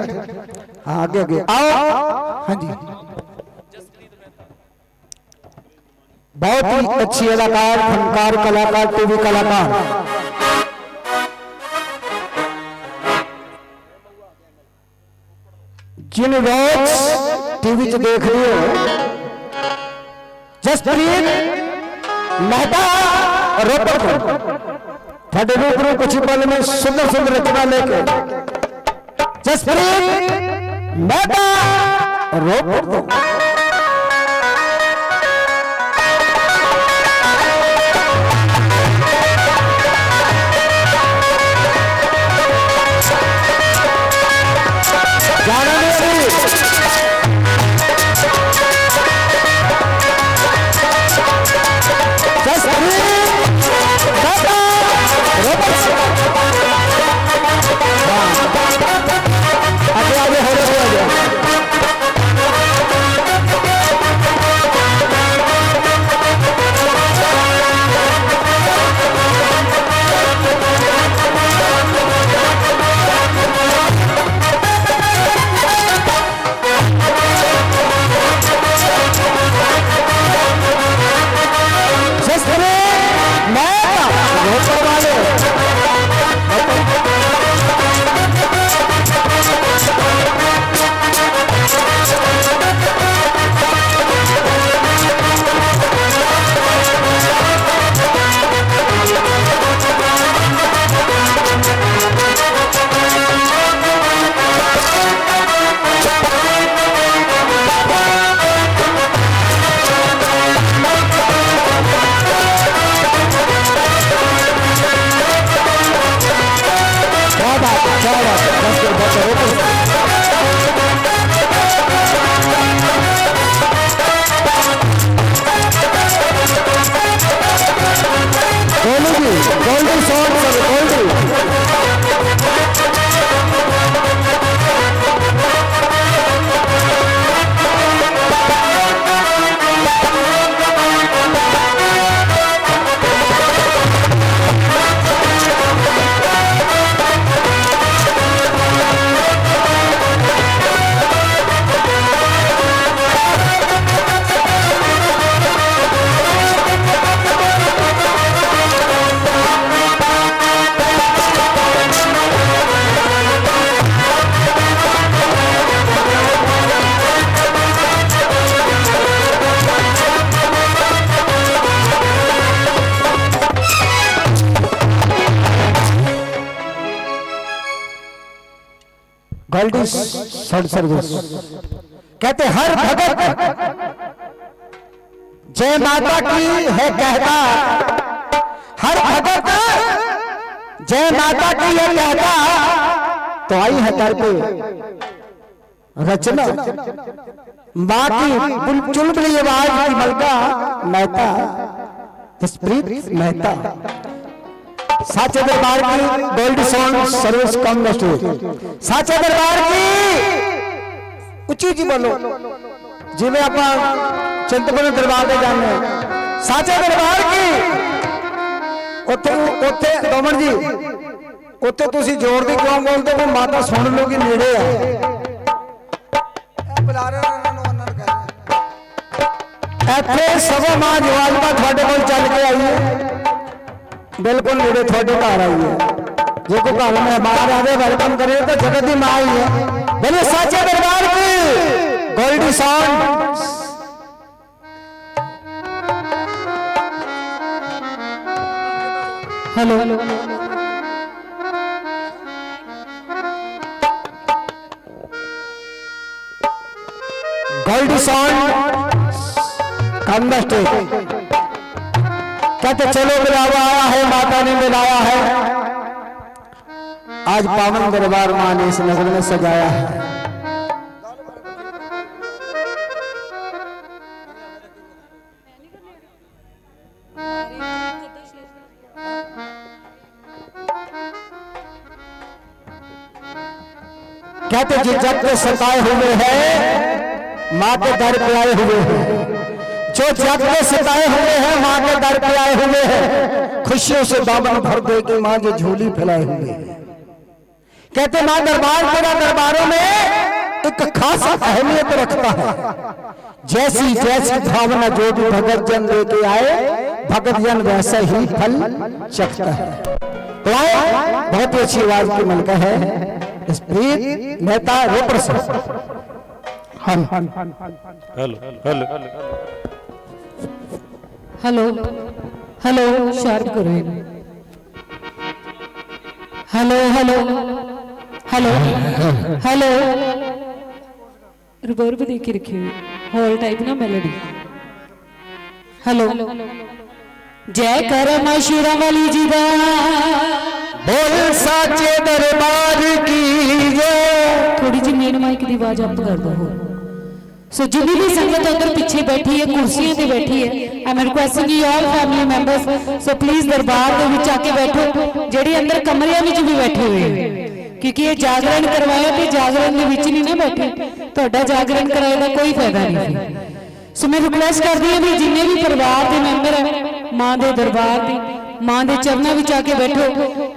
हाँ आगे आगे आओ। हाँ जी, बहुत ही अच्छी अदाकार, फनकार, कलाकार, टीवी कलाकार। जिन रोज टीवी च देख रही हो जसप्रीत मेहता रोपड़ थोड़े रूबरू कुछ पल में सुंदर सुंदर रचना लेके जसप्रीत मेहता रोपड़। गोल्डी सड सर्विस कहते हर भगत जय माता की है कहता, हर भगत जय माता की है कहता, तो आई है दर पे रचना माँ की चुलबुली आवाज की मलका मेहता जसप्रीत मेहता। साचे दरबार की गोल्ड साउंड सर्विस कम इंडस्ट्री, साचे दरबार की उच्ची जी बोलो जिवें आप चिंतपूर्णी दरबार से जाने, साचे दरबार की उथे उथे दोमन जी उथे तुसी जोर दी क्यों बोलते हो? माता सुन लो कि नेड़े है इत्थे सगों मां जवालपा तुहाडे कोल चल के आई है, बिल्कुल नेड़े थोड़े घर आई है। जो कोई घर में बाहर आवे वेलकम करे तो जगत की मां ही है। बोले साचे दरबार की Goldy Sound. Hello Goldy Sound come stage कहते चलो बुलावा आया है, माता ने बुलाया है। आज पावन दरबार मां ने इस नगर में सजाया है। कहते जी जग के सताए हुए हैं मां के दर पे आए हुए हैं, जो जग के सताए हुए हैं मां के दर पे आए हुए हैं, खुशियों से दामन भर देगी मां जो झोली फैलाए हुए हैं। कहते मां दरबार तेरा दरबारों में एक खास अहमियत रखता है, जैसी जैसी भावना जो भी भगत जन लेके आए भगत जन वैसा ही फल चखता है। तो बहुत ही अच्छी आवाज की मलका है स्प्रीत मेहता रोपड़ से। Hello hello hello hello sharp करो hello hello hello hello reverb दे के रखी हुई हॉल टाइप ना मेलोडी। हेलो जय कर मां शेरा वाली जी दा बोल साचे दरबार की जय। थोड़ी जी मेन माइक की आवाज अप कर दो। सो जितनी भी संगत उधर पीछे बैठी है कुर्सियों पे बैठी है, I am requesting you all family members so please दरबार के विच आके बैठो, जेडे अंदर कमरियां विच भी बैठे हुए हैं, क्योंकि ये जागरण करवाया ते जागरण दे विच नहीं ना बैठे, ਤੁਹਾਡਾ जागरण कराए का कोई फायदा नहीं। सो मैं रिक्वेस्ट करती हूं भी जिन्ने भी परिवार के मैंबर है मां के दरबार की मां के चरणों में आके बैठो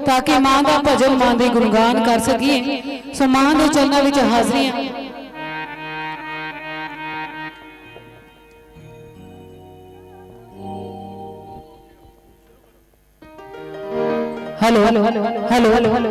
ताकि मां का भजन मां के गुणगान कर सकिए। सो मां के चरणों में हाजरियां। हेलो हेलो हेलो हेलो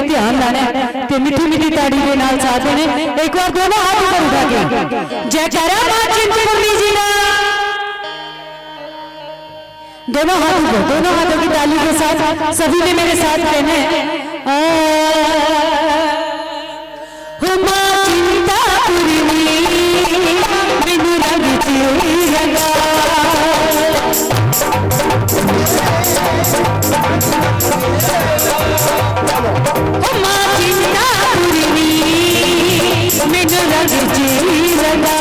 ध्यान लाना ते मिठी मिठी ताड़ी के नाल साथ देने। एक बार दोनों हाथ ऊपर उठा के जयकारा मां चिंतपूर्णी जी का। दोनों हाथ ऊपर, दोनों हाथों की ताली के साथ सभी ने मेरे साथ कहना है मां चिंतपूर्णी बिनु लगती रंगा मैनू रंग जी लगा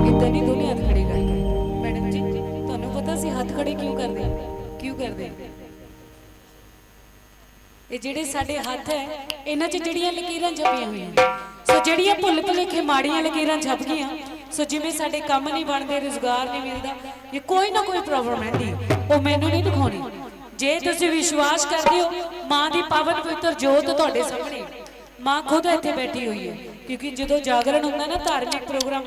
इतना नहीं दोनों हाथ खड़े करके मैडम जी ਤੁਹਾਨੂੰ ਪਤਾ ਸੀ ਹੱਥ ਖੜੇ ਕਿਉਂ ਕਰਦੇ ਇਹ ਜਿਹੜੇ ਸਾਡੇ ਹੱਥ ਹੈ ਇਹਨਾਂ 'ਚ ਜਿਹੜੀਆਂ ਲਕੀਰਾਂ ਛਪੀਆਂ ਹੋਈਆਂ ਸੋ ਜਿਹੜੀਆਂ ਭੁੱਲ ਭੁਲੇਖੇ ਮਾੜੀਆਂ ਲਕੀਰਾਂ ਛਪ ਗਈਆਂ ਸੋ ਜਿਵੇਂ ਸਾਡੇ ਕੰਮ ਨਹੀਂ ਬਣਦੇ ਰੁਜ਼ਗਾਰ ਨਹੀਂ ਮਿਲਦਾ ਇਹ ਕੋਈ ਨਾ ਕੋਈ ਪ੍ਰੋਬਲਮ ਹੈ ਉਹ ਮੈਨੂੰ ਨਹੀਂ ਦਿਖਾਉਣੀ ਜੇ ਤੁਸੀਂ ਵਿਸ਼ਵਾਸ ਕਰਦੇ ਹੋ ਮਾਂ ਦੀ ਪਾਵਨ ਪਵਿੱਤਰ ਜੋਤ ਤੁਹਾਡੇ ਸਾਹਮਣੇ ਮਾਂ ਖੁਦ ਇੱਥੇ ਬੈਠੀ ਹੋਈ ਹੈ ਕਿਉਂਕਿ ਜਦੋਂ ਜਾਗਰਣ ਹੁੰਦਾ ਨਾ ਧਾਰਮਿਕ ਪ੍ਰੋਗਰਾਮ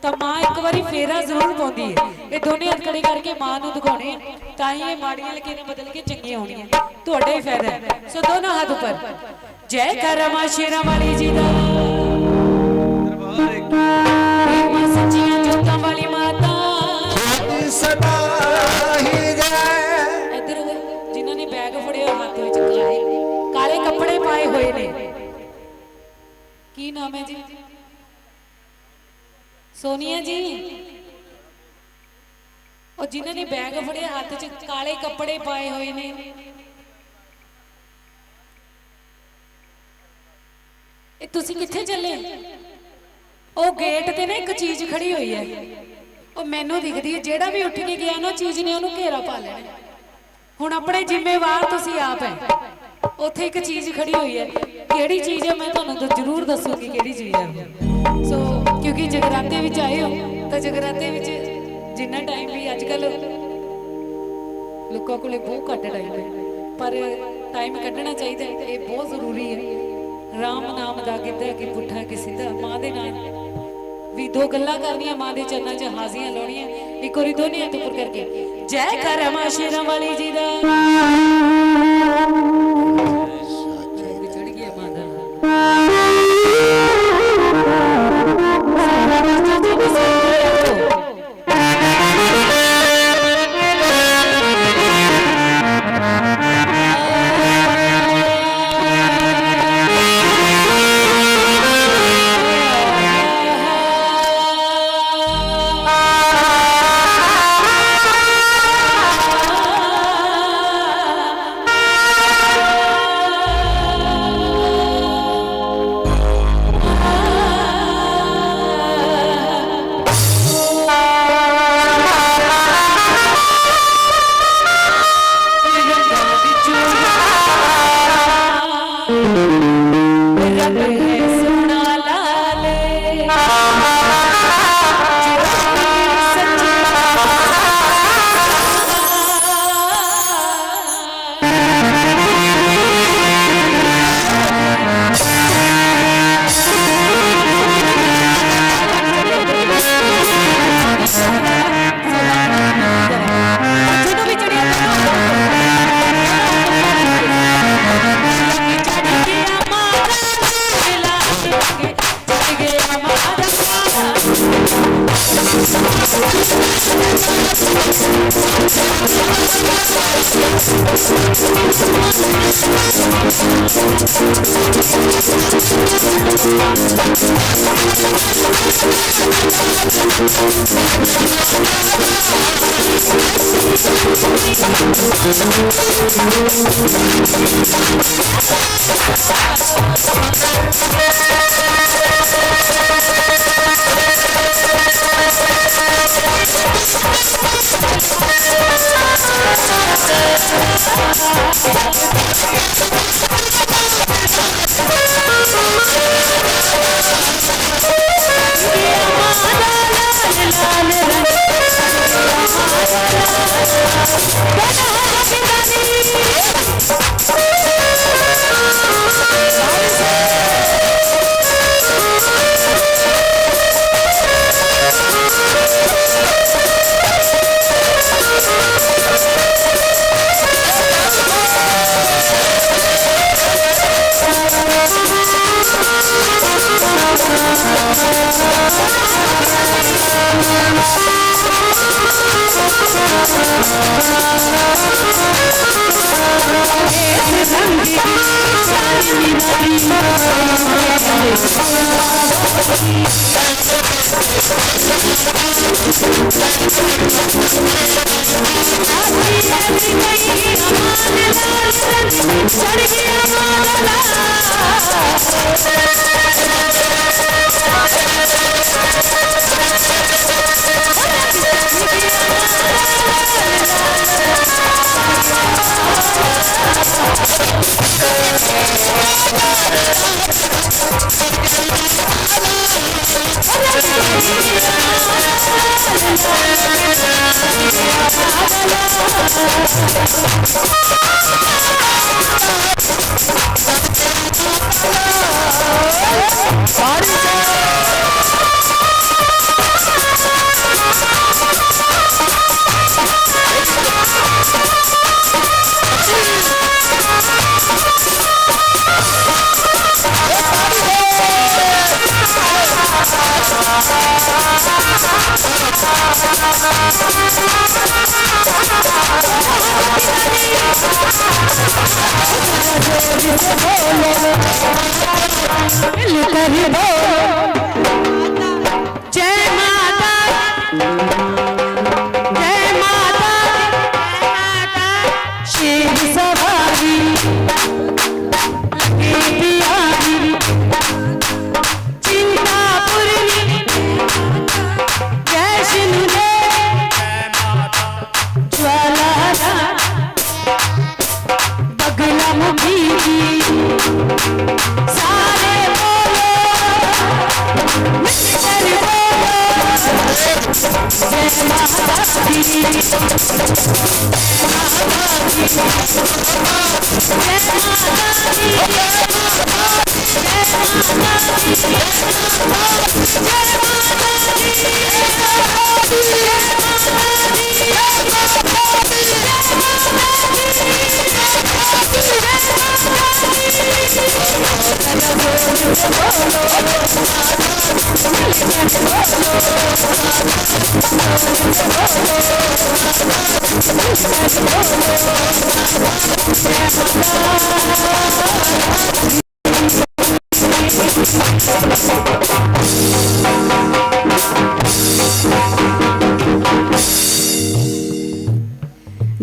ਤਾਂ ਮਾਂ ਇੱਕ ਵਾਰੀ ਫੇਰਾ ਜ਼ਰੂਰ ਪਾਉਂਦੀ ਹੈ ਇਹ ਦੋਨੇ ਹੱਥ ਖੜੇ ਕਰਕੇ ਮਾਂ ਨੂੰ ਦਿਖਾਉਣੇ ਤਾਂ ਹੀ ਇਹ ਮਾੜੀਆਂ ਲਕੀਰਾਂ ਬਦਲ ਕੇ ਚੰਗੀਆਂ ਹੋਣੀਆਂ ਤੁਹਾਡਾ ਹੀ ਫਾਇਦਾ ਹੈ ਸੋ ਦੋਨੋਂ ਹੱਥ ਉੱਪਰ ਜੈ ਕਰ ਮਾਂ ਸ਼ੇਰਾਂ ਵਾਲੀ ਜੀ ਦਾ ਮਾਂ ਸੱਚੀਆਂ ਜੋਤਾਂ ਵਾਲੀ ਮਾਤਾ सदा ही जय। ਇੱਧਰ ਜਿਨ੍ਹਾਂ ਨੇ ਬੈਗ ਫੜਿਆ ਹੱਥ ਵਿੱਚ ਕਾਲੇ ਕੱਪੜੇ ਪਾਏ ਹੋਏ ਨੇ ਕੀ ਨਾਮ ਹੈ ਜੀ ਸੋਨੀਆ ਜੀ ਉਹ ਜਿਨ੍ਹਾਂ ਨੇ ਬੈਗ ਫੜਿਆ ਹੱਥ 'ਚ ਕਾਲੇ ਕੱਪੜੇ ਪਾਏ ਹੋਏ ਨੇ ਇਹ ਤੁਸੀਂ ਕਿੱਥੇ ਚੱਲੇ ਉਹ ਗੇਟ ਤੇ ਨਾ ਇੱਕ ਚੀਜ਼ ਖੜੀ ਹੋਈ ਹੈ ਉਹ ਮੈਨੂੰ ਦਿਖਦੀ ਹੈ ਜਿਹੜਾ ਵੀ ਉੱਠ ਕੇ ਗਿਆ ਨਾ ਚੀਜ਼ ਨੇ ਉਹਨੂੰ ਘੇਰਾ ਪਾ ਲੈਣਾ ਹੁਣ ਆਪਣੇ ਜ਼ਿੰਮੇਵਾਰ ਤੁਸੀਂ ਆਪ ਹੈ ਉੱਥੇ ਇੱਕ ਚੀਜ਼ ਖੜੀ ਹੋਈ ਹੈ ਕਿਹੜੀ ਚੀਜ਼ ਹੈ ਮੈਂ ਤੁਹਾਨੂੰ ਜ਼ਰੂਰ ਦੱਸੂਗੀ ਕਿਹੜੀ ਚੀਜ਼ ਹੈ ਸੋ ਕਿਉਂਕਿ ਜਗਰਾਤੇ ਵਿੱਚ ਆਏ ਹੋ ਤਾਂ ਜਗਰਾਤੇ ਵਿੱਚ ਜਿੰਨਾ ਟਾਈਮ ਵੀ ਅੱਜ ਕੱਲ ਲੋਕਾਂ ਕੋਲੇ ਬਹੁਤ ਘੱਟ ਟਾਈਮ ਹੈ ਪਰ ਟਾਈਮ ਕੱਢਣਾ ਚਾਹੀਦਾ ਇਹ ਬਹੁਤ ਜ਼ਰੂਰੀ ਹੈ ਰਾਮ ਨਾਮ ਦਾ ਗਿੱਧਾ ਕਿ ਪੁੱਠਾ ਕਿ ਸਿੱਧਾ ਮਾਂ ਦੇ ਨਾਲ ਵੀ ਦੋ ਗੱਲਾਂ ਕਰਨੀਆਂ ਮਾਂ ਦੇ ਚਰਨਾਂ 'ਚ ਹਾਜ਼ੀਆਂ ਲਾਉਣੀਆਂ ਇੱਕ ਵਾਰੀ ਦੋਨੇ ਹੱਥ ਉੱਪਰ ਕਰਕੇ ਜੈ ਕਰ ਮਾਂ ਸ਼ੇਰਾਂ ਵਾਲੀ ਜੀ ਦਾ ਚੜ ਗਿਆ ਮਾਂ ਦਾ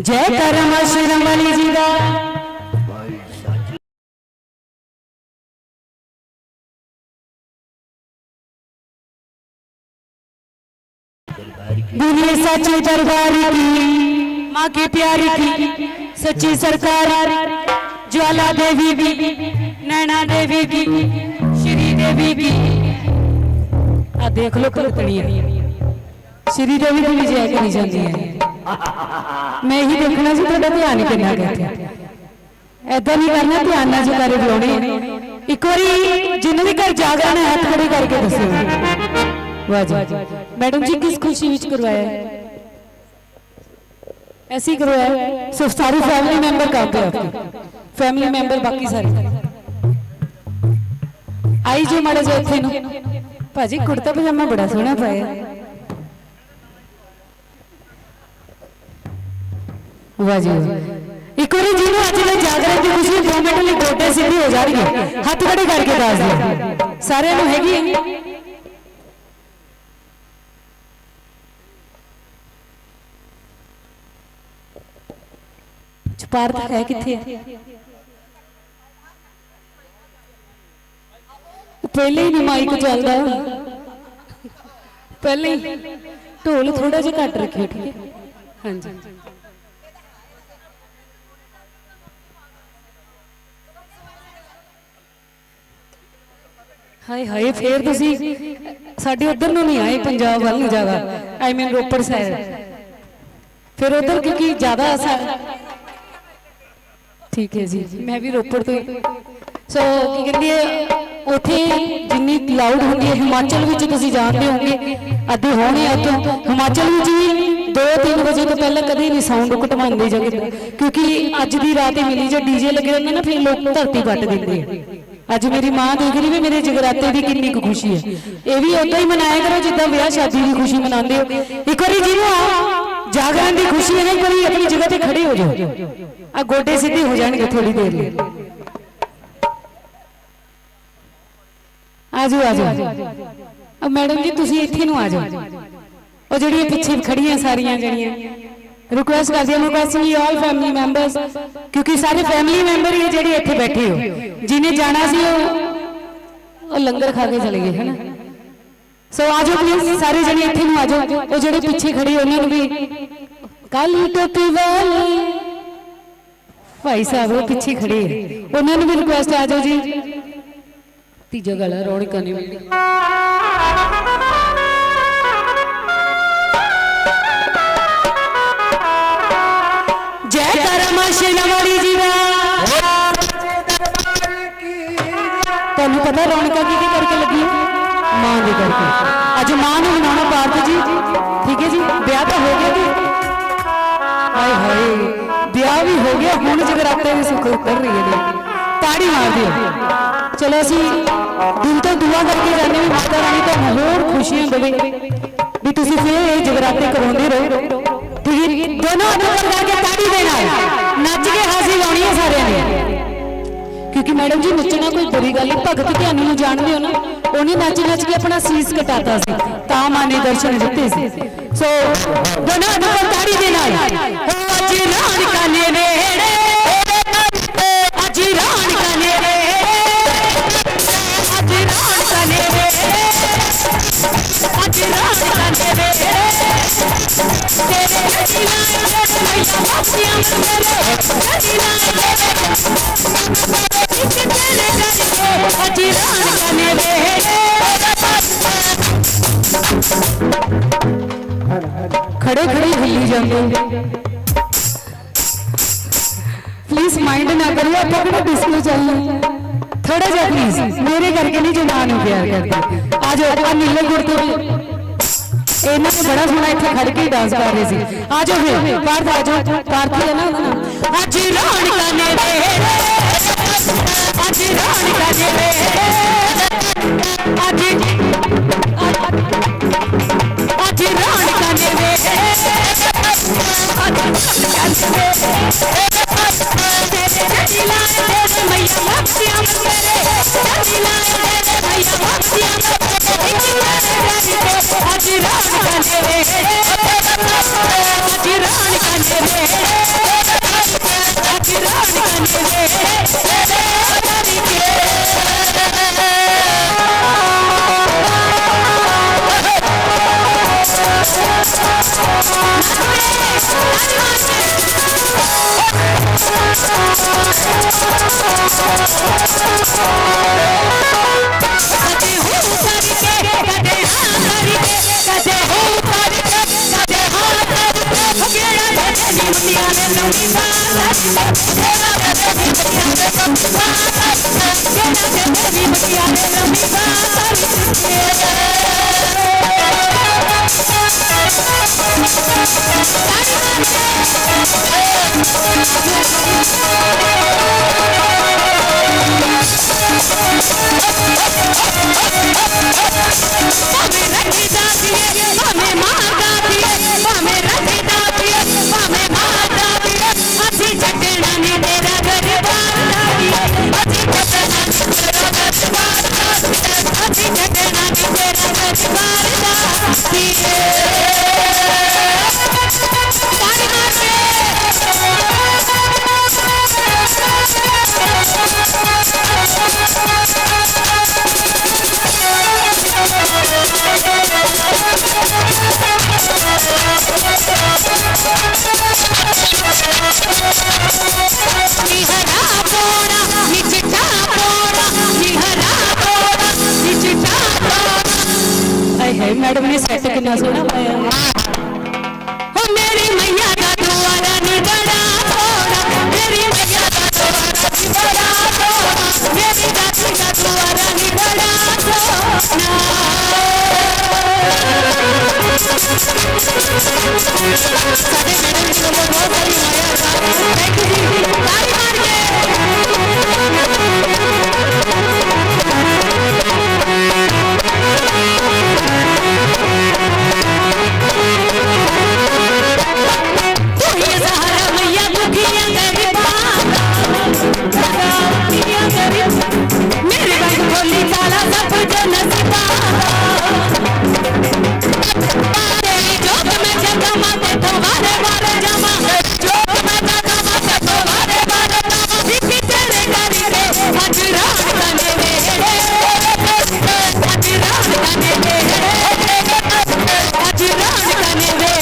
जय करम श्री वाली जी का बोलिए सच्चे दरबार की माँ की प्यारी की सच्ची सरकार ज्वाला देवी की नैना देवी की श्री देवी की आ देख लो कलकड़िया श्री देवी की भी जय करी जाती है। मैं ही देखना सी थोड़ा ध्यान करना कहते ऐदा नहीं करना ध्यान ना जगारे बुलाने एक बारी जिन्होंने घर जागरण है हाथ खड़े करके दसो। वाह जी मैडम जी किस खुशी विच करवाया है? ऐसे ही करवाया है। सो सारी फैमिली मेंबर कहाँ पे आपके फैमिली मेंबर बाकी सारे आई जो माड़ा जो इत्थे नु भाजी कुर्ता पजामा बड़ा सोहना पाया वाह जी वाह। एक बार जिन्होंने अज मैं जागरण की खुशी 2 मिनट लिए गोडे सीधे हो जाएंगे हाथ खड़े करके दस दिया सारे हैगी पार्थ है किथे पहले ही नहीं माइक चलता पहले ही ढोल थोड़ा जिहा घट रखियो ठीक है हाँ जी हाय हाय फिर तुसी साडे उधर ਨੂੰ नहीं आए पंजाब वाल नहीं ज्यादा आई मीन रोपड़ साइड फिर उधर क्योंकि ज्यादा ठीक है जी मैं भी रोपड़ तो सो की कहते उथे जिन्नी लाउड होंगी हिमाचल विच तुसी जानते होंगे अद्धे होने उतों हिमाचल विच भी 2-3 बजे तो पहले कदे नहीं साउंड घटवांदे जगह क्योंकि अज दी रात मिली जो डीजे लगे होंगे ना फिर लोग धरती पट देंगे अज मेरी मां देख रही भी मेरे जगराते की कितनी खुशी है ये भी उदा ही मनाया करो जिदा ब्याह शादी की खुशी मनाते हो एक बार जिन्होंने जागरण की खुशी है ना एक बार अपनी जगह पे खड़े हो जाओ आ गोडे सीधे हो जाएंगे थोड़ी देर लिए आजो आजो अब मैडम जी तुसी इत्थे नूं आ जाओ और जड़ियां पीछे खड़ियां सारियां जड़ियां रिक्वेस्ट करती हूँ रिक्वेस्टिंग ऑल फैमिली मेंबर्स क्योंकि सारे फैमिली मेंबर ही जेडे इत्थे बैठे हो जिन्हें जाना सी वो लंगर खा के चले गए है ना सो आ जाओ प्लीज सारे जने इत्थे नूं आ जाओ वो जेडे पीछे खड़े उन्होंने भी काली टोपी वाले भाई साहब वो पीछे खड़े हैं उन्होंने भी रिक्वेस्ट आ जाओ जी तीजा गला रौनक नहीं मिलनी जय करमा शेरावाली जी का तेन पता रौनक की करके लगी मां के करके अज मां ने मनाना पार्थ जी ठीक है जी ब्याह तो हो गया जी हाय हाय ब्याह भी हो गया हुण जगराते भी सुख कर रही है ताड़ी मार दियो चलो असी दिल तो दुआ करके जाने भी माता रानी तो होर खुशियां देवे भी तुसी फिर ये जगराते करवाते रहो ठीक है दोनों हाथ लगा के ताड़ी देना नच के हासी लानी है सारे ने क्योंकि मैडम जी नचना कोई बुरी गल नहीं भगत ध्यान में जानते हो ना उन्हें नच नच के अपना शीश कटाता सी ता मां ने दर्शन दिते सी सो दोनों हाथ ताड़ी देना अज राणिका ने नेड़े अज राणिका ने अज राणिका ने अज राणिका ने तेरे मैया बासियां खड़े खड़े हिली जाते प्लीज माइंड ना करिए आप डिस्को चलना थोड़ा जा प्लीज मेरे करके नहीं जो मां को प्यार करते आज नीले कुर्ते इन्होंने बड़ा सोना इतने खड़ के डांस कर रहे थे आ जाओ फिर पार्थ आ जाओ पार्थ है ना अज राणिका ने अज राणिका ने अज अज राणिका ने सैट कितना सोना पाया हो मेरी मैया का दुआरा नी बड़ा थोड़ा मेरी मैया का दुआरा नी बड़ा थोड़ा मेरी दादी का दुआरा नी बड़ा थोड़ा सारे मैडम जी को बहुत सारी माया थैंक यू जी ताली मार के मेरे बैंक खोली ताला सब जन तेरी जोत में जगह माते तो वारे वारे जमा जोत में जगह माते तो वारे वारे जमा दिखी तेरे करी रे आज रात तने रे आज रात तने रे आज रात तने रे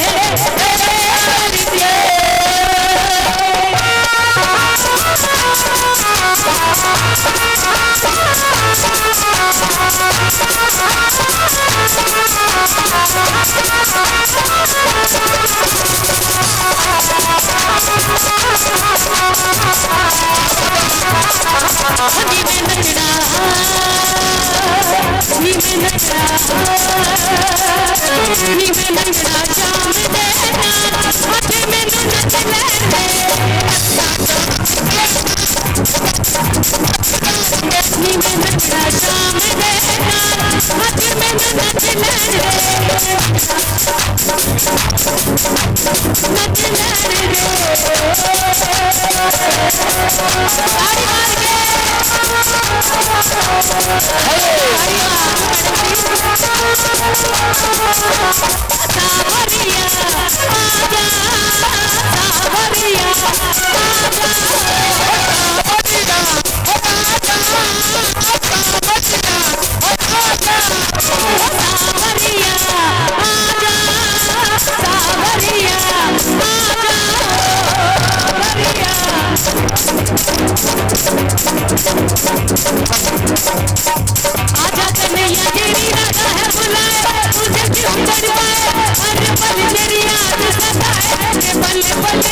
आजा कन्हैया तेरी राधा है बुलाए तुझे क्यों तड़पाए हर पल तेरी याद सताए के पल पल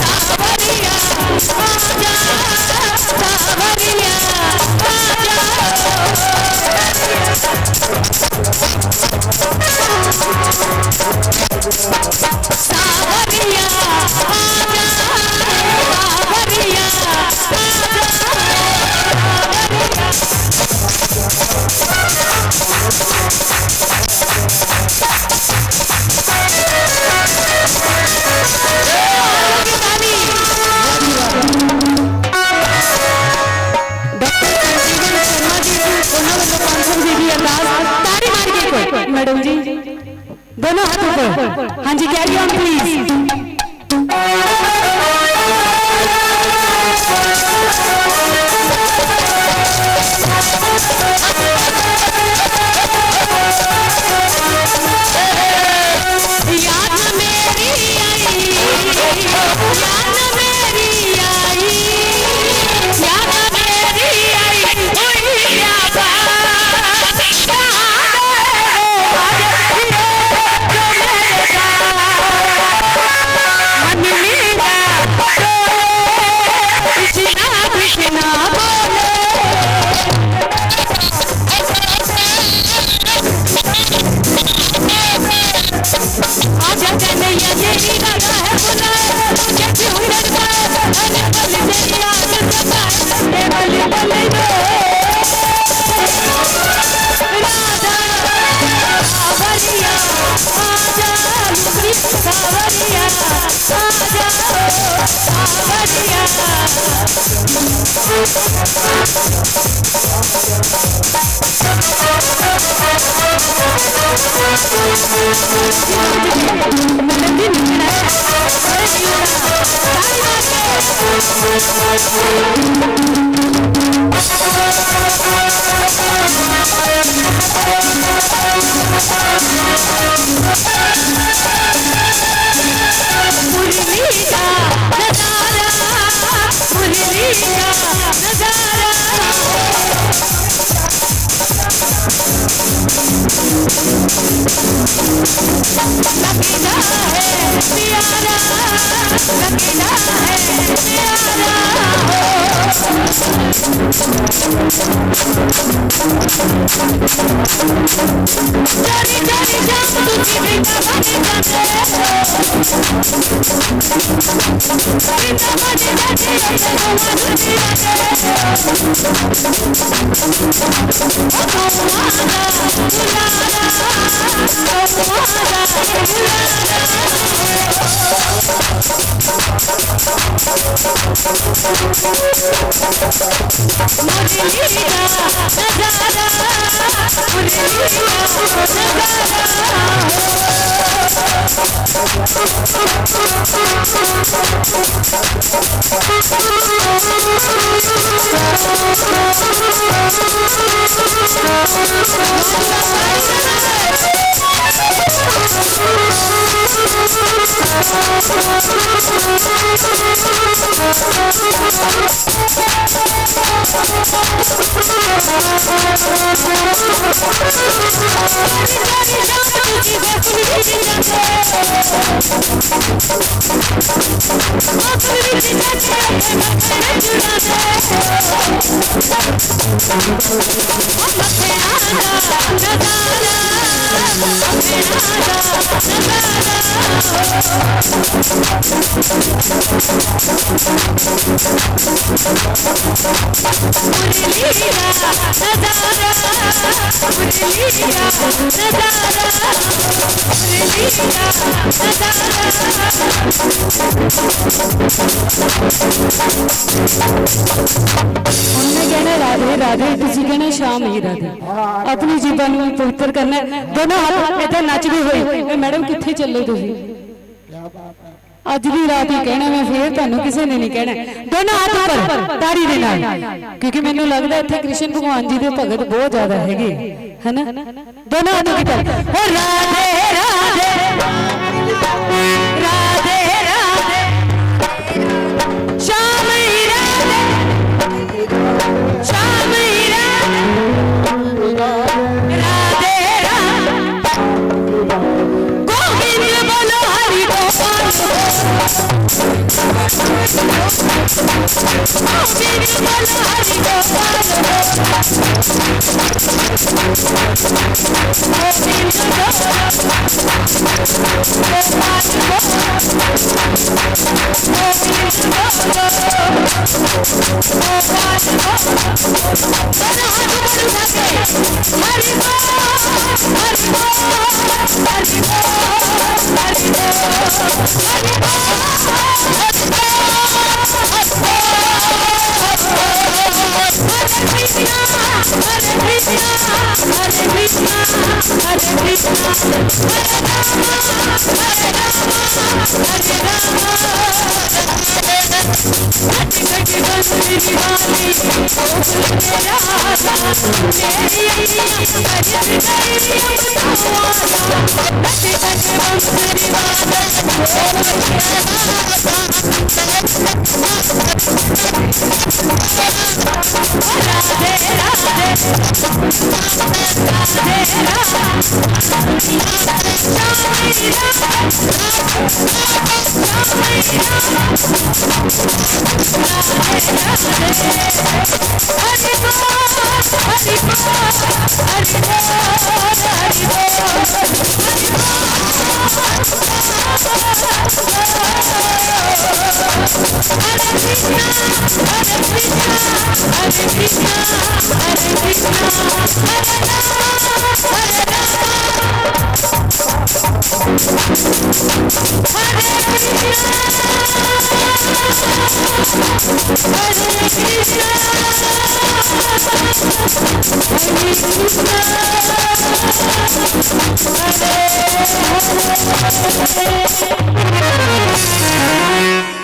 सावरिया आजा सावरिया सावरिया मैडम जी दोनों हाथ ऊपर हाँ जी कैरी ऑन प्लीज याद मेरी आई नजारा लगता है प्यारा, लगता है प्यारा जानी जानी जान तुझी बेटा बने जाते बेटा बने जाते कहना राधे राधे, तुसी कहना श्याम ही राधे। अपनी जीवन में पवित्र करना, दोनों हाथ इधर नच भी हुए। मैडम किथे चले तुसी? अज भी रात ही कहना, मैं फिर तुहानू किसी ने नहीं कहना। दोनों हाथ ऊपर ताड़ी दे नाल, क्योंकि मैनू लगदा इत्थे कृष्ण भगवान जी दे भगत बहुत ज्यादा हैगे, है ना? दोनों हाथ ऊपर, ओ राधे राधे राधे राधे श्याम ही राधे, श्याम ही राधे राधे राधे गोविंद बोलो हरि गोपाल, गोविंद बोलो हरि गोपाल,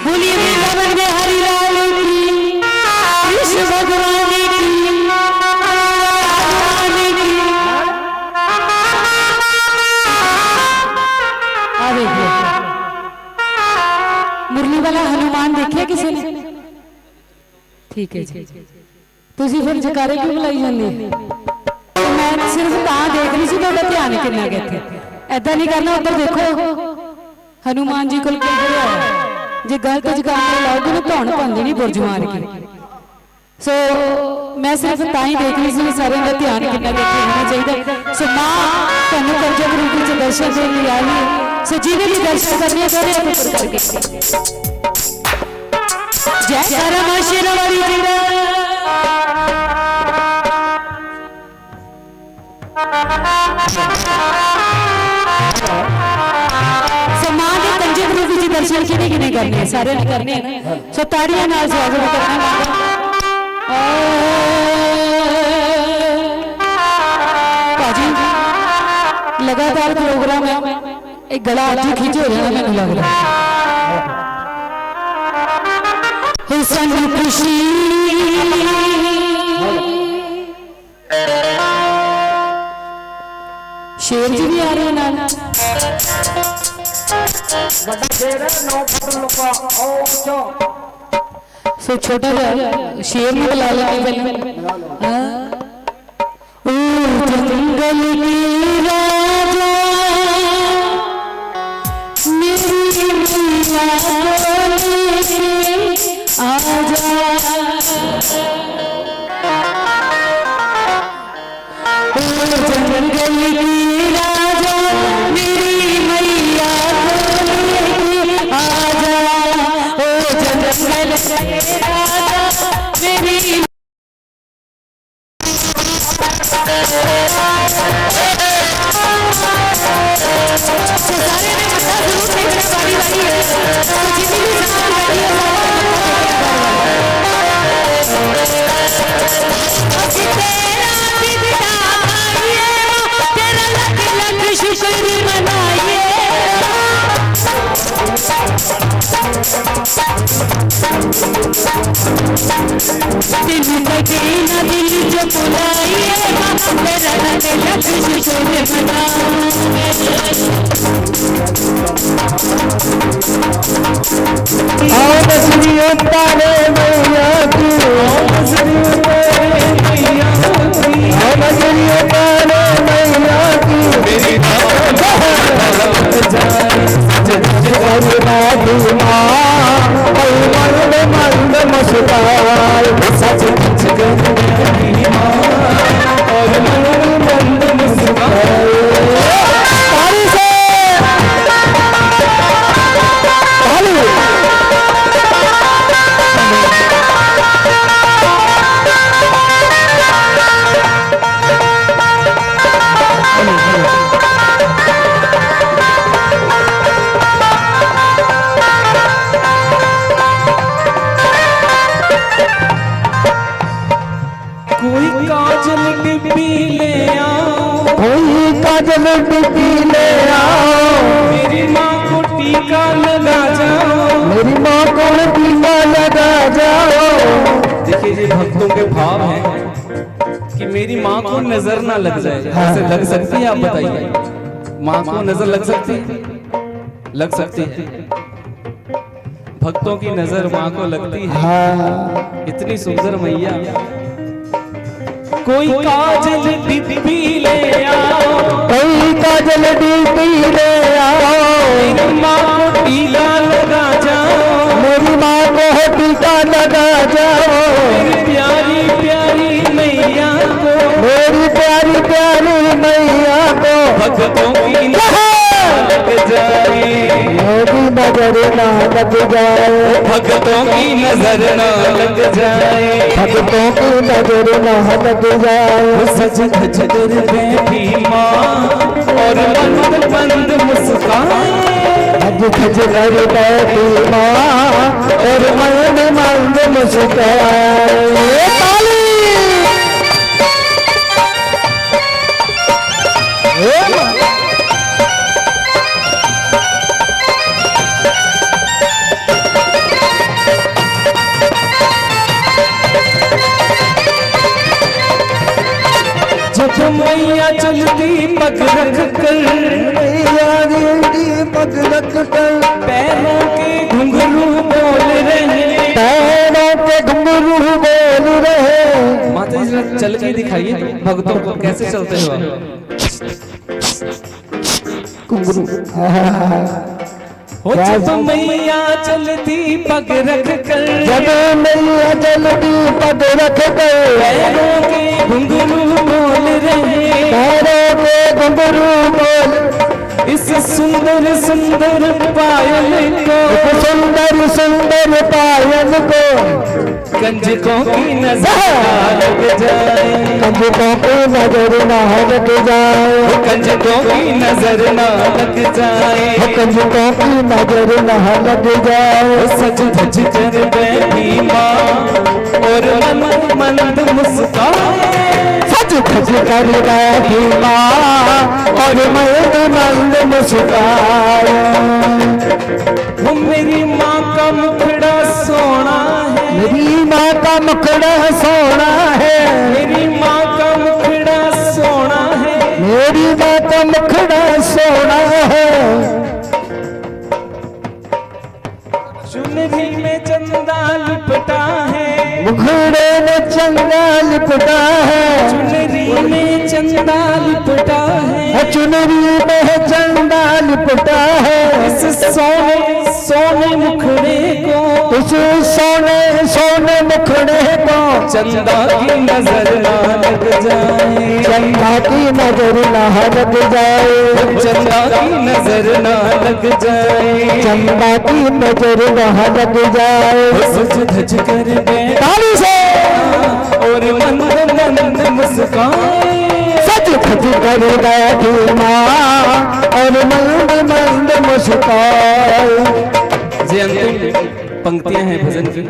बोलिए वृंदावन में हरि लाल की, कृष्ण भगवान की, मुरली वाला हनुमान देखिए किसी ने? ठीक है जी, तुसी फिर जकारे क्यों बुलाई जाते? मैं सिर्फ तां देख रही सी, ਤੁਹਾਡਾ ਧਿਆन कितना गया थे। ऐदा नहीं करना। उधर देखो हनुमान जी को जे गलत जगाने लाओगे ना धौन पाते नहीं बुरज मार के। सो मैं सिर्फ ताई देख रही थी सारे का ध्यान कितना देखते होना चाहिए। सो मां तुहानू करजा गुरु जी दर्शन देने लिए आई है। सो जिन्हें भी दर्शन करने करके जय करा मां शेरावाली जी दा। मां के कंजे गुरु जी दर्शन किने किने करने हैं? सारे ने करने हैं। सो ताड़ियां नाल स्वागत करना भाजी। लगातार प्रोग्राम है, एक गला आज खिंच हो जाना मैंने लग रहा हुसन खुशी शेर जी भी आ रहे हैं नाल। सो छोटा शेर में बुला लेंगे पहले। ओ जंगल की राजा मेरी मैया आजा। ओ जंगल की राजा मेरी मैया आजा। ओ जंगल के राजा मेरी दिल ना दिल जो बुलाइए मेरा लक्ष्य छोड़े आओ बसरी उतारे मैया की, आओ बसरी उतारे मैया की, आओ बसरी उतारे मैया की। मेरी मंद मुस्कान सच मेरी माँ और मंद मुस्कान। कोई काजल डिब्बी ले आओ, कोई काजल डिब्बी ले आओ, मेरी माँ को टीका लगा जाओ, मेरी माँ को टीका लगा जाओ। देखिए ये भक्तों के भाव हैं कि मेरी माँ को नजर ना लग जाए। ऐसे लग सकती है? आप बताइए, माँ को नजर लग सकती है? लग सकती है। भक्तों की नजर माँ को लगती है। हाँ। इतनी सुंदर मैया। कोई काजल डिब्बी ले आओ, कोई काजल डिब्बी ले आओ, मेरी माँ को टीका लगा जाओ, मेरी माँ को टीका लगा जाओ। मेरी प्यारी प्यारी मैया को, मेरी प्यारी प्यारी मैया को भक्तों की लग जाए, मेरी नजर ना लग जाए, भक्तों की नजर ना लग जाए, भक्तों की नजर ना लग जाए। सज धज कर बैठी माँ और मंद मंद मुस्काए, धज धज कर बैठी माँ और मंद मंद मुस्काए। ताली। जब मैया चलती पग रख कर, मैया की पग रख कर, पैरों के घुंघरू बोल रहे, पैरों के घुंघरू बोल रहे। माता जी जरा चल के दिखाइए भक्तों को कैसे चलते हो आप। घुंघरू हो जब मैया चलती पग रख कर, जब मैया चलती पग रख कर, पैरों के घुंघरू बोल रहे, पैरों के घुंघरू बोल, इस सुंदर सुंदर पायल को, सुंदर सुंदर पायल को, कंजकों की नजर लग जाए, कंजकों की नजर न लग जाए, कंजकों की नजर न लग जाए, कंजकों की नजर न लग जाए। सज धज कर बैठी माँ और मन मंद मुस्काए, सज धज कर बैठी माँ और मंद मंद मुस्काए। वो मेरी माँ का मुखड़ा सोना है, मेरी माँ का मुखड़ा सोना है, मेरी माँ का मुखड़ा सोना है, मेरी माँ का मुखड़ा सोना है। चुनरी में चंदा लिपटा है, मुखड़े में चंदा लिपटा है, चुनरी में चंदा लिपटा है, चुनरी में चंदा लिपटा है। इस सोने सोने मुखड़े को, उस सोने सोने मुखड़े को चंदा की नजर ना लग जाए, चंदा की नजर न लग जाए, चंदा की नजर ना लग जाए, चंदा की नजर न लग जाए। सज धज कर बैठा ताली से और मंद मंद मुस्काए, सच धज कर बैठी माँ और मंद मंद मुस्काए। जे अंतिम पंक्तियां हैं भजन की।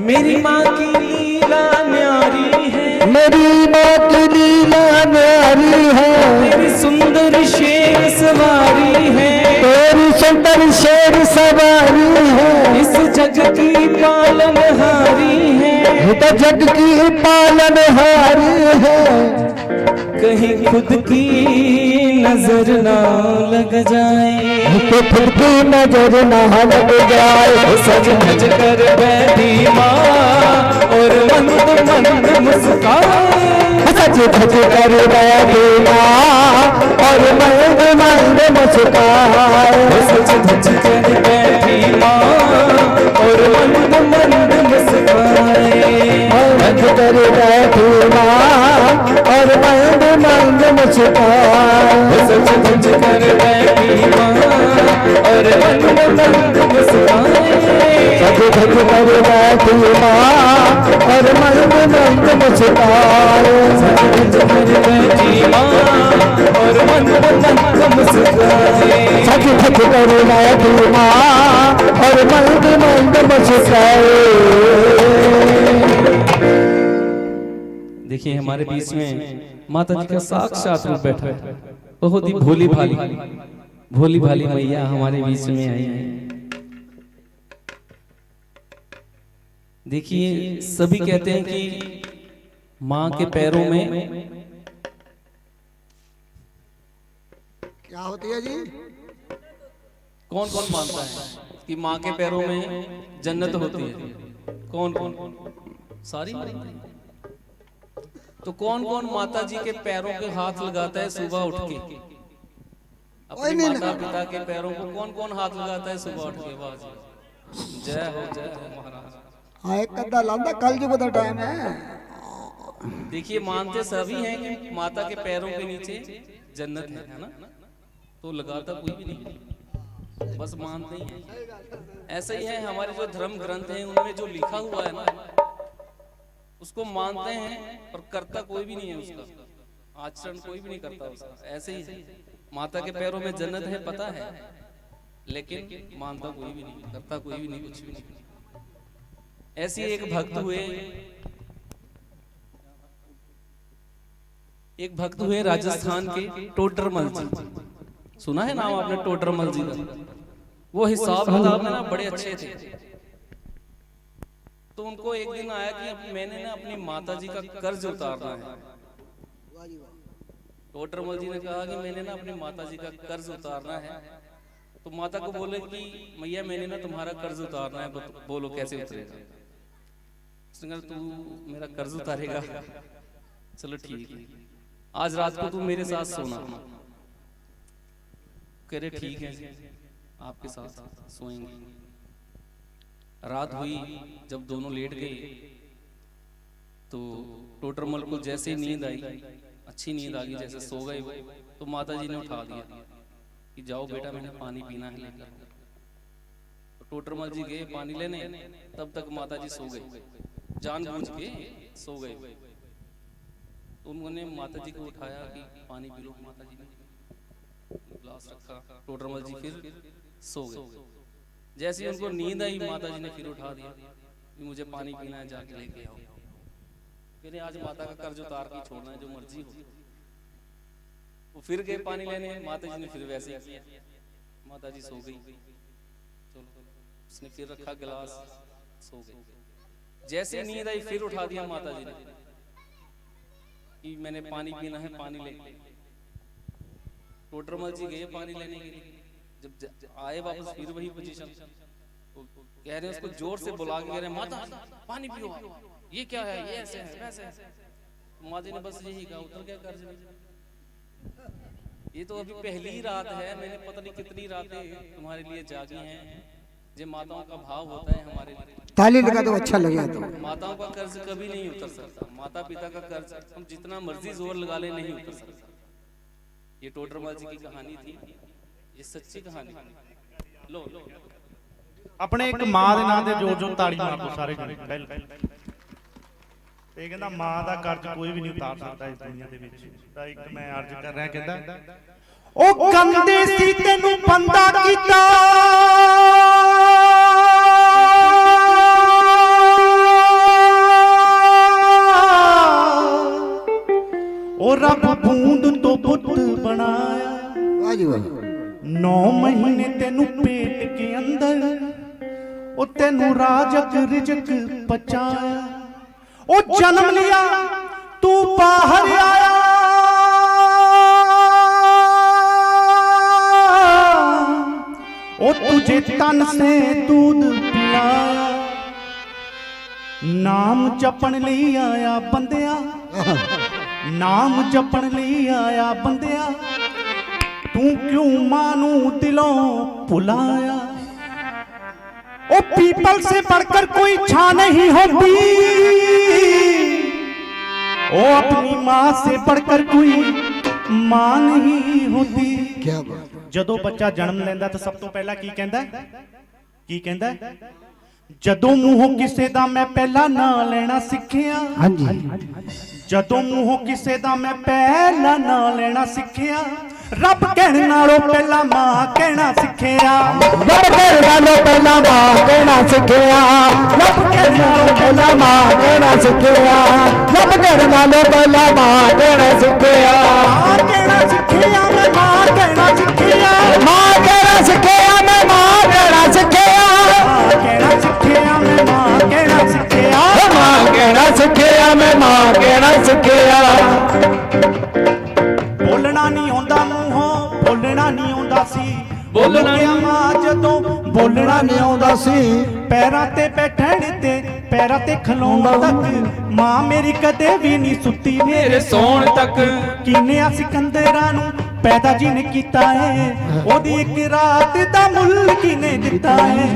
मेरी माँ की लीला न्यारी है, मेरी माँ की लीला न्यारी है, तेरी सुंदर शेर सवारी है, तेरी सुंदर शेर सवारी है, इस जग की पालनहारी है, ये तो जग की पालनहारी है। कहीं खुद की नजर ना लग जाए, तो खुद की नजर न लग जाए। सज धज कर बैठी माँ और मंद मंद मुस्काए, सच धज कर बैठी माँ और मंद मंद मुस्काए। सज धज कर बैठी माँ और मंद मंद मुस्काए, मंद कर बैठी माँ और मंद मंद मुस्काए। सज धज कर बैठी माँ और मंद मंद मुस्काए, सच धज कर बैठी माँ और मंद मंद मुस्काए। सज धज कर बैठी माँ और मंद मंद मुस्काए, सच धज कर बैठी माँ और मंद मंद मुस्काए। देखिए हमारे बीच में माता जी का साक्षात रूप बैठा है, बहुत ही भोली भाली मैया हमारे बीच में आई है। देखिए सभी कहते हैं कि माँ के पैरों में क्या होती है जी? कौन कौन मानता है कि माँ के पैरों में जन्नत होती है? कौन कौन? सारी मानते हैं। तो कौन कौन माता जी के पैरों के हाथ लगाता है सुबह उठ के? अपने माता पिता के पैरों को कौन कौन हाथ लगाता है सुबह उठ के? आवाज जय हो महाराज। हाँ एक कद्दा लांदा कल जुग का टाइम है। देखिए मानते सभी हैं कि माता के पैरों के नीचे जन्नत है ना? तो लगाता कोई भी नहीं, बस मानते ही हैं। ऐसा ही है हमारे जो धर्म ग्रंथ हैं उनमें जो लिखा हुआ है ना उसको मानते हैं और करता कोई भी नहीं है, उसका आचरण कोई भी नहीं करता उसका। ऐसे ही है माता के पैरों में जन्नत है पता है, लेकिन मानता कोई भी नहीं, करता कोई भी नहीं, कुछ भी नहीं। ऐसे एक भक्त हुए राजस्थान के टोडरमल जी। सुना है नाम आपने टोडरमल जी का? वो हिसाब किताब में ना बड़े अच्छे थे। तो उनको एक दिन आया कि मैंने ना अपनी माता जी का कर्ज उतारना है। टोडरमल जी ने कहा कि मैंने ना अपनी माता जी का कर्ज उतारना है। तो माता को बोले कि मैया मैंने ना तुम्हारा कर्ज उतारना है, बोलो कैसे उतरेगा? उसने कहा तू मेरा कर्ज उतारेगा, चलो ठीक है, आज रात को तू मेरे साथ सोना। कह रहे ठीक है जी, आपके साथ सोएंगे। रात हुई, जब दोनों लेट गए तो टोटरमल को जैसे नींद आई, अच्छी नींद आ गई, जैसे सो गए वो, तो माता जी ने उठा दिया कि जाओ बेटा मैंने पानी पीना है लेकर। तो टोटरमल जी गए पानी लेने, तब तक माता जी सो गए, जानबूझ के सो गए। तो उन्होंने माता जी को उठाया कि पानी पी लो। माता जी ने गिलास रखा, टोटरमल जी फिर सो गए। जैसे ही उनको नींद आई, माता जी ने फिर उठा दिया कि मुझे पानी पीना है, जाके लेके आओ। फिर आज माता का कर्ज उतार के छोड़ना है, जो मर्जी हो। वो फिर गए पानी लेने, माता जी ने फिर वैसे ही किया। माता जी सो गई, चलो उसने फिर रखा गिलास, सो गई। जैसे नींद आई फिर उठा दिया माता जी ने कि मैंने पानी पीना है, पानी ले। टोटरमल जी गए पानी लेने के लिए, जब आए वापस फिर वही पोजीशन। तो कह रहे हैं उसको जोर से बुला के कह रहे हैं माता पानी पियो, ये क्या है, ये ऐसे है वैसे है। माता जी ने बस यही कहा, उतर गया कर्ज में। ये तो अभी पहली ही रात है, मैंने पता नहीं कितनी रातें तुम्हारे लिए जागी हैं। जो माताओं का भाव होता है हमारे लिए, ताली लगा दो, अच्छा लगेगा। तो माताओं का कर्ज कभी नहीं उतर सकता। माता पिता का कर्ज हम जितना मर्जी जोर लगा ले नहीं उतर सकता। ये टोटरमल जी की कहानी थी, ये सच्ची कहानी। लो लो ਆਪਣੇ ਇੱਕ ਮਾਂ ਦੇ ਨਾਂ ਤੇ ਜੋਰ ਤਾੜੀ ਮਾਰ ਦੋ ਸਾਰੇ ਜਣੇ। ਇਹ ਕਹਿੰਦਾ ਮਾਂ ਦਾ ਕਰਜ਼ ਕੋਈ ਵੀ ਨਹੀਂ ਉਤਾਰ ਸਕਦਾ ਇਸ ਦੁਨੀਆ ਦੇ ਵਿੱਚ। ਤਾਂ ਇੱਕ ਮੈਂ ਅਰਜ਼ ਕਰ ਰਿਹਾ, ਕਹਿੰਦਾ ਉਹ ਗੰਦੇ ਸੀ ਤੈਨੂੰ ਬੰਦਾ ਕੀਤਾ, ਉਹ ਰੱਬ ਬੂੰਦ ਤੋਂ ਪੁੱਤ ਬਣਾਇਆ। ਵਾਹ ਜੀ ਵਾਹ। 9 ਮਹੀਨੇ ਤੈਨੂੰ ਪੇਟ ਕੇ ਅੰਦਰ, ਉਹ ਤੈਨੂੰ ਰਾਜਕ ਰਿਜਕ ਪਚਾਇਆ। ਉਹ ਜਨਮ ਲਿਆ ਤੂੰ ਬਾਹਰ ਆਇਆ, ਉਹ ਤੁਝੇ ਤਨ ਸੇ दूध ਪਿਲਾਇਆ। ਨਾਮ ਜਪਣ ਲਈ ਆਇਆ ਬੰਦਿਆ, ਨਾਮ ਜਪਣ ਲਈ ਆਇਆ ਬੰਦਿਆ। तू क्यों मानू दिलों भुलाया। ओ पीपल से बढ़कर कोई छा नहीं होती, ओ अपनी माँ से बढ़कर कोई माँ नहीं होती। क्या बात। ਜਦੋਂ ਬੱਚਾ ਜਨਮ ਲੈਂਦਾ ਤਾਂ ਸਭ ਤੋਂ ਪਹਿਲਾਂ ਕੀ ਕਹਿੰਦਾ, ਕੀ ਕਹਿੰਦਾ? ਜਦੋਂ ਮੂੰਹੋਂ ਕਿਸੇ ਦਾ ਮੈਂ ਪਹਿਲਾਂ ਨਾਂ ਲੈਣਾ ਸਿੱਖਿਆ। ਹਾਂਜੀ। ਜਦੋਂ ਮੂੰਹੋਂ ਕਿਸੇ ਦਾ ਮੈਂ ਪਹਿਲਾਂ ਨਾਂ ਲੈਣਾ ਸਿੱਖਿਆ। ਰੱਬ ਕਹਿਣ ਨਾਲੋਂ ਪਹਿਲਾਂ ਮਾਂ ਕਹਿਣਾ ਸਿੱਖਿਆ। ਰੱਬ ਕਹਿਣ ਨਾਲੋਂ ਪਹਿਲਾਂ ਮਾਂ ਕਹਿਣਾ ਸਿੱਖਿਆ। ਰੱਬ ਕਹਿਣ ਨਾਲੋਂ ਪਹਿਲਾਂ ਮਾਂ ਕਹਿਣਾ ਸਿੱਖਿਆ। ਰੱਬ ਕਹਿਣ ਨਾਲੋਂ ਪਹਿਲਾਂ ਮਾਂ ਕਹਿਣਾ ਸਿੱਖਿਆ। ਮਾਂ ਕਹਿਣਾ ਸਿੱਖਿਆ, ਮੈਂ ਮਾਂ ਕਹਿਣਾ ਸਿੱਖਿਆ। ਮਾਂ ਕਹਿਣਾ ਸਿੱਖਿਆ, ਮੈਂ ਮਾਂ ਕਹਿਣਾ ਸਿੱਖਿਆ। ਮਾਂ ਕਹਿਣਾ ਸਿੱਖਿਆ, ਮੈਂ ਮਾਂ ਕਹਿਣਾ ਸਿੱਖਿਆ। ਮਾਂ ਕਹਿਣਾ ਸਿੱਖਿਆ, ਮੈਂ ਮਾਂ ਕਹਿਣਾ ਸਿੱਖਿਆ। ਬੋਲਣਾ ਨਹੀਂ ਆਉਂਦਾ ਮੂੰਹੋਂ, ਬੋਲਣਾ ਨਹੀਂ ਆਉਂਦਾ ਸੀ। ਬੋਲਣਾ ਗਿਆ ਮਾਂ ਜਦੋਂ ਬੋਲਣਾ ਨਹੀਂ ਆਉਂਦਾ ਸੀ। ਪੈਰਾਂ ਤੇ ਬੈਠਣ ਤੇ ਪੈਰਾਂ ਤੇ ਖਲੋਣ ਤੱਕ ਮਾਂ ਮੇਰੀ ਕਦੇ ਵੀ ਨਹੀਂ ਸੁੱਤੀ ਮੇਰੇ ਸੌਣ ਤੱਕ। ਕੀਨਿਆ ਸਿਕੰਦਰਾਂ ਨੂੰ ਪੈਦਾ ਜਿਹਨੇ ਕੀਤਾ ਹੈ, ਉਹਦੀ ਇੱਕ ਰਾਤ ਦਾ ਮੁੱਲ ਕਿਨੇ ਦਿੱਤਾ ਹੈ।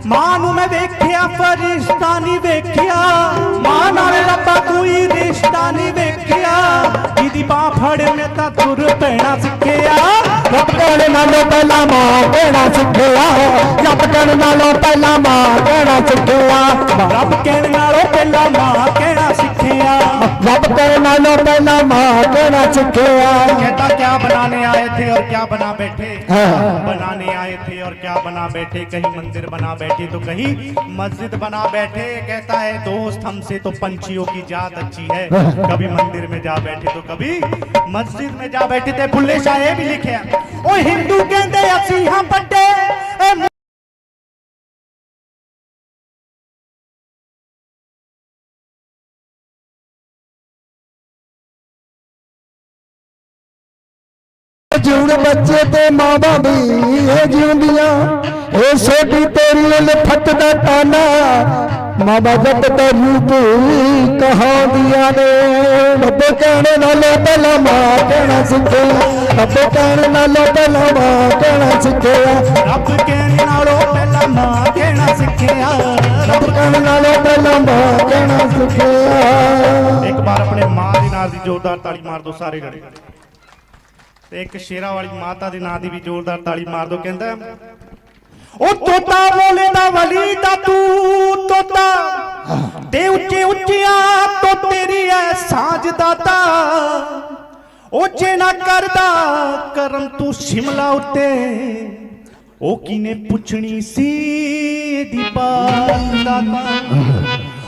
ਮਾਂ ਨੂੰ ਮੈਂ ਵੇਖਿਆ ਫਰਿਸ਼ਤਾ ਨਹੀਂ ਵੇਖਿਆ, ਮਾਂ ਨਾਲ ਰੱਬਾ ਕੋਈ ਰਿਸ਼ਤਾ ਨਹੀਂ ਵੇਖਿਆ। ਜਿਹਦੀ ਬਾਹ ਫੜ ਮੈਂ ਤਾਂ ਤੁਰ ਪੈਣਾ ਸਿੱਖਿਆ। ਰੱਬ ਕਹਿਣ ਨਾਲੋਂ ਪਹਿਲਾਂ ਮਾਂ ਕਹਿਣਾ ਸਿੱਖਿਆ। ਰੱਬ ਕਹਿਣ ਨਾਲੋਂ ਪਹਿਲਾਂ ਮਾਂ ਕਹਿਣਾ ਸਿੱਖਿਆ। ਰੱਬ ਕਹਿਣ ਨਾਲੋਂ ਪਹਿਲਾਂ ਮਾਂ ਕਹਿਣਾ ਸਿੱਖਿਆ। ਰੱਬ ਕਹਿਣ ਨਾਲੋਂ ਪਹਿਲਾਂ ਮਾਂ ਕਹਿਣਾ ਸਿੱਖਿਆ। कहता क्या बनाने आए थे और क्या बना बैठे, बनाने आए थे और क्या बना बैठे। कहीं मंदिर बना बैठे तो कहीं मस्जिद बना बैठे। कहता है दोस्त हमसे तो पंछियों की जात अच्छी है, कभी मंदिर में जा बैठे तो कभी मस्जिद में जा बैठे थे। बुल्ले शाह ये भी लिखे ओ हिंदू कहते असी हाँ बड़े। ਜਿਉਣ ਬੱਚੇ ਤੇ ਮਾਵਾਂ ਵੀ ਇਹ ਜਿਉਂਦੀਆਂ, ਇਹ ਸੋਢੀ ਤੇਰੀ ਲਿਫਤ ਦਾ ਤਾਨਾ। मामा जब रूप कहा दिया ने रब कहने नालों पहला मां कहना सीखे रब कहने नालों पहला मां कहना सीखे रब कहने नालों पहला मां कहना सीखिया रब कहने नालों पहला मां कहना सीखे। एक बार अपने मां ਦੇ ਨਾਂ ਦੀ ਜ਼ੋਰਦਾਰ ਤਾੜੀ ਮਾਰ ਦੋ ਸਾਰੇ ਜਣੇ ਤੇ ਇੱਕ ਸ਼ੇਰਾਂ ਵਾਲੀ ਮਾਤਾ ਦੇ ਨਾਂ ਦੀ ਵੀ ਜ਼ੋਰਦਾਰ ਤਾੜੀ ਮਾਰ ਦੋ। ਕਹਿੰਦਾ ਉਹ ਤੋਤਾ ਬੋਲੇ ਦਾ ਵਲੀ ਦਾ ਤੂੰ ਤੋਤਾ ਤੇ ਉੱਚੇ ਉੱਚੀਆਂ ਤੋਂ ਤੇਰੀ ਐ ਸਾਂਝ ਦਾਤਾ ਉੱਚੇ ਨਾ ਕਰਦਾ ਕਰਮ ਤੂੰ ਸ਼ਿਮਲਾ ਉੱਤੇ ਉਹ ਕਿਨੇ ਪੁੱਛਣੀ ਸੀ ਦੀ ਬਾਤ ਦਾਤਾ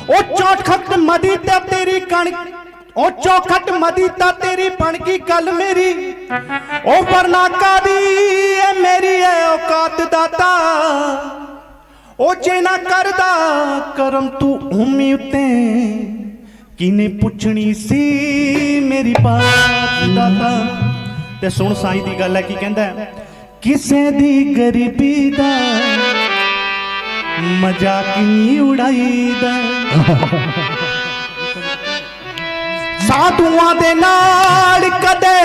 ਉਹ ਚੌਖਟ ਮਦੀ ਤੇ ਤੇਰੀ ਕਣਕ ਉਹ ਚੌਖਟ ਮਦੀ ਤਾਂ ਤੇਰੀ ਬਣ ਗਈ ਗੱਲ ਮੇਰੀ ਉਹ ਵਰਨਾ ਕਾਦੀ ਐ ਮੇਰੀ ਐ ਔਕਾਤ ਦਾਤਾ ਉਹ ਜੇ ਨਾ ਕਰਦਾ ਕਰਮ ਤੂੰ ਉਮੀ ਉੱਤੇ ਕਿਨੇ ਪੁੱਛਣੀ ਸੀ ਮੇਰੀ ਬਾਤ ਦਾਤਾ। ਤੇ ਸੁਣ ਸਾਈਂ ਦੀ ਗੱਲ ਹੈ ਕੀ ਕਹਿੰਦਾ ਕਿਸੇ ਦੀ ਗਰੀਬੀ ਦਾ ਮਜ਼ਾਕ ਨਹੀਂ ਉਡਾਈਦਾ ਸਾਧੂਆਂ ਦੇ ਨਾਲ ਕਦੇ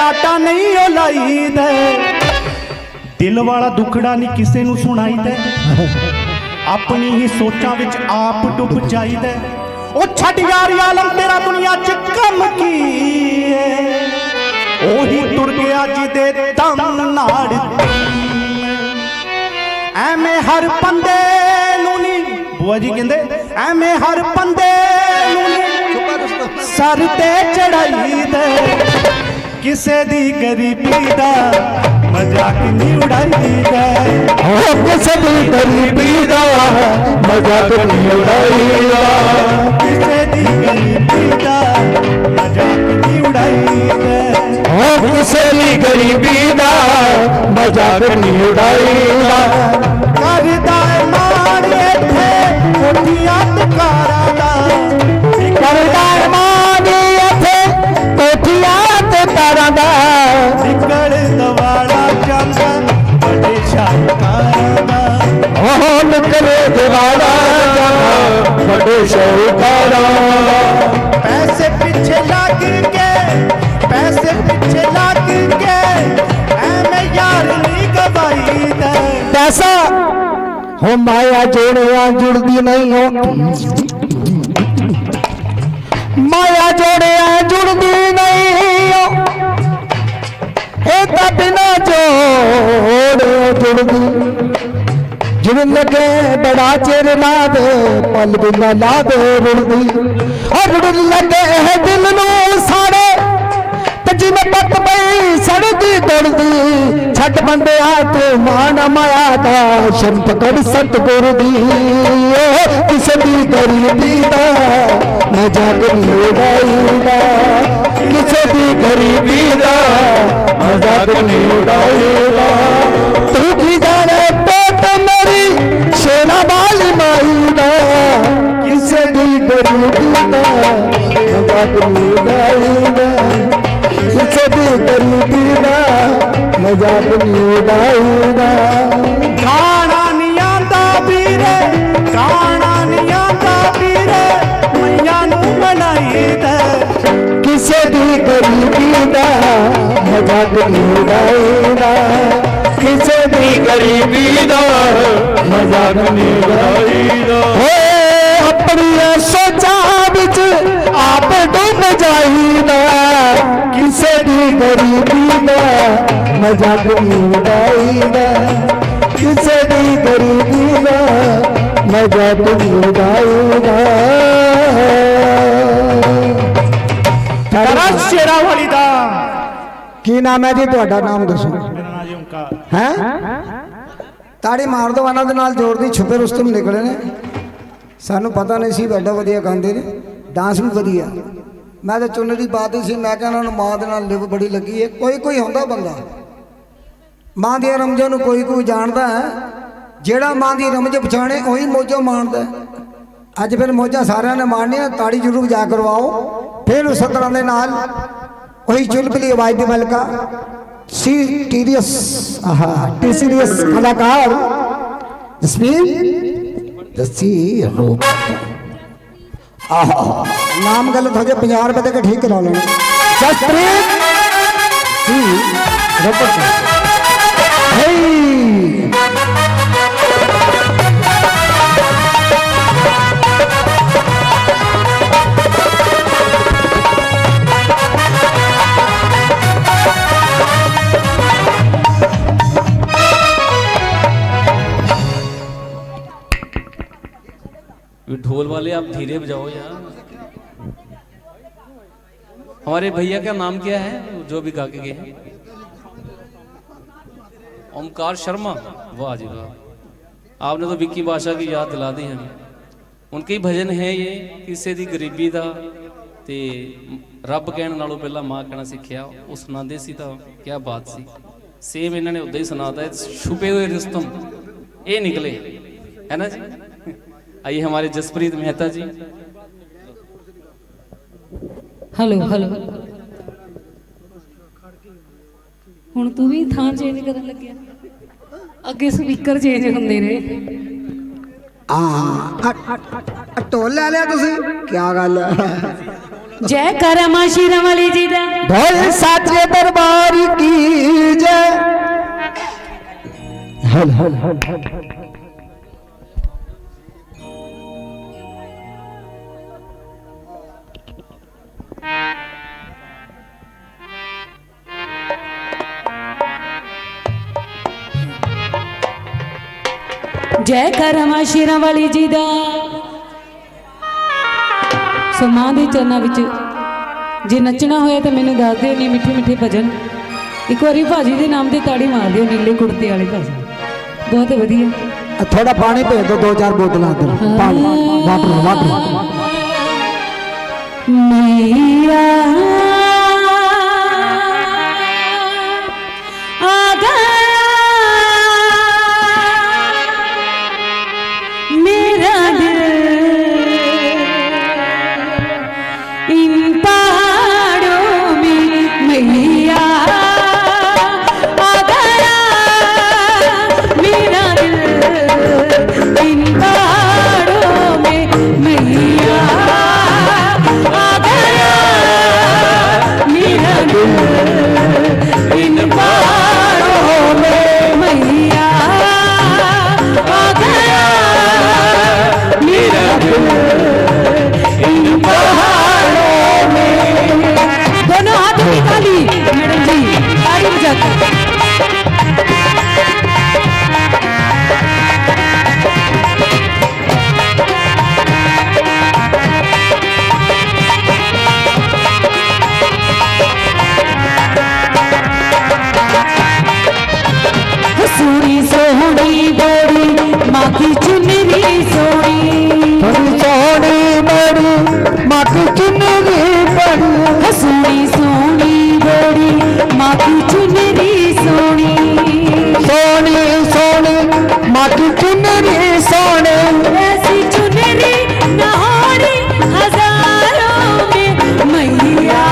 ਆਟਾ ਨਹੀਂ ਉਹ ਲਾਈਦਾ ਦਿਲ ਵਾਲਾ ਦੁਖੜਾ ਨਹੀਂ ਕਿਸੇ ਨੂੰ ਸੁਣਾਈਦਾ ਆਪਣੀ ਹੀ ਸੋਚਾਂ ਵਿੱਚ ਆਪ ਡੁੱਬ ਜਾਈਦਾ ਉਹ ਛੱਡ ਯਾਰ ਆਲਮ ਤੇਰਾ ਦੁਨੀਆ 'ਚ ਕੰਮ ਕੀ ਏ ਉਹੀ ਤੁਰ ਗਿਆ ਜਿਹਦੇ ਦਮ ਨਾਲ ਐਵੇਂ ਹਰ ਬੰਦੇ ਨੂੰ ਨਹੀਂ ਬੁਆ ਜੀ ਕਹਿੰਦੇ ਐਵੇਂ ਹਰ ਬੰਦੇ ਨੂੰ ਨਹੀਂ ਸਰ ਤੇ ਚੜਾਈ ਦੇ ਕਿਸੇ ਦੀ ਗਰੀਬੀ ਦਾ ਮਜ਼ਾਕ ਨਹੀਂ ਉਡਾਈਦਾ ਕਿਸੇ ਦੀ ਗਰੀਬੀ ਦਾ ਮਜ਼ਾਕ ਨਹੀਂ ਉਡਾਈਦਾ ਕਿਸੇ ਦੀ ਗਰੀਬੀ ਦਾ ਮਜ਼ਾਕ ਨਹੀਂ ਉਡਾਈਦਾ ਕਿਸੇ ਦੀ ਗਰੀਬੀ ਦਾ ਮਜ਼ਾਕ ਨਹੀਂ ਉਡਾਈਦਾ ਕਰਦਾ ਮਾਣ ਇੱਥੇ ਕੋਠੀਆਂ ਤਕਾਰਾਂ ਦਾ ਕਰਦਾ ਮਾਣ ਇੱਥੇ ਕੋਠੀਆਂ ਤੇ ਤਾਰਾਂ ਦਾ ਨਿਕਲ ਦਵਾੜਾ ਜਾਂਦਾ ਬੜੇ ਸ਼ਾਹਕਾਰਾਂ ਦਾ ਉਹ ਨਿਕਲੇ ਦਿਵਾਲਾ ਜਾਂਦਾ ਵੱਡੇ ਸ਼ਾਹਕਾਰਾਂ ਦਾ ਪੈਸੇ ਪਿੱਛੇ ਲੱਗ ਕੇ ਐਵੇਂ ਯਾਰ ਨਹੀਂ ਗਵਾਈਦਾ ਪੈਸਾ ਹੋ ਮਾਇਆ ਜੋੜਿਆ ਜੁੜਦੀ ਨਹੀਂ ਹੋ ਮਾਇਆ ਜੋੜਿਆ ਜੁੜਦੀ ਨਹੀਂ ਹੋ ਇਹ ਤਾਂ ਬਿਨਾ ਜੋੜਿਆ ਜੁੜਦੀ ਜੁੜਨ ਲੱਗੇ ਬੜਾ ਚਿਰ ਲਾ ਦੇ ਪਲ ਬਿਨਾ ਲਾ ਦੇ ਰੁੜਦੀ ਔਰ ਰੁੜਨ ਲੱਗੇ ਇਹ ਦਿਲ ਨੂੰ ਸਾੜੇ ਤੇ ਜਿਵੇਂ ਪੱਤ ਪਈ ਸੜਦੀ ਦੌੜਦੀ ਛੱਡ ਬੰਦਿਆ ਤੂੰ ਮਾਨ ਮਾਇਆ ਦਾ ਸ਼ਰਤ ਕਰ ਸਤਿਗੁਰ ਦੀ ਕਿਸੇ ਦੀ ਗਰੀਬੀ ਦਾ ਮਜ਼ਾਕ ਨਹੀਂ ਉਡਾਈਦਾ ਕਿਸੇ ਦੀ ਗਰੀਬੀ ਦਾ ਮਜ਼ਾਕ ਨਹੀਂ ਉਡਾਈਦਾ ਤੂੰ ਕੀ ਜਾਣੇ ਪੇਟ ਮੇਰੀ ਸ਼ੇਰਾ ਵਾਲੀ ਮਾਈ ਦਾ ਕਿਸੇ ਦੀ ਗਰੀਬੀ ਦਾ ਮਜ਼ਾਕ ਨਹੀਂ ਉਡਾਈਦਾ ਕਿਸੇ ਦੀ ਗਰੀਬੀ ਦਾ ਮਜ਼ਾਕ ਨਹੀਂ ਉਡਾਈਦਾ ਗਾਣਾ ਨਹੀਂ ਆਂਦਾ ਵੀਰੇ ਗਾਣਾ ਨਹੀਂ ਆਂਦਾ ਵੀਰੇ ਮਈਆਂ ਨੂੰ ਬਣਾਈਦਾ ਕਿਸੇ ਦੀ ਗਰੀਬੀ ਦਾ ਮਜ਼ਾਕ ਨਹੀਂ ਉਡਾਈਦਾ ਕਿਸੇ ਦੀ ਗਰੀਬੀ ਦਾ ਮਜ਼ਾਕ ਨਹੀਂ ਉਡਾਈਦਾ ਆਪਣੀਆਂ ਸੋਚਾਂ ਵਿੱਚ ਆਪ ਡੁੱਬ ਜਾਈਦਾ ਕਿਸੇ ਦੀ ਗਰੀਬੀ ਦਾ ਮਜ਼ਾਕ ਨਹੀਂ ਉਡਾਈਦਾ ਕਿਸੇ ਦੀ ਗਰੀਬੀ ਦਾ ਮਜ਼ਾਕ ਨਹੀਂ ਉਡਾਈਦਾ ਤਰਾ ਸ਼ੇਰਾ ਵਾਲੀ ਦਾ ਕੀ ਨਾਮ ਹੈ ਜੀ ਤੁਹਾਡਾ ਨਾਮ ਦੱਸੋ ਮੇਰਾ ਨਾਮ ਜੀ ਓਮਕਾਰ ਹੈ ਤਾੜੀ ਮਾਰ ਦੋ ਇਹਨਾਂ ਦੇ ਨਾਲ ਜੋਰ ਦੀ ਛੁਪੇ ਰੁਸਤਮ ਨਿਕਲੇ ਨੇ ਸਾਨੂੰ ਪਤਾ ਨਹੀਂ ਸੀ ਐਡਾ ਵਧੀਆ ਗਾਉਂਦੇ ਨੇ ਡਾਂਸ ਵੀ ਵਧੀਆ ਮੈਂ ਤਾਂ ਚੁੰਨੜੀ ਪਾਤੀ ਸੀ ਮੈਂ ਕਹਿੰਦਾ ਉਹਨੂੰ ਮਾਂ ਦੇ ਨਾਲ ਲਿਵ ਬੜੀ ਲੱਗੀ ਹੈ ਕੋਈ ਹੁੰਦਾ ਬੰਦਾ ਮਾਂ ਦੀਆਂ ਰਮਜ਼ਾਂ ਨੂੰ ਕੋਈ ਜਾਣਦਾ ਹੈ ਜਿਹੜਾ ਮਾਂ ਦੀ ਰਮਜ਼ ਪਛਾਣੇ ਉਹੀ ਮੋਜੋ ਮਾਣਦਾ ਅੱਜ ਫਿਰ ਮੋਜਾ ਸਾਰਿਆਂ ਨੇ ਮਾਰਨੀਆਂ ਤਾੜੀ ਜ਼ਰੂਰ ਵਜਾ ਕਰਵਾਓ ਫਿਰ ਉਸ ਤਰ੍ਹਾਂ ਦੇ ਨਾਲ ਉਹੀ ਚੁਲਬਲੀ ਆਵਾਜ਼ ਦੀ ਮਲਕਾ टीसीरियस कलाकार जसमीन दसी रूप नाम गलत हो जाए 50 रुपए देके ठीक करा लेना। जसप्रीत सिंह रोपड़। ढोल वाले आप धीरे बजाओ यार। हमारे भैया का नाम क्या है जो भी गा के गए हैं? ओमकार शर्मा। वाह जी वाह, आपने तो विक्की बादशाह की याद दिला दी हमें। उनके ही भजन है ये, किसे दी गरीबी दा ते रब कहण नालों पहला मां कहना सीखिया, वो सुनाते सी तां क्या बात सी। सेम इन्होंने उदा ही सुनाता है, छुपे हुए रुस्तम ये निकले, है ना जी। आइए हमारे जसप्रीत मेहता जी। हेलो हेलो, हुण तू भी थां चेंज करन लग्या, अगे स्पीकर चेंज होंदे रहे। ढोल ले लिया तुसी, क्या गल है? जय कर मां शीरा वाली जी दा, ढोल साचे दरबार की जय। हल हल हल हल। जय कर मां शीरा वाली जी दा। सो मां दे चरनां विच जे नचना होया तो मैनूं दस दिओ, नहीं मिठे मिठे भजन। एक बारी भाजी दे नाम ते ताड़ी मार दिओ, नीले कुर्ते वाले भजन बहुत वधिया। थोड़ा पानी भेज दो, 2-4 बोतल अंदर पानी, वाटर वाटर। मैया आ गया मेरा दिल इन पहाड़ों में। मैया आ गया मेरा दिल इन पहाड़ों में। मैया आ गया मेरा दिल इन पहाड़ों में। मैया आ गया मेरा दिल इन पहाड़ों में। दोनों हाथों की ताली मैडम जी, ताली बजाकर। सोनी सोहनी बड़ी माँ की चुनरी सोनी, सोनी बड़ी माँ की चुनरी बड़ी। सोनी सोनी बड़ी माँ की चुनरी सोनी, सोनी सोनी माँ की चुनरी सोनी। ऐसी चुनरी नहारी हजारों में। मैया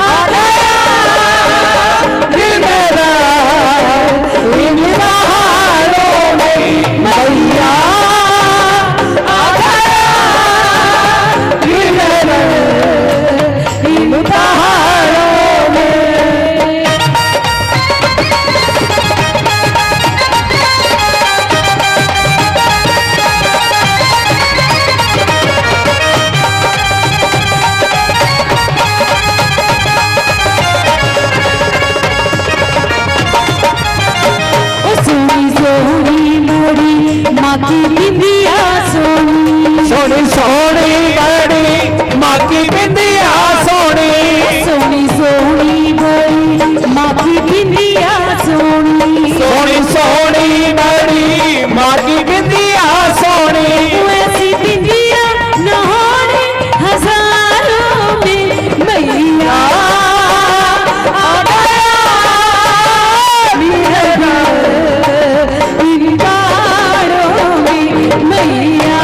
आ गया मेरा इन पहाड़ों में। मैया आ गया मेरा इन पहाड़ों में। सोनी सोनी मोरी माँ की बिंदिया सोनी, सोनी सोनी बड़ी माँ की बिंदिया सोनी। सोनी सोनी मोरी माँ की बिंदिया सोनी। सोनी सोनी बड़ी माँ की बिंदिया सोनी। ऐसी बिंदिया नहारे हजारों में। मैया आ गया मेरा दिल इन पहाड़ों में। मैया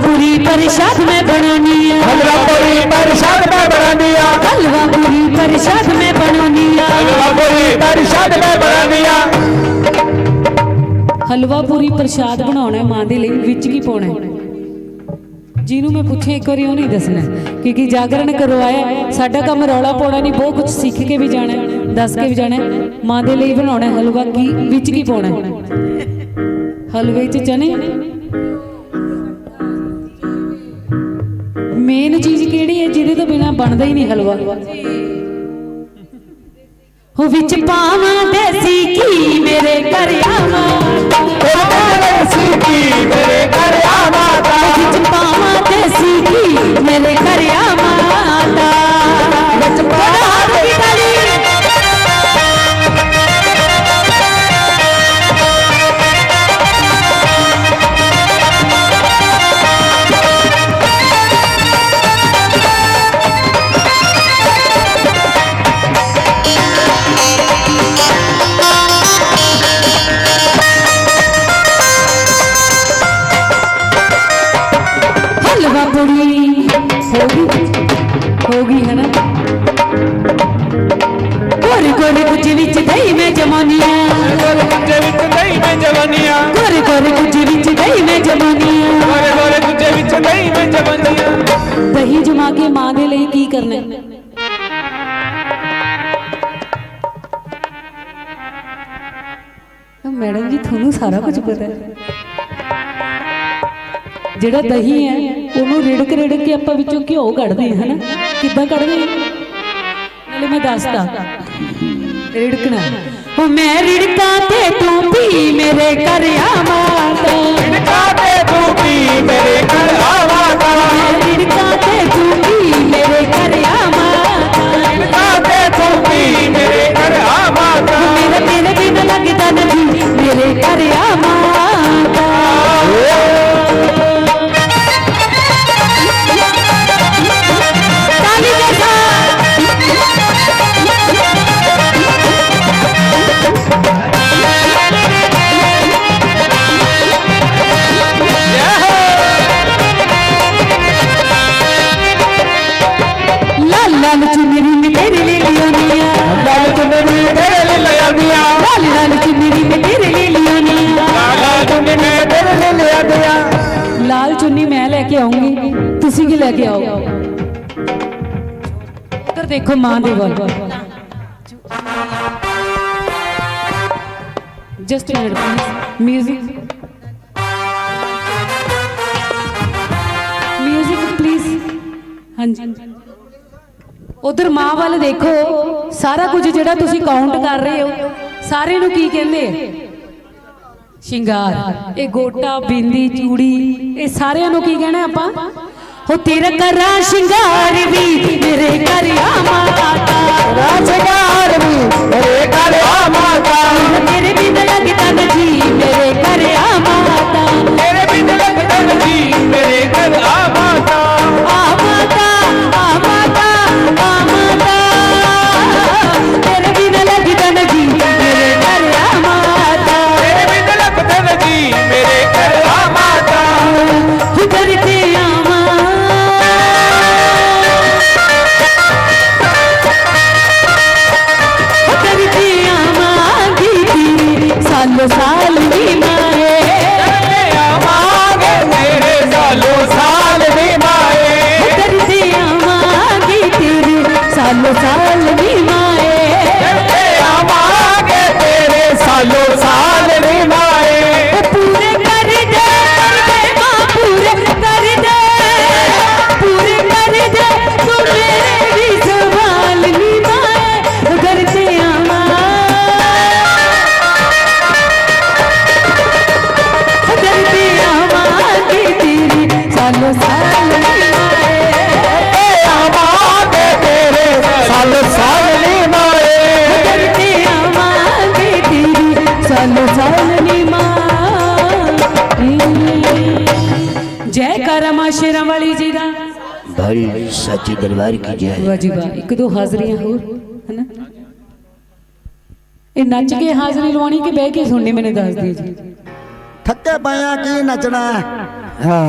पूरी प्रसाद में बनानी है, हलवा पूरी प्रसाद में बनानी है, हलवा पूरी प्रसाद में बनानी है, हलवा पूरी प्रसाद में बनानी है। हलवा पूरी प्रसाद बनाना है मां दे लई, विच की पाउणा है? ਜਿਹਨੂੰ मैं पूछे एक बार नहीं दसना, क्योंकि जागरण करवाया साडा काम रौला पाउणा नहीं, बहुत कुछ सीख के भी जाना है, दस के भी जाना है। मां दे लई बनाना है हलवा, की विच की पाउणा है? हलवे च चने, मेन चीज केड़ी है जिहदे तो बिना बनदा ही नहीं हलवा? हो विच पावां देसी घी मेरे घर आवां, देसी घी मेरे घर आवा, विच पावां देसी घी मेरे घर आवां, विच पावां देसी हलवा पूरी होगी है ना? गोरे गोरे कुछ विच दही में जमानिया, गोरे कुचे विच दही में जवानियां, गोरे गोरे कुछ विच दही में जमानिया, गोरे गोरे कुचे विच दही में जवानियां। दही जमा के मां दे ਲਈ ਕੀ ਕਰਨਾ ਹੈ? मैडम जी ਤੁਹਾਨੂੰ ਸਾਰਾ ਕੁਝ ਪਤਾ ਹੈ। ਜਿਹੜਾ ਦਹੀਂ ਹੈ ਉਹਨੂੰ ਰਿੜਕ ਕੇ ਆਪਾਂ ਵਿੱਚੋਂ ਘਿਓ ਕੱਢਦੇ ਹਾਂ, ਹਨਾ? ਕਿੱਦਾਂ ਕੱਢਦੇ ਹਾਂ? ਨਾਲੇ ਮੈਂ ਦੱਸਦਾ ਰਿੜਕਣਾ। ਉਹ ਮੈਂ ਰਿੜਕਾਂ ਤੇ ਤੂੰ ਪੀ ਮੇਰੇ ਘਰ ਆਵਾਂ, रिड़का दे तू पी मेरे घर आवा, ਰਿੜਕਾਂ ਤੇ ਤੂੰ ਪੀ ਮੇਰੇ ਘਰ ਆਵਾਂ, रिड़का दे तू पी मेरे घर आवा, मेरे बिन लगदा नहीं मेरे घर आवां। ताली के साथ लाल लाल चुनरी में तेरे लिए लियोनिया, लाल चुनरी तेरे लिए ले आंदिया, लाल लाल चुनरी में तेरे लिए लियोनिया, लाल चुनरी में तेरे लिए ले आंदिया। लाल चुन्नी मैं लेके आऊंगी, तुसी की लेके आओ? उधर देखो मां दे वाल, just minute please, music please. हाँ जी, उधर मां वाल देखो, सारा कुछ जेड़ा तुसी काउंट कर रहे हो सारे नू की कहंदे? शिंगार। ये गोटा बिंदी चूड़ी ये सारे नू की कहना आपां? हो तेरा करा शिंगार भी मेरे घर आवा, राजगार भी मेरे घर आवा, तेरे बिन लगता नहीं मेरे घर आवा, तेरे बिन लगता नहीं मेरे घर आवा, आवाता आवाता आवाता, तेरे बिन लगता नहीं मेरे घर आवाता, तेरे बिन लगता नहीं मेरे घर आवा, करते आवा करते आवांगी तेरी सालों साल नी माए, आवांगे तेरे सालों साल भी माए, करते आवांगी तेरी सालों साल नी माए, आवांगे तेरे सालों साल भी माए, पूरे कर दे मां, पूरे कर दे, पूरे कर दे तू मेरे भी सवाल नी माए, करते आवा करते आवांगी तेरी सालों साल नी माए, आवांगे तेरे सालों साल भी माए, करते आवांगी तेरी सालों साल नी माए। जयकारा मां शेरां वाली जी दा। भाई सच्चे दरबार की जय। वाह जी वाह, एक दो हाजरियां होर है ना? ये नच के हाजरी लवानी कि बह के सुननी, मैंने दस दी जी। थके पाया की नचना है।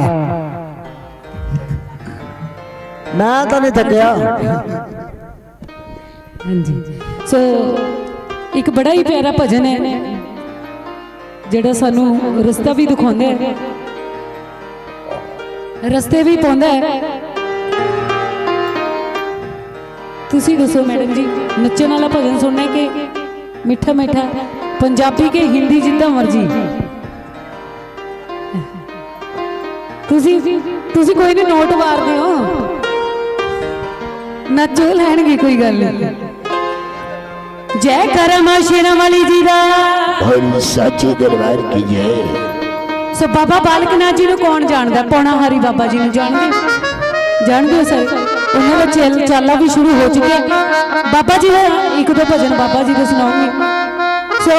मैं तो नहीं थकिया। हाँ जी। सो एक बड़ा ही प्यारा भजन है ਜਿਹੜਾ ਸਾਨੂੰ ਰਸਤਾ ਵੀ ਦਿਖਾਉਂਦਾ ਹੈ, ਰਸਤੇ ਵੀ ਪਾਉਂਦਾ ਹੈ। ਤੁਸੀਂ ਦੱਸੋ ਮੈਡਮ ਜੀ, ਨੱਚਣ ਵਾਲਾ ਭਜਨ ਸੁਣਨਾ ਹੈ ਕਿ ਮਿੱਠਾ ਮਿੱਠਾ ਪੰਜਾਬੀ ਕੇ ਹਿੰਦੀ ਜਿੱਦਾਂ ਮਰਜੀ? ਤੁਸੀਂ ਕੋਈ ਨਹੀਂ, ਨੋਟ ਮਾਰਦੇ ਹੋ, ਨੱਚੋ ਲੈਣਗੇ, ਕੋਈ ਗੱਲ ਨਹੀਂ। जय करम शेरा वाली जी दा बोल सच्चे दरबार की जय। सो बाबा बालक नाथ जी नु कौन जानदा? पौना हरी बाबा जी नु जानदे हो सर? उन्हां दा चाला भी शुरू हो चुका है। बाबा जी दा एक दो भजन बाबा जी दे सुनाऊंगी। सो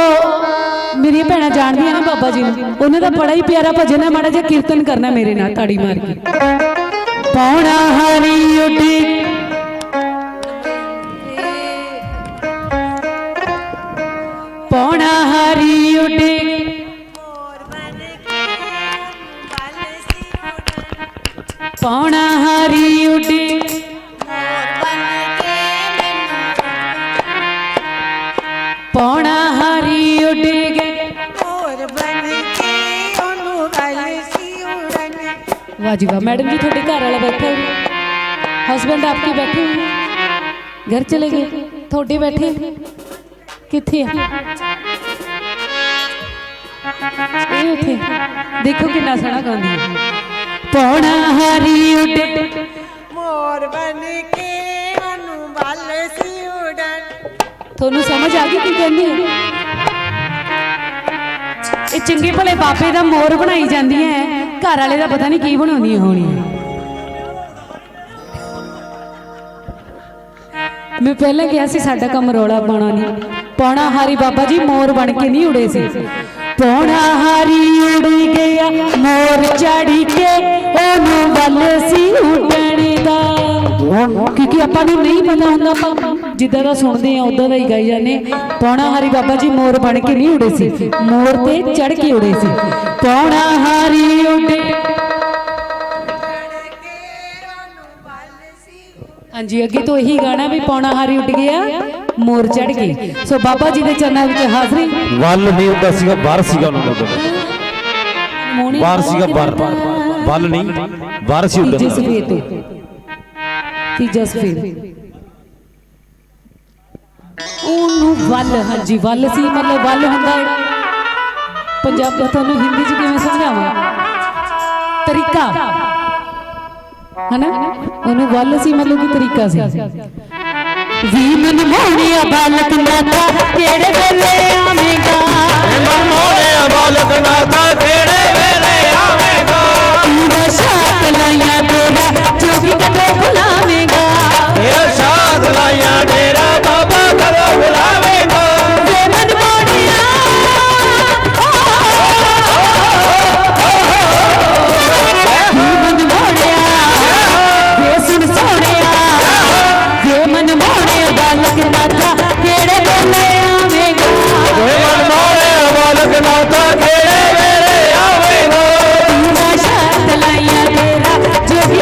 मेरी भैणां जानदियां ना बाबा जी नु, उन्हां दा बड़ा ही प्यारा भजन है। माड़ा जिहा कीर्तन करना मेरे नाल ताड़ी मार के। पौना हरी उडी पौना हरी उडे पौना हरी उडे पौना हरी उडे वाह जी वाह। मैडम जी थोड़े घर वाला बैठा है, हस्बैंड आपके बैठे हुए, घर चले गए, थोड़े बैठे किथे देखो कितना सोहना गांदी है। पौना हरी उड मोर बन के ओनु वल सी उड़न। थोनू समझ आ गई की कहंदी है? ये चंगे भले बाबे दा मोर बनाई जांदी है, घर वाले दा पता नहीं की बनाउंदी होनी है। मैं पहले कहा सी साडा काम रौला पाना नहीं। पौना हारी बाबा जी मोर बन के नहीं उड़े सी। पौना हारी उड़ गया मोर चढ़ी के ओनू वल सी उड़ने दा। क्योंकि आपां नूं नहीं पता हुंदा, जिद्दां दा सुणदे आ उद्दां दा ही गाई जाने। पौना हारी बाबा जी मोर बन के नहीं उड़े सी, मोर ते चढ़ के उड़े सी। पौना हारी उड़े हाँ जी, अगे तो यही गाना भी पौना हारी उड़ गया मोर चढ़ के। सो बाबा जी के चरणों में हाजरी। वल नहीं ਹੁੰਦਾ ਸੀਗਾ, ਬਾਹਰ ਸੀਗਾ ਉਹਨਾਂ ਦਾ, ਬਾਹਰ ਸੀਗਾ, ਬਾਹਰ ਵਲ ਨਹੀਂ, ਬਾਹਰ ਸੀ ਹੁੰਦਾ। ਤੀਜਾ ਸਫੇਦ ਉਹਨੂੰ ਵੱਲ, हाँ जी ਵੱਲ ਸੀ, मतलब ਵੱਲ ਹੁੰਦਾ है पंजाब ਦਾ। ਤੁਹਾਨੂੰ हिंदी च किवें समझावां? तरीका है ना, ਉਹਨੂੰ ਵੱਲ ਸੀ मतलब कि तरीका ਸੀ। वी मन मोहनिया बालक नाथा केड़े वेले आवेगा, मन मोहनिया बालक नाथा केड़े वेले आवेगा, तेरा साथ लाया तेरा जोगी कदों बुलावेगा, तेरा साथ लाया तेरा बाबा कदों बुलावेगा। वे मन मोहनिया वी मन मोहनिया वे सुन सोहनिया, वे मन मोहनिया बालक नाथा केड़े वेले आवेगा, मन मोहनिया बालक नाथा केड़े वेले आवेगा, तेरा साथ लाया तेरा जोगी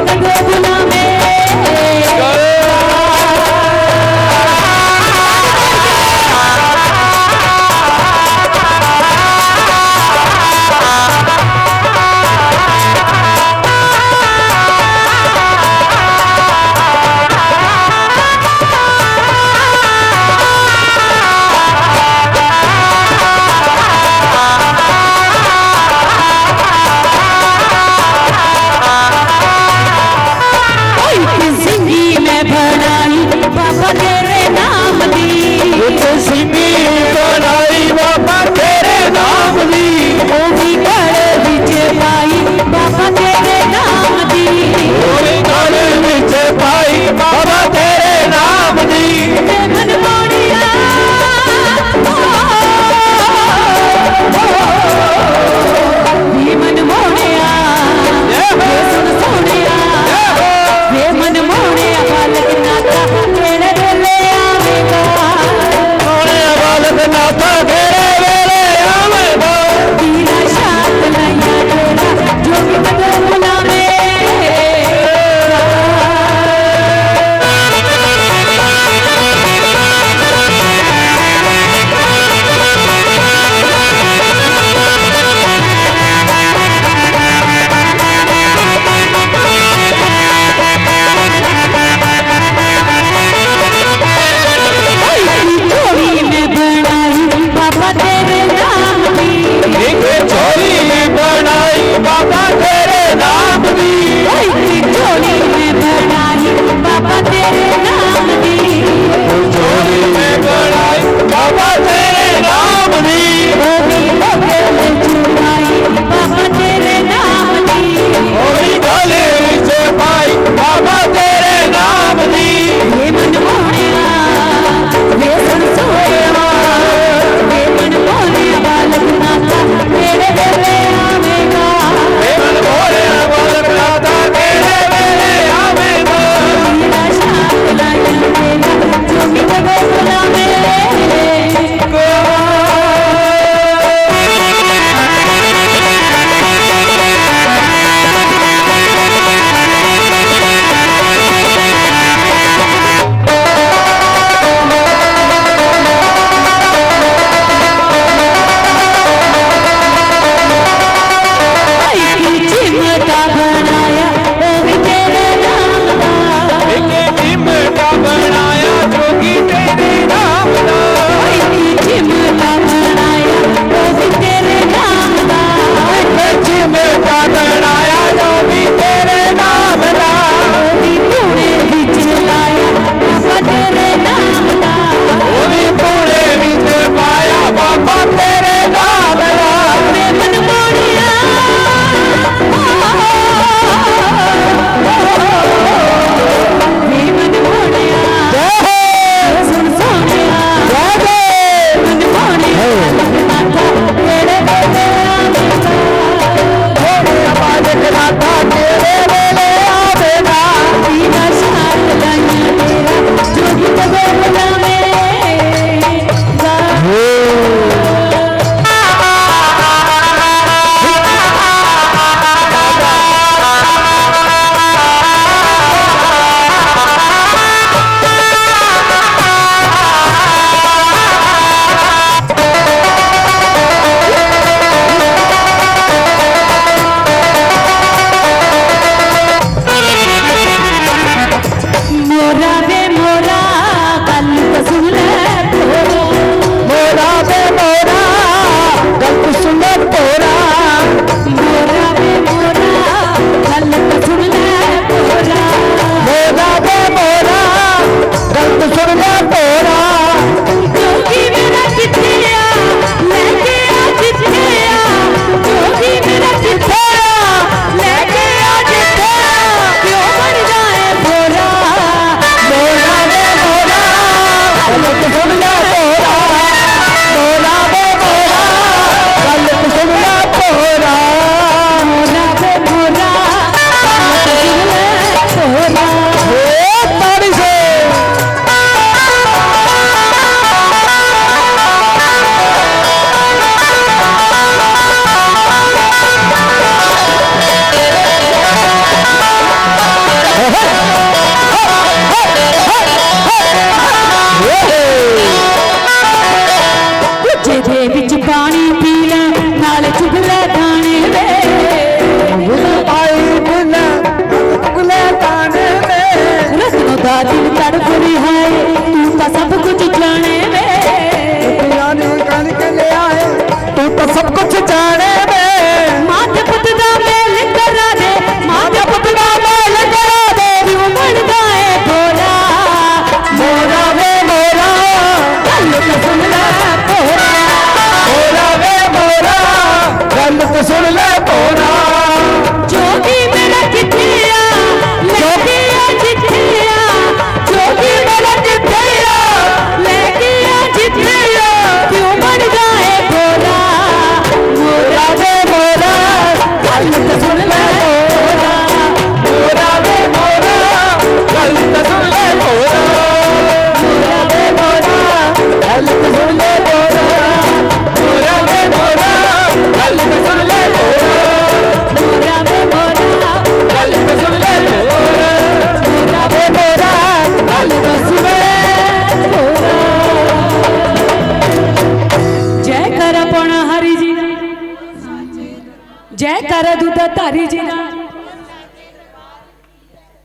जटा धारी जी ना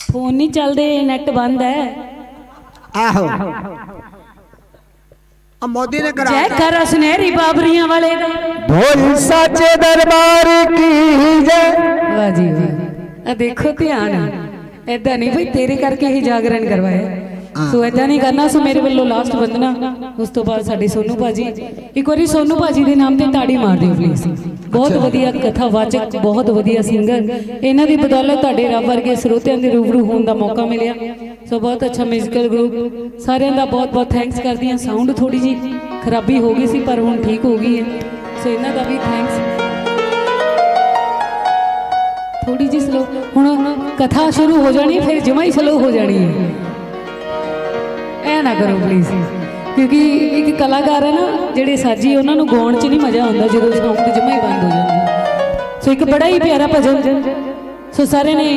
फोन नहीं चलते, नेट बंद है। आहो मोदी ने करा जय करा सुनहरी बाबरियां वाले दा। ढोल साचे दरबार की जय। वाह जी वाह, देखो ध्यान ऐदा नहीं भाई तेरे करके ही जागरण करवाया, सो ऐदा नहीं करना। सो मेरे वालों लास्ट वंदना, उस तो बाद साडे सोनू भाजी, एक बारी सोनू भाजी के नाम ते ताड़ी मार दिओ प्लीज। बहुत वधिया कथावाचक, बहुत वधिया सिंगर, इन्हां दी बदौलत तुहाडे रब वर्गे ਸਰੋਤਿਆਂ ਦੇ रूबरू होने का मौका मिलिया। सो बहुत अच्छा म्यूजिकल ग्रुप, सारिਆਂ ਦਾ बहुत बहुत थैंक्स करती हैं। साउंड थोड़ी जी खराबी हो गई सी पर हुण ठीक हो गई है, सो इन्हां दा भी थैंक्स। थोड़ी जी स्लो, हुण कथा शुरू हो जानी फिर जमा ही स्लो हो जानी है, ऐ ना करो प्लीज़, क्योंकि एक कलाकार है ना ਜਿਹੜੇ ਸਾਜੀ ਉਹਨਾਂ ਨੂੰ ਗਾਉਣ 'ਚ ਨਹੀਂ ਮਜ਼ਾ ਆਉਂਦਾ ਜਦੋਂ ਸਾਊਂਡ ਜਮਾ ਹੀ ਬੰਦ ਹੋ ਜਾਂਦਾ। ਸੋ ਇੱਕ ਬੜਾ ਹੀ ਪਿਆਰਾ ਭਜਨ, ਸੋ ਸਾਰੇ ਨੇ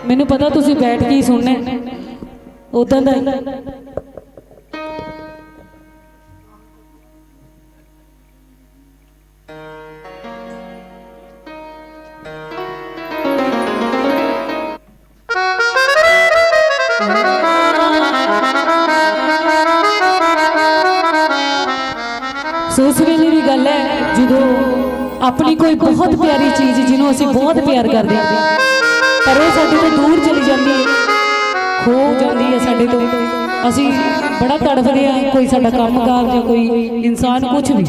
ਮੈਨੂੰ ਪਤਾ ਤੁਸੀਂ ਬੈਠ ਕੇ ਹੀ ਸੁਣਨਾ ਉਦਾਂ ਦਾ सो उस वेले की गल है जो अपनी कोई बहुत प्यारी चीज़ जिन्हों असी बहुत प्यार करते हैं पर वो साडे तो दूर चली जाती है, खो जाती है साडे तो, असी बड़ा तड़फते हैं। कोई साडा काम कार या कोई इंसान कुछ भी,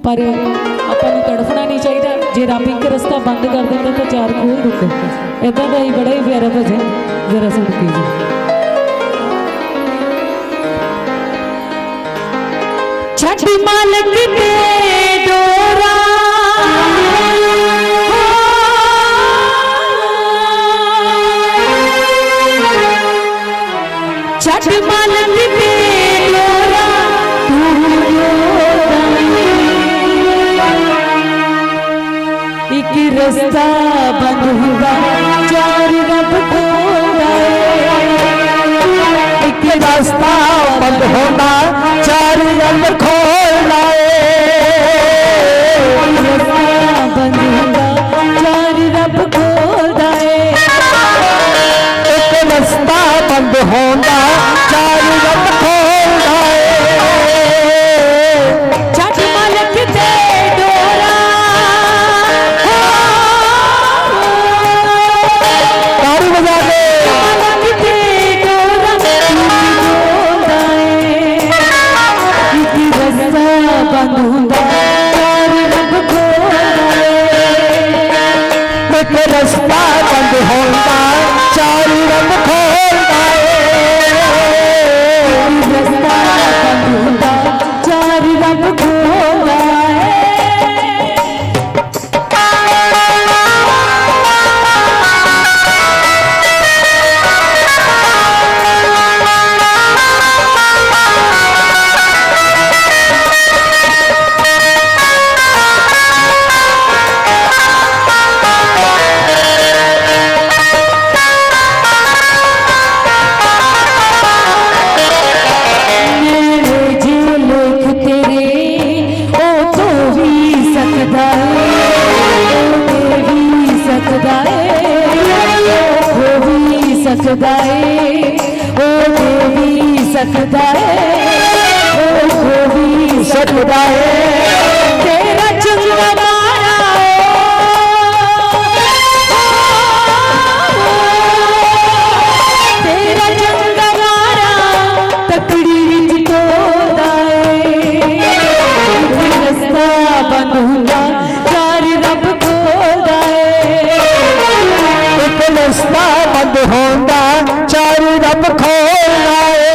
पर आपां नूं तड़फना नहीं चाहिए। जे रब एक रस्ता बंद कर देता तो चार खोल देता। इदां दा ही बड़ा ही प्यारा भजन जरा सुन के जी। छठी मालक दे डोरा छठ मालक दे डोरा एक रास्ता बंद हुआ चार रब खोला, एक रास्ता बंद होना चार रब खोला, बंद होगा चार रब खोला, एक रास्ता बंद होगा चार रब खोला। छठ मालक दे डोरा ताड़ी बजा दे, मालक दे डोरा बंद होगा चार रब खोला, एक रास्ता बंद होगा चार रब खोला, रास्ता बंद होगा चार रब खोला। सकदा है ओ देवी सकदा है ओ देवी सकदा है तेरा चंगा मारा तेरा चंगा मारा तकड़ी विच तोड़ा है, रास्ता बंद हुंदा चार रब खोलदा है, एक रास्ता बंद होंदा चार रब खोलना है,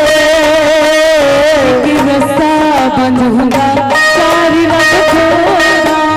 एक रास्ता बंद होंदा चार रब खोलना है।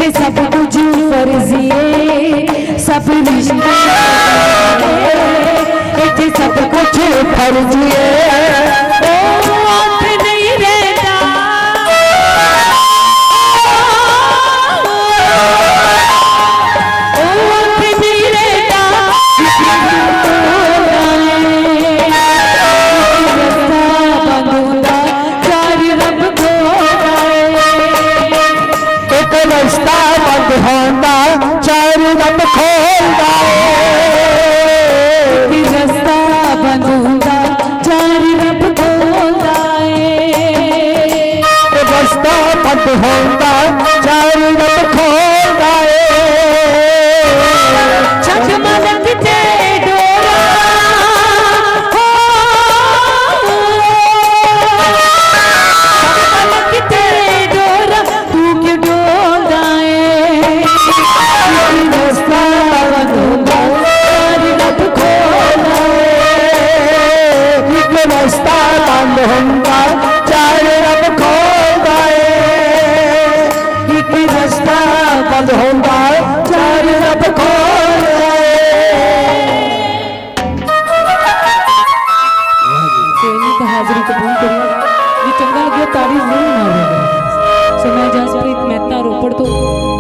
इत्थे सब कुछ फर्जी सब रिश्ते इत्थे सब कुछ फर्जी नहीं रहता नहीं रहता रास्ता बंद होता चार रब खोलता रास्ता बंद होता चार रब खोलता रास्ता बंद होता चार रब खोलता छठ मलक ते डोरा मलक ते डोरा तू क्यों डोलता रास्ता बंद होता चार रब खोलता रास्ता बंद होता चार रब खोलता एक रास्ता बंद होता चार रब खोलता हाजिरी कबूल करूंगा जी चंगा लगे ताड़ी जरूर मारो सो मैं जसप्रीत मेहता रोपड़ तो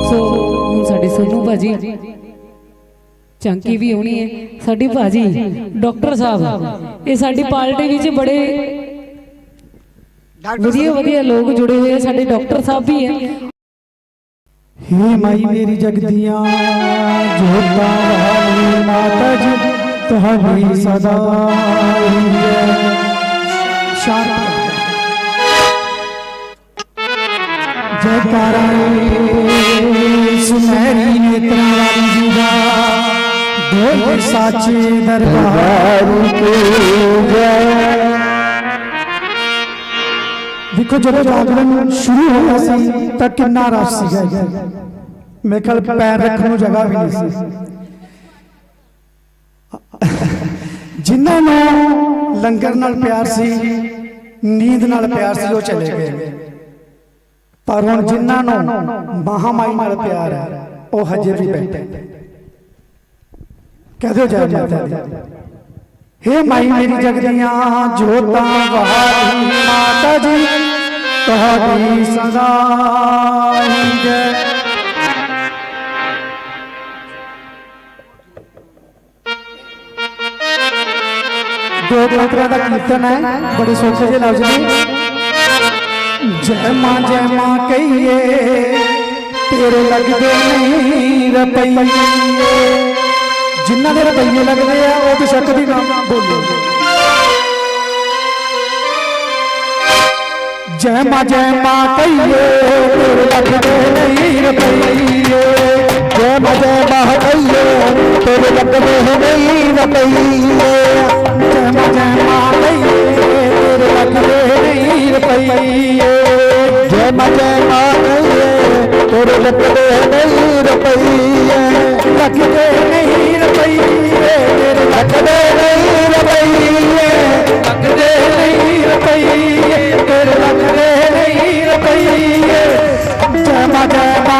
सो हुण साडे सोनू भाजी चांकी भी होनी है साडी भाजी डॉक्टर साहब ये साडी पार्टी विच बड़े वधिया वधिया लोग जुड़े हुए हैं साडे डॉक्टर साहब भी हैं हे माई मेरी जगदियां जोता वाली माता जी तुहाडी सदा जयकारा सुनहरी नेत्रा वाली जीवा बोल साचे दरबार के जय। देखो जब जागरण शुरू होया सी तां किन्ना रश सीगा मेरे ख्याल पैर रखने को जगह भी नहीं सी जिन्होंने लंगर नाल प्यार सी नींद नाल प्यार सी वो चले गए पर हुण जिन्होंने महामाई नाल प्यार है वो हजे भी बैठे कह दो जय माता दी। हे माई मेरी जगदियां जोता वाली माता जी तुहाडी सदा जय। दो तरह का कीर्तन है बड़े सौखे से लफ्ज ने जय मां कहिए तेरे लगदे नहीं रपइए जिन्ना दे रपइए लगदे आ वो तो शक दी गल बोलो जय मां कहिए तेरे लगदे नहीं रपइए जय मां कहिए तेरे लगदे नहीं रपइए जय मां कहिए तेरे लगदे नहीं रपइए जय मां कहिए तेरे लगदे नहीं रपइए लगदे नहीं रपइए तेरे लगदे नहीं रपइए लगदे नहीं रपइए तेरे लगदे नहीं रपइए जय मां कहिए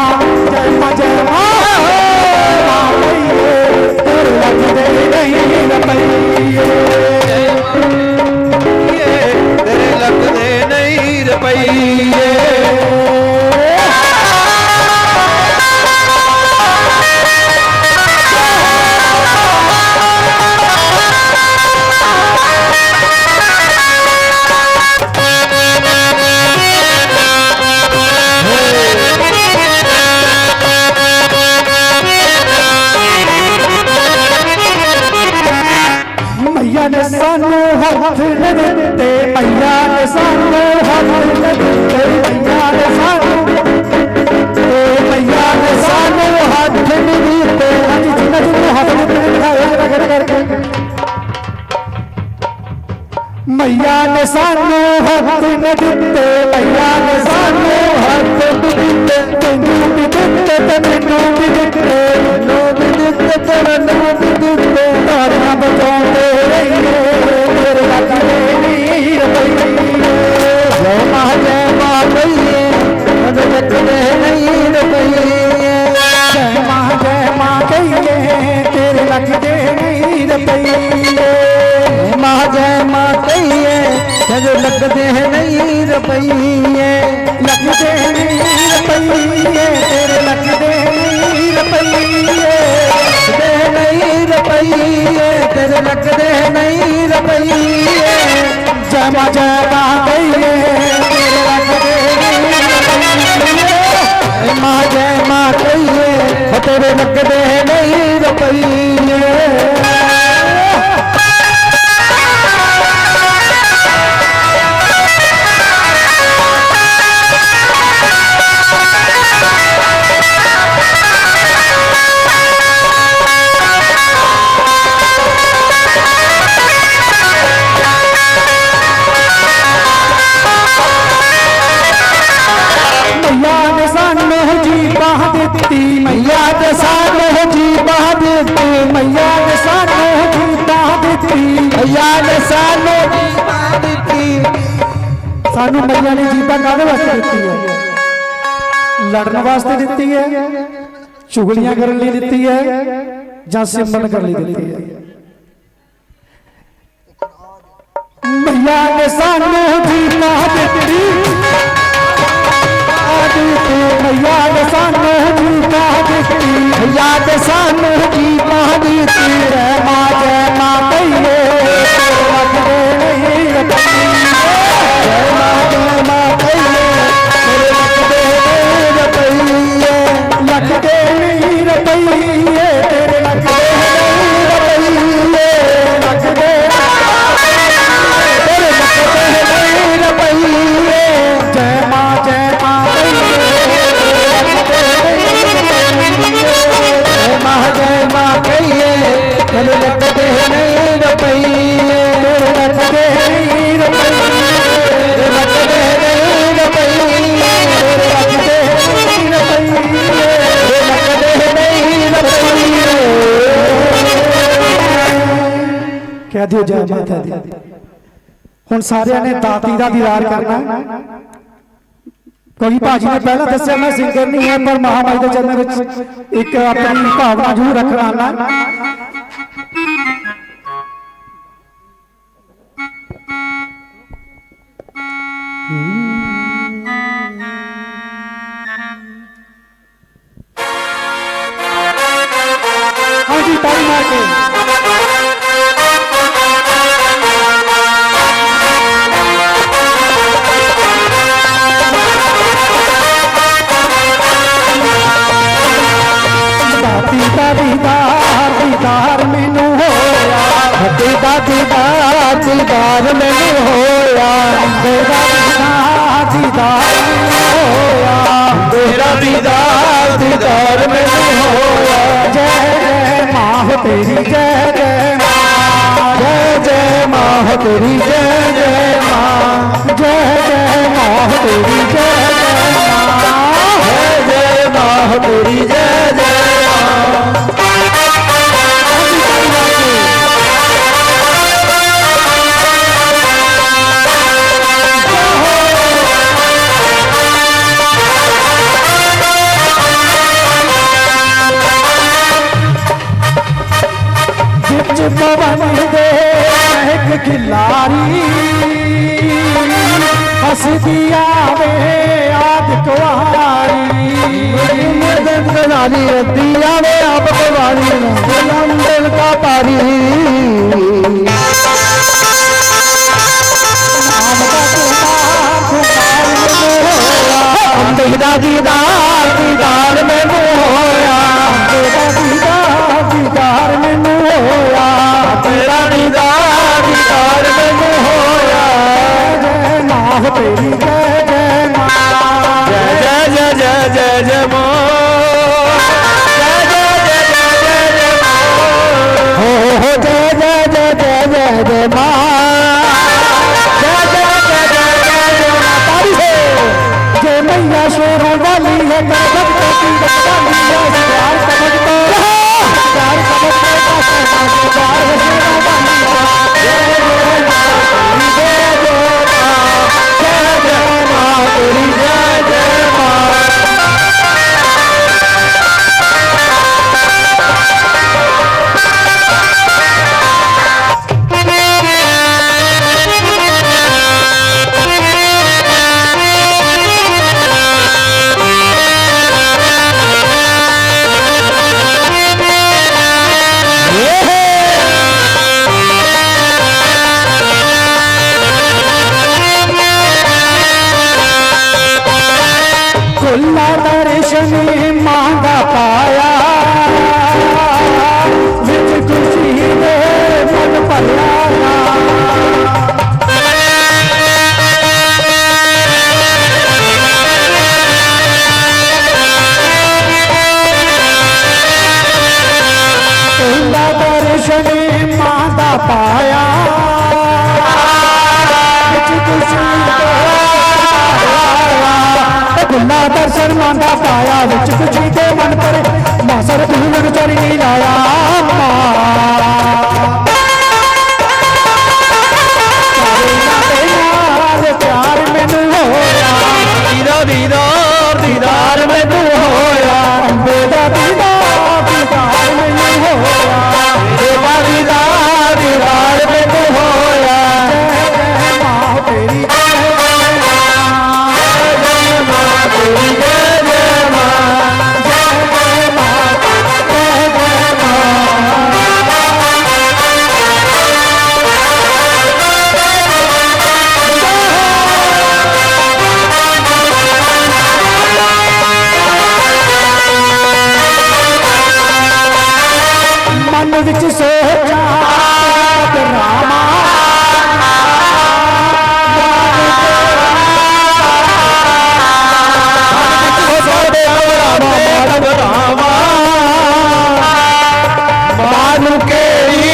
तेरे लगदे नहीं रपइए तेरे लगदे नहीं रपइए। मैया ने सानू हाथ न दिते मैया ने सानू हाथ न दिते मैया ने सानू हाथ न दिते आज जिन्ना जिन्ना हाथ दिखाया करके मैया ने सानू हाथ न दिते मैया ने सानू हाथ न दिते तेनू भी दिते तेनू भी दिते नो भी दिते तेनू भी दिते तारियां बजाते रहिए तेरे लगदे नहीं रपइए जय मां कहिए तेरे लगदे नहीं रपइए लगते नहीं रुपये, लगते नहीं रुपये तेरे, लगते नहीं रुपये, लगते नहीं रुपये तेरे, लगते नहीं रुपये। जय मां कहिए तेरे लगते नहीं रुपये, जय मां कहिए तेरे लगते नहीं रुपये। मैया ने सानू जी बाह देती, मैया ने सानू जी बाह देती, मैया ने सानू जी बाह देती। सानू मैया ने जीता काहदे वास्ते दित्ती है? लड़न वास्ते दित्ती है, चुगलियां करने लिए दित्ती है, जां सिमरन करने लिए दित्ती है? मैया ने सानू जी बाह देती, मैया ने सानू जी बाह देती, मैया ने सानू जी बाह देती। जय मां कहिए तेरे लगते नहीं रुपये, जय मां कहिए तेरे लगते नहीं रुपये, लगते नहीं रुपये तेरे, लगते नहीं रुपये, लगते तेरे लगते नहीं रुपये। जय मां जय मां कहिए तेरे लगते नहीं रुपये, लगते नहीं रुपये, लगते नहीं रुपये, लगते नहीं रुपये, लगते नहीं रुपये। कह दियो जय माता दी। हुण सारियां ने दाती दा दीदार करना, क्योंकि भाजी ने पहला दस्या मैं सिंगर नहीं है, पर महामाई के चरणों में एक अपनी भावना जरूर रखना। हाँ जी, ताली मार के दीदार मैनू होया, तेरा दीदार मैनू होया, तेरा दीदार मैनू होया, तेरा दीदार मैनू होया। जय जय मां तेरी, जय जय मां, जय जय मां तेरी, जय जय मां, जय जय मां तेरी, जय जय मां, जय जय मां तेरी, जय जय मां। पवन दे महक खिलारी, हंसदी आवे याद कुआरी, रद्दी आवे आप कुआरी, दिल का पारी। तेरा दीदार मैनू होया, तेरा दीदार मैनू होया, तेरा दीदार मैनू होया। जय मां तेरी, जय जय मां, जय जय जय जय जय मां, जय जय जय जय जय मां, हो जय जय जय पाया गुल्ला दर्शन मांगा पाया विच खुशी के मन पर मासर धूलन चढ़ नहीं लाया प्यार मैनू होया दीदार दीदार मैनू होया अंबे दा दीदार दीदार मैनू होया देवा दीदार दीदार मैनू होया जय मां तेरी जय मां तेरी जय मां जय मां मन विच सोचा रामा मानू केड़ी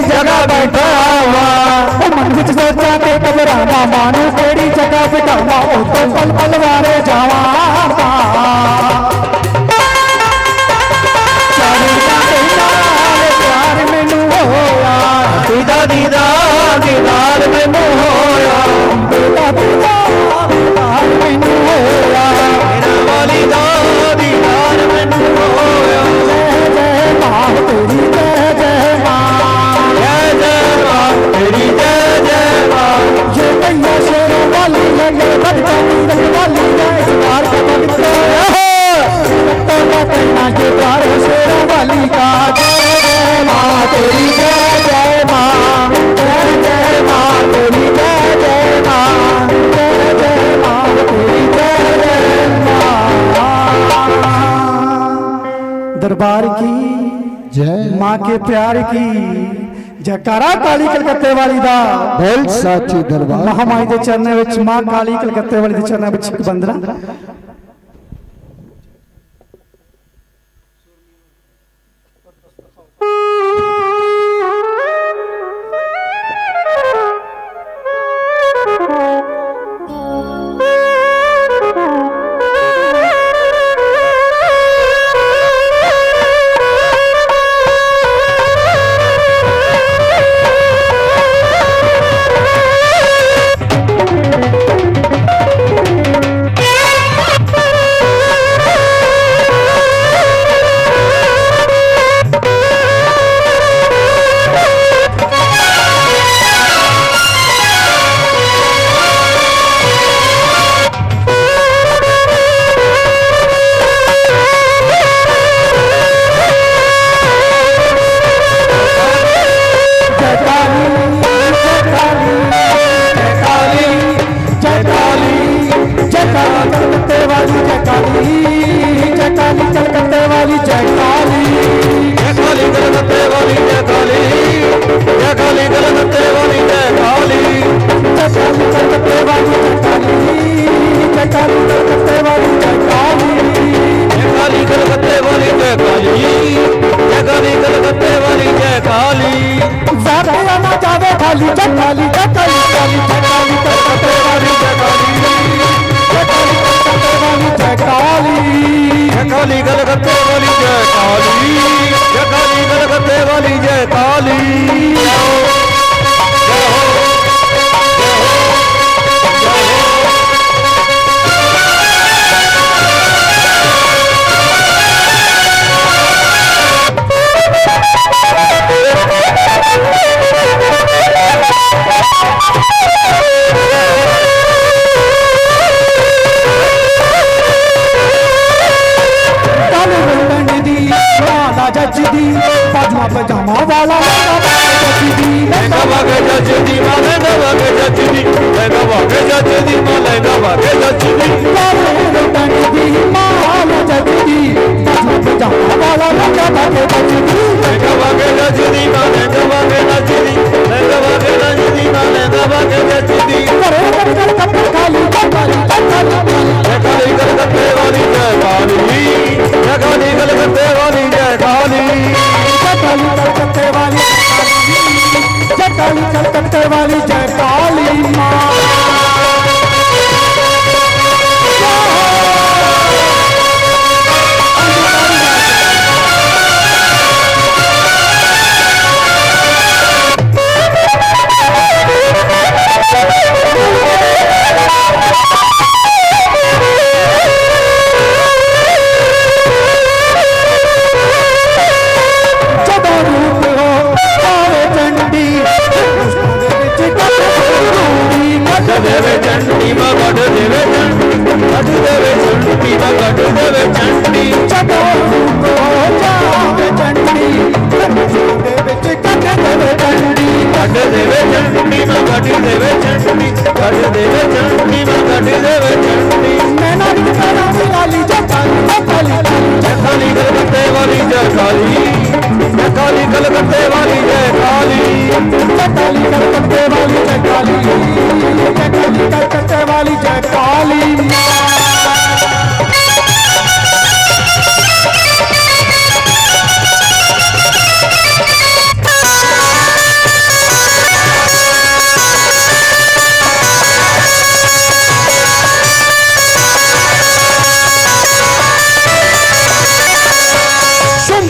जगह बैठा मन विच सोचा के घबरावा मानू केड़ी जगह बिठावा ओ तो पल पल वारे जावा दीदार दीदार मैनू होया दीदार दीदार मैनू होया मेरा वाली दा दीदार मैनू होया जय मां तेरी जय मां तेरी जय मां ये मैया शेरों वाली है ये बदकानी वाली है इस बार का पवित्र है तो ना कहना ये प्यार शेरों वाली का जय मां तेरी जय मां दरबार की जय मां के प्यार की जयकारा काली कलकत्ते वाली दा बोल साची दरबार महामाई दे चरणों विच मां काली कलकत्ते वाली दे चरणों विच एक बंदना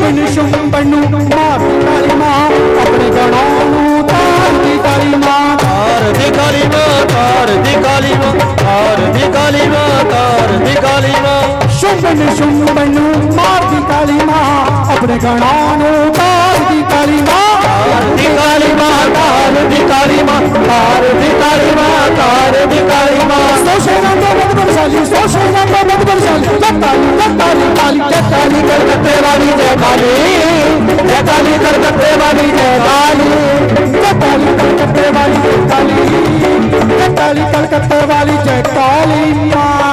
शुंभनु मारती काली मां अपने गणों नूं तारती काली मां तारती काली मां तारती काली मां तारती काली मां तारती काली मां शुंभनु मारती काली मां अपने गणों नूं तारती काली मां तारती काली मां तारती काली मां तारती काली मां तारती काली मां काली कलकत्ते वाली जय काली जय काली कलकत्ते वाली जय काली जय काली कलकत्ते वाली जय काली जय काली कलकत्ते वाली जय काली मां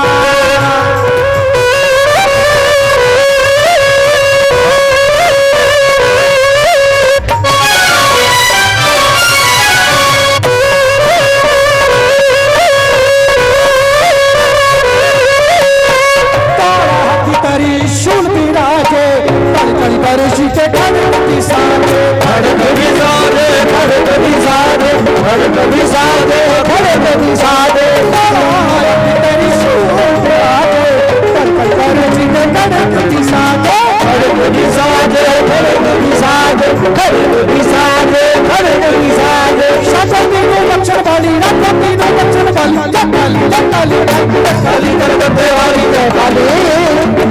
कलकत्ते वाली जय काली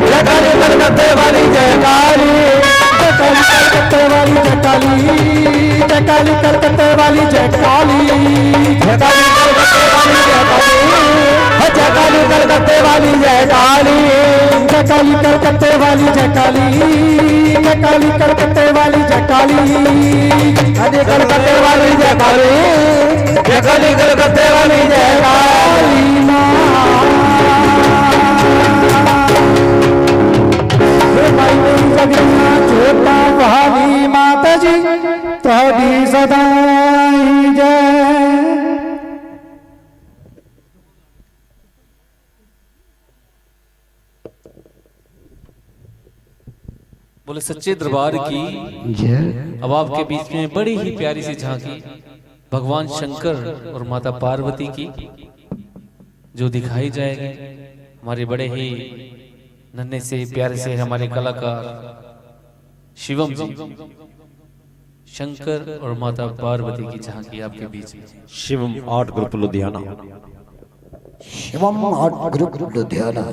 जय काली कलकत्ते वाली जय काली कलकत्ते वाली जय काली जय काली कलकत्ते वाली जय काली जय काली कलकत्ते वाली जय काली जय काली कलकत्ते वाली जय काली जय काली कलकत्ते वाली जय काली जय कलकत्ते वाली जय काली जय काली कलकत्ते वाली जय काली छोटा भावी माता जी तोड़ी सदाई जय। बोले सच्चे दरबार की अब आपके बीच में बड़ी ही प्यारी सी झांकी भगवान शंकर और माता पार्वती की जो दिखाई जाएगी। हमारे बड़े ही नन्हे से प्यारे से हमारे कलाकार शिवम जी शंकर और माता पार्वती की झांकी आपके बीच में। Shivam art group Ludhiana. Shivam art group Ludhiana.